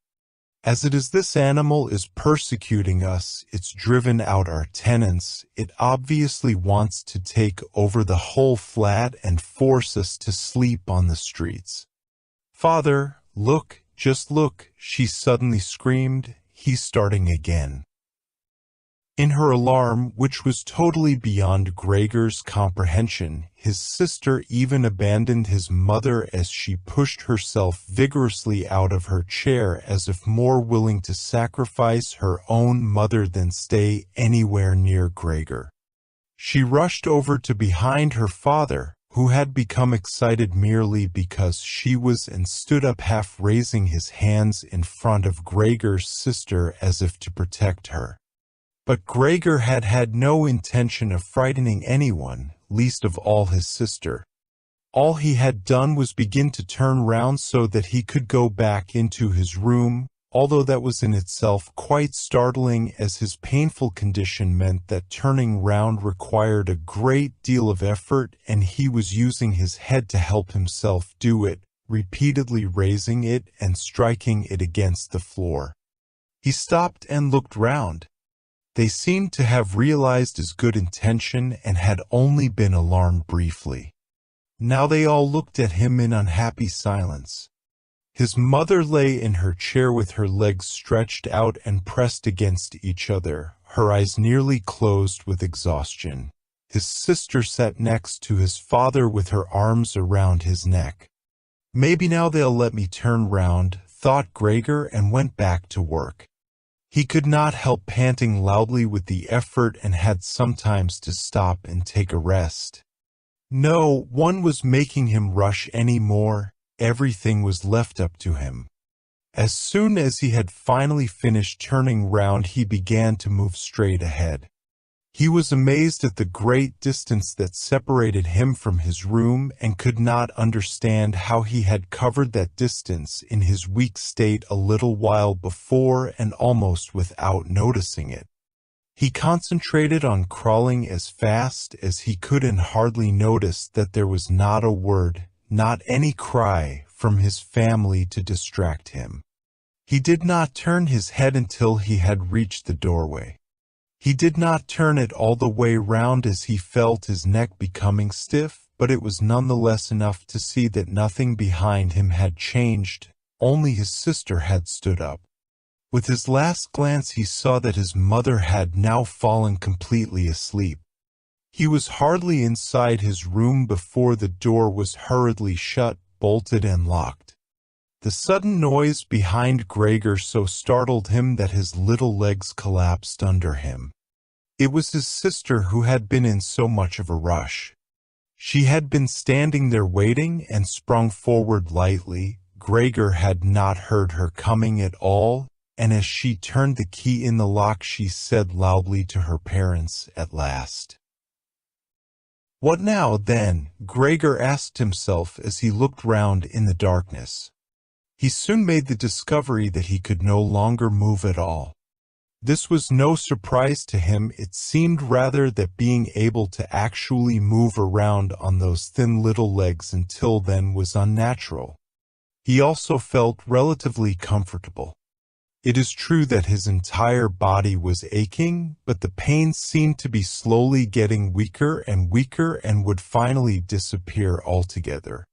As it is, this animal is persecuting us, it's driven out our tenants, it obviously wants to take over the whole flat and force us to sleep on the streets. Father, look, just look, she suddenly screamed. He's starting again. In her alarm, which was totally beyond Gregor's comprehension, his sister even abandoned his mother as she pushed herself vigorously out of her chair, as if more willing to sacrifice her own mother than stay anywhere near Gregor. She rushed over to behind her father, who had become excited merely because she was, and stood up, half raising his hands in front of Gregor's sister as if to protect her. But Gregor had had no intention of frightening anyone, least of all his sister. All he had done was begin to turn round so that he could go back into his room, although that was in itself quite startling, as his painful condition meant that turning round required a great deal of effort, and he was using his head to help himself do it, repeatedly raising it and striking it against the floor. He stopped and looked round. They seemed to have realized his good intention and had only been alarmed briefly. Now they all looked at him in unhappy silence. His mother lay in her chair with her legs stretched out and pressed against each other, her eyes nearly closed with exhaustion. His sister sat next to his father with her arms around his neck. Maybe now they'll let me turn round, thought Gregor, and went back to work. He could not help panting loudly with the effort and had sometimes to stop and take a rest. No one was making him rush any more, everything was left up to him. As soon as he had finally finished turning round, he began to move straight ahead. He was amazed at the great distance that separated him from his room, and could not understand how he had covered that distance in his weak state a little while before, and almost without noticing it. He concentrated on crawling as fast as he could, and hardly noticed that there was not a word, not any cry, from his family to distract him. He did not turn his head until he had reached the doorway. He did not turn it all the way round, as he felt his neck becoming stiff, but it was nonetheless enough to see that nothing behind him had changed, only his sister had stood up. With his last glance he saw that his mother had now fallen completely asleep. He was hardly inside his room before the door was hurriedly shut, bolted and locked. The sudden noise behind Gregor so startled him that his little legs collapsed under him. It was his sister who had been in so much of a rush. She had been standing there waiting, and sprung forward lightly. Gregor had not heard her coming at all, and as she turned the key in the lock she said loudly to her parents at last. What now, then? Gregor asked himself as he looked round in the darkness. He soon made the discovery that he could no longer move at all. This was no surprise to him. It seemed rather that being able to actually move around on those thin little legs until then was unnatural. He also felt relatively comfortable. It is true that his entire body was aching, but the pain seemed to be slowly getting weaker and weaker, and would finally disappear altogether.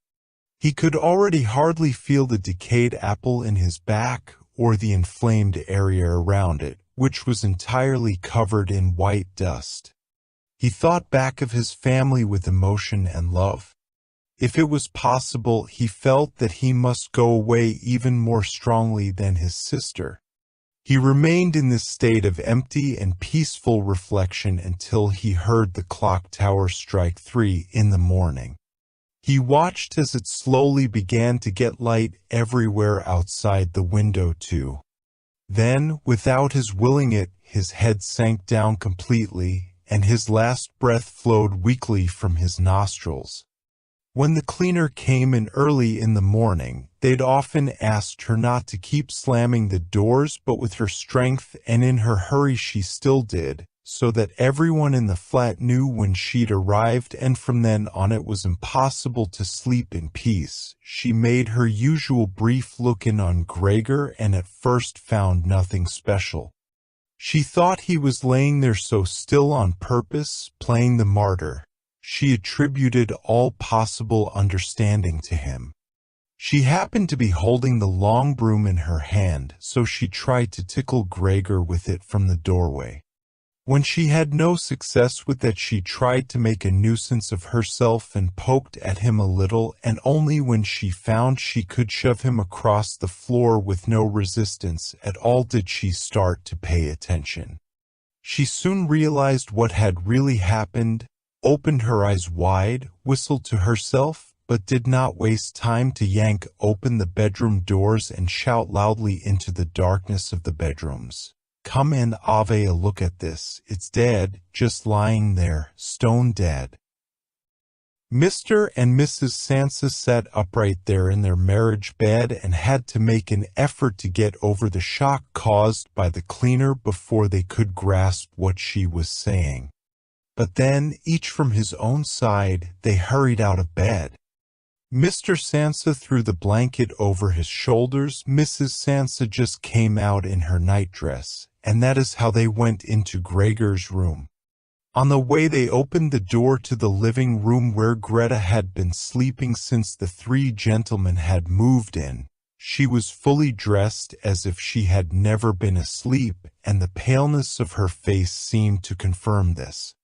He could already hardly feel the decayed apple in his back, or the inflamed area around it, which was entirely covered in white dust. He thought back of his family with emotion and love. If it was possible, he felt that he must go away even more strongly than his sister. He remained in this state of empty and peaceful reflection until he heard the clock tower strike 3 in the morning. He watched as it slowly began to get light everywhere outside the window too. Then, without his willing it, his head sank down completely, and his last breath flowed weakly from his nostrils. When the cleaner came in early in the morning, they'd often asked her not to keep slamming the doors, but with her strength and in her hurry she still did, so that everyone in the flat knew when she'd arrived, and from then on it was impossible to sleep in peace. She made her usual brief look in on Gregor and at first found nothing special. She thought he was laying there so still on purpose, playing the martyr. She attributed all possible understanding to him. She happened to be holding the long broom in her hand, so she tried to tickle Gregor with it from the doorway. When she had no success with that, she tried to make a nuisance of herself and poked at him a little, and only when she found she could shove him across the floor with no resistance at all did she start to pay attention. She soon realized what had really happened, opened her eyes wide, whistled to herself, but did not waste time to yank open the bedroom doors and shout loudly into the darkness of the bedrooms. "Come in, Ave, a look at this. It's dead, just lying there, stone dead." Mr. and Mrs. Sansa sat upright there in their marriage bed and had to make an effort to get over the shock caused by the cleaner before they could grasp what she was saying. But then, each from his own side, they hurried out of bed. Mr. Sansa threw the blanket over his shoulders. Mrs. Sansa just came out in her nightdress, and that is how they went into Gregor's room. On the way they opened the door to the living room where Greta had been sleeping since the 3 gentlemen had moved in. She was fully dressed as if she had never been asleep, and the paleness of her face seemed to confirm this.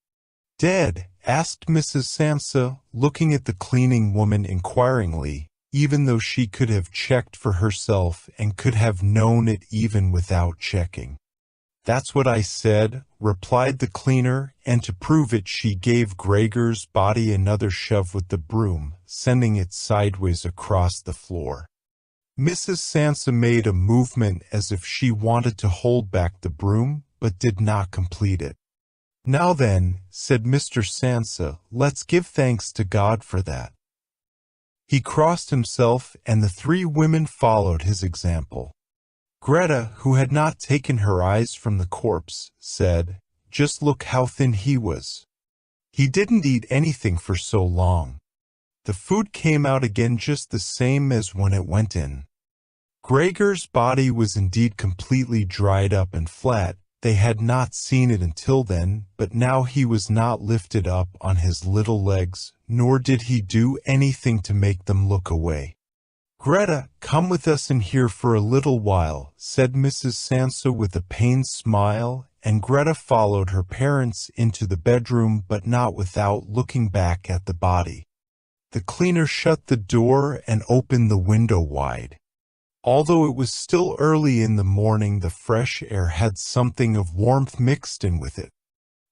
"Dead?" asked Mrs. Sansa, looking at the cleaning woman inquiringly, even though she could have checked for herself and could have known it even without checking. "That's what I said," replied the cleaner, and to prove it she gave Gregor's body another shove with the broom, sending it sideways across the floor. Mrs. Sansa made a movement as if she wanted to hold back the broom, but did not complete it. "Now then," said Mr. Sansa, "let's give thanks to God for that." He crossed himself, and the 3 women followed his example. Greta, who had not taken her eyes from the corpse, said, "Just look how thin he was. He didn't eat anything for so long. The food came out again just the same as when it went in." Gregor's body was indeed completely dried up and flat. They had not seen it until then, but now he was not lifted up on his little legs, nor did he do anything to make them look away. "Greta, come with us in here for a little while," said Mrs. Sansa with a pained smile, and Greta followed her parents into the bedroom, but not without looking back at the body. The cleaner shut the door and opened the window wide. Although it was still early in the morning, the fresh air had something of warmth mixed in with it.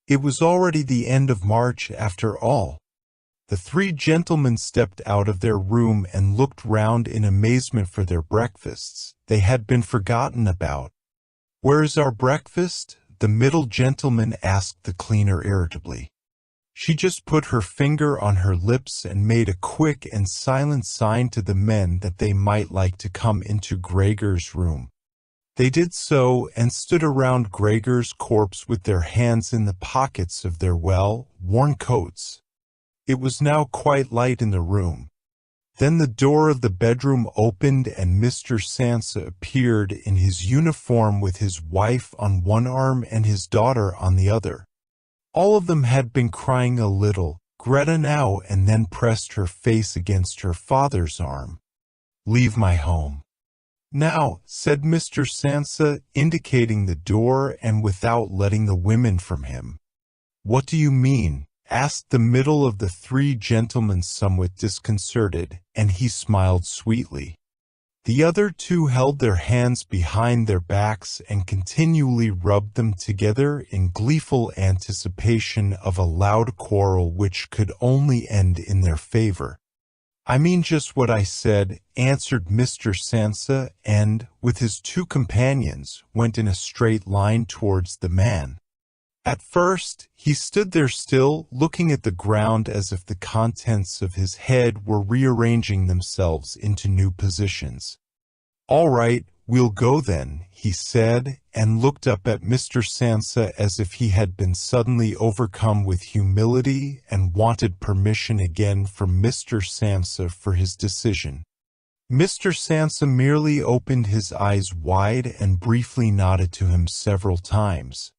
It was already the end of March after all. The 3 gentlemen stepped out of their room and looked round in amazement for their breakfasts. They had been forgotten about. "Where is our breakfast?" the middle gentleman asked the cleaner irritably. She just put her finger on her lips and made a quick and silent sign to the men that they might like to come into Gregor's room. They did so and stood around Gregor's corpse with their hands in the pockets of their well-worn coats. It was now quite light in the room. Then the door of the bedroom opened and Mr. Sansa appeared in his uniform with his wife on one arm and his daughter on the other. All of them had been crying a little. Greta now and then pressed her face against her father's arm. "Leave my home." "Now," said Mr. Sansa, indicating the door and without letting the women from him. "What do you mean?" asked the middle of the three gentlemen, somewhat disconcerted, and he smiled sweetly. The other two held their hands behind their backs and continually rubbed them together in gleeful anticipation of a loud quarrel which could only end in their favor. "I mean just what I said," answered Mr. Sansa, and, with his two companions, went in a straight line towards the man. At first, he stood there still, looking at the ground as if the contents of his head were rearranging themselves into new positions. "All right, we'll go then," he said, and looked up at Mr. Sansa as if he had been suddenly overcome with humility and wanted permission again from Mr. Sansa for his decision. Mr. Sansa merely opened his eyes wide and briefly nodded to him several times.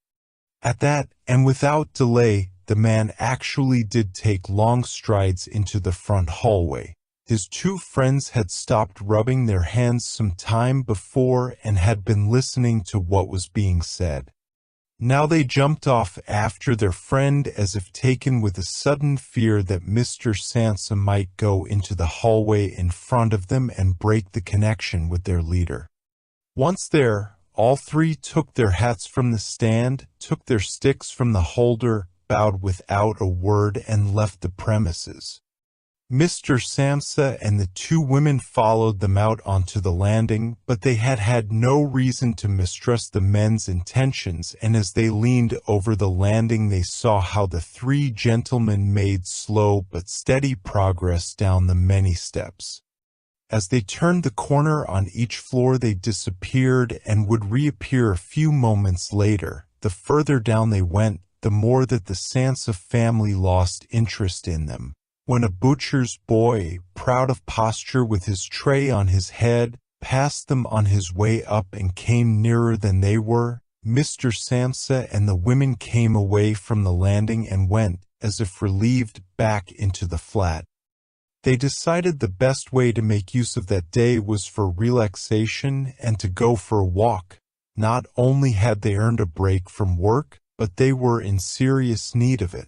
At that, and without delay, the man actually did take long strides into the front hallway. His two friends had stopped rubbing their hands some time before and had been listening to what was being said. Now they jumped off after their friend as if taken with a sudden fear that Mr. Sansa might go into the hallway in front of them and break the connection with their leader. Once there, all three took their hats from the stand, took their sticks from the holder, bowed without a word, and left the premises. Mr. Sansa and the two women followed them out onto the landing, but they had had no reason to mistrust the men's intentions, and as they leaned over the landing they saw how the three gentlemen made slow but steady progress down the many steps. As they turned the corner on each floor they disappeared and would reappear a few moments later. The further down they went, the more that the Sansa family lost interest in them. When a butcher's boy, proud of posture with his tray on his head, passed them on his way up and came nearer than they were, Mr. Sansa and the women came away from the landing and went, as if relieved, back into the flat. They decided the best way to make use of that day was for relaxation and to go for a walk. Not only had they earned a break from work, but they were in serious need of it.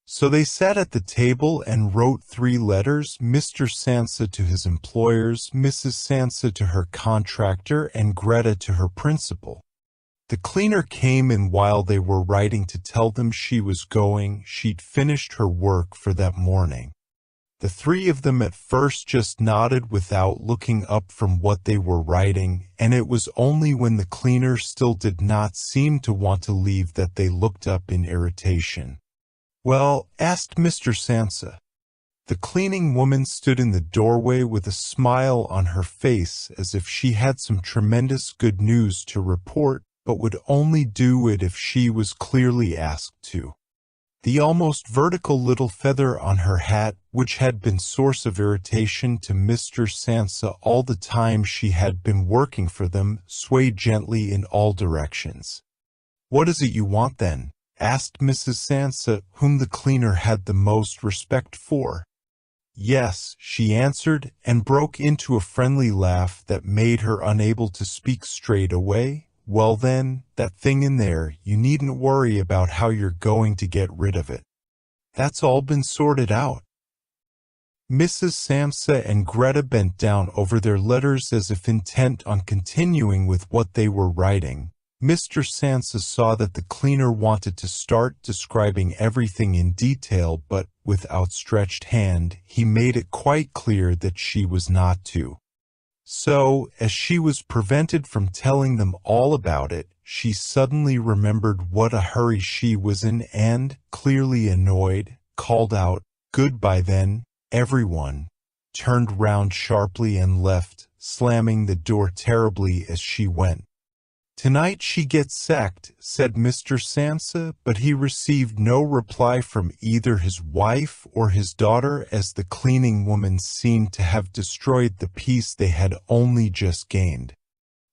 So they sat at the table and wrote 3 letters, Mr. Sansa to his employers, Mrs. Sansa to her contractor, and Greta to her principal. The cleaner came in while they were writing to tell them she was going. She'd finished her work for that morning. The 3 of them at first just nodded without looking up from what they were writing, and it was only when the cleaner still did not seem to want to leave that they looked up in irritation. "Well?" asked Mr. Sansa. The cleaning woman stood in the doorway with a smile on her face as if she had some tremendous good news to report, but would only do it if she was clearly asked to. The almost vertical little feather on her hat, which had been source of irritation to Mr. Sansa all the time she had been working for them, swayed gently in all directions. "What is it you want, then?" asked Mrs. Sansa, whom the cleaner had the most respect for. "Yes," she answered, and broke into a friendly laugh that made her unable to speak straight away. "Well then, that thing in there, you needn't worry about how you're going to get rid of it. That's all been sorted out." Mrs. Sansa and Greta bent down over their letters as if intent on continuing with what they were writing. Mr. Sansa saw that the cleaner wanted to start describing everything in detail, but, with outstretched hand, he made it quite clear that she was not to. So, as she was prevented from telling them all about it, she suddenly remembered what a hurry she was in and, clearly annoyed, called out, "Goodbye then, everyone," turned round sharply and left, slamming the door terribly as she went. "Tonight she gets sacked," said Mr. Sansa, but he received no reply from either his wife or his daughter as the cleaning woman seemed to have destroyed the peace they had only just gained.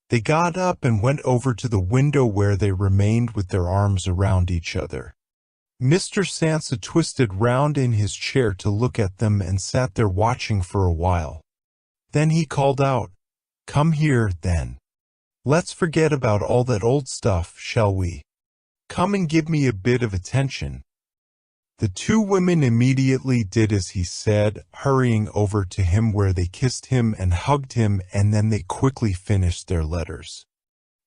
They got up and went over to the window where they remained with their arms around each other. Mr. Sansa twisted round in his chair to look at them and sat there watching for a while. Then he called out, Come here, then. Let's forget about all that old stuff, shall we? Come and give me a bit of attention." The two women immediately did as he said, hurrying over to him where they kissed him and hugged him, and then they quickly finished their letters.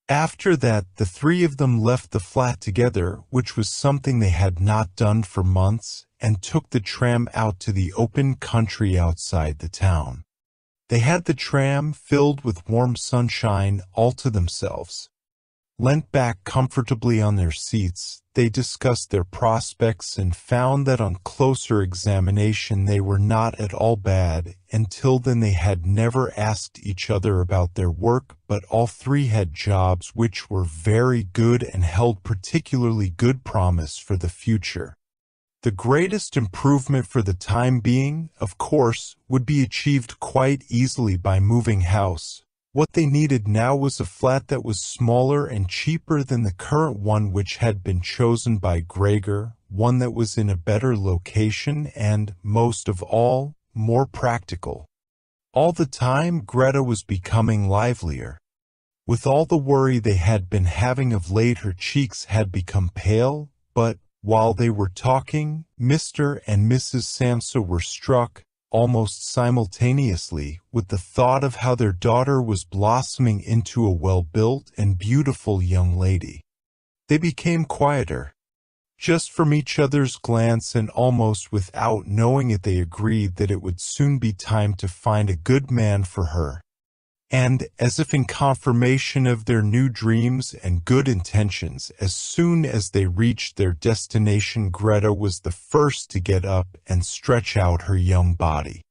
After that, the three of them left the flat together, which was something they had not done for months, and took the tram out to the open country outside the town. They had the tram filled with warm sunshine all to themselves. Leant back comfortably on their seats, they discussed their prospects and found that on closer examination they were not at all bad. Until then they had never asked each other about their work, but all three had jobs which were very good and held particularly good promise for the future. The greatest improvement for the time being, of course, would be achieved quite easily by moving house. What they needed now was a flat that was smaller and cheaper than the current one which had been chosen by Gregor, one that was in a better location and, most of all, more practical. All the time Greta was becoming livelier. With all the worry they had been having of late, her cheeks had become pale, but while they were talking, Mr. and Mrs. Samsa were struck, almost simultaneously, with the thought of how their daughter was blossoming into a well-built and beautiful young lady. They became quieter. Just from each other's glance and almost without knowing it, they agreed that it would soon be time to find a good man for her. And, as if in confirmation of their new dreams and good intentions, as soon as they reached their destination, Greta was the first to get up and stretch out her young body.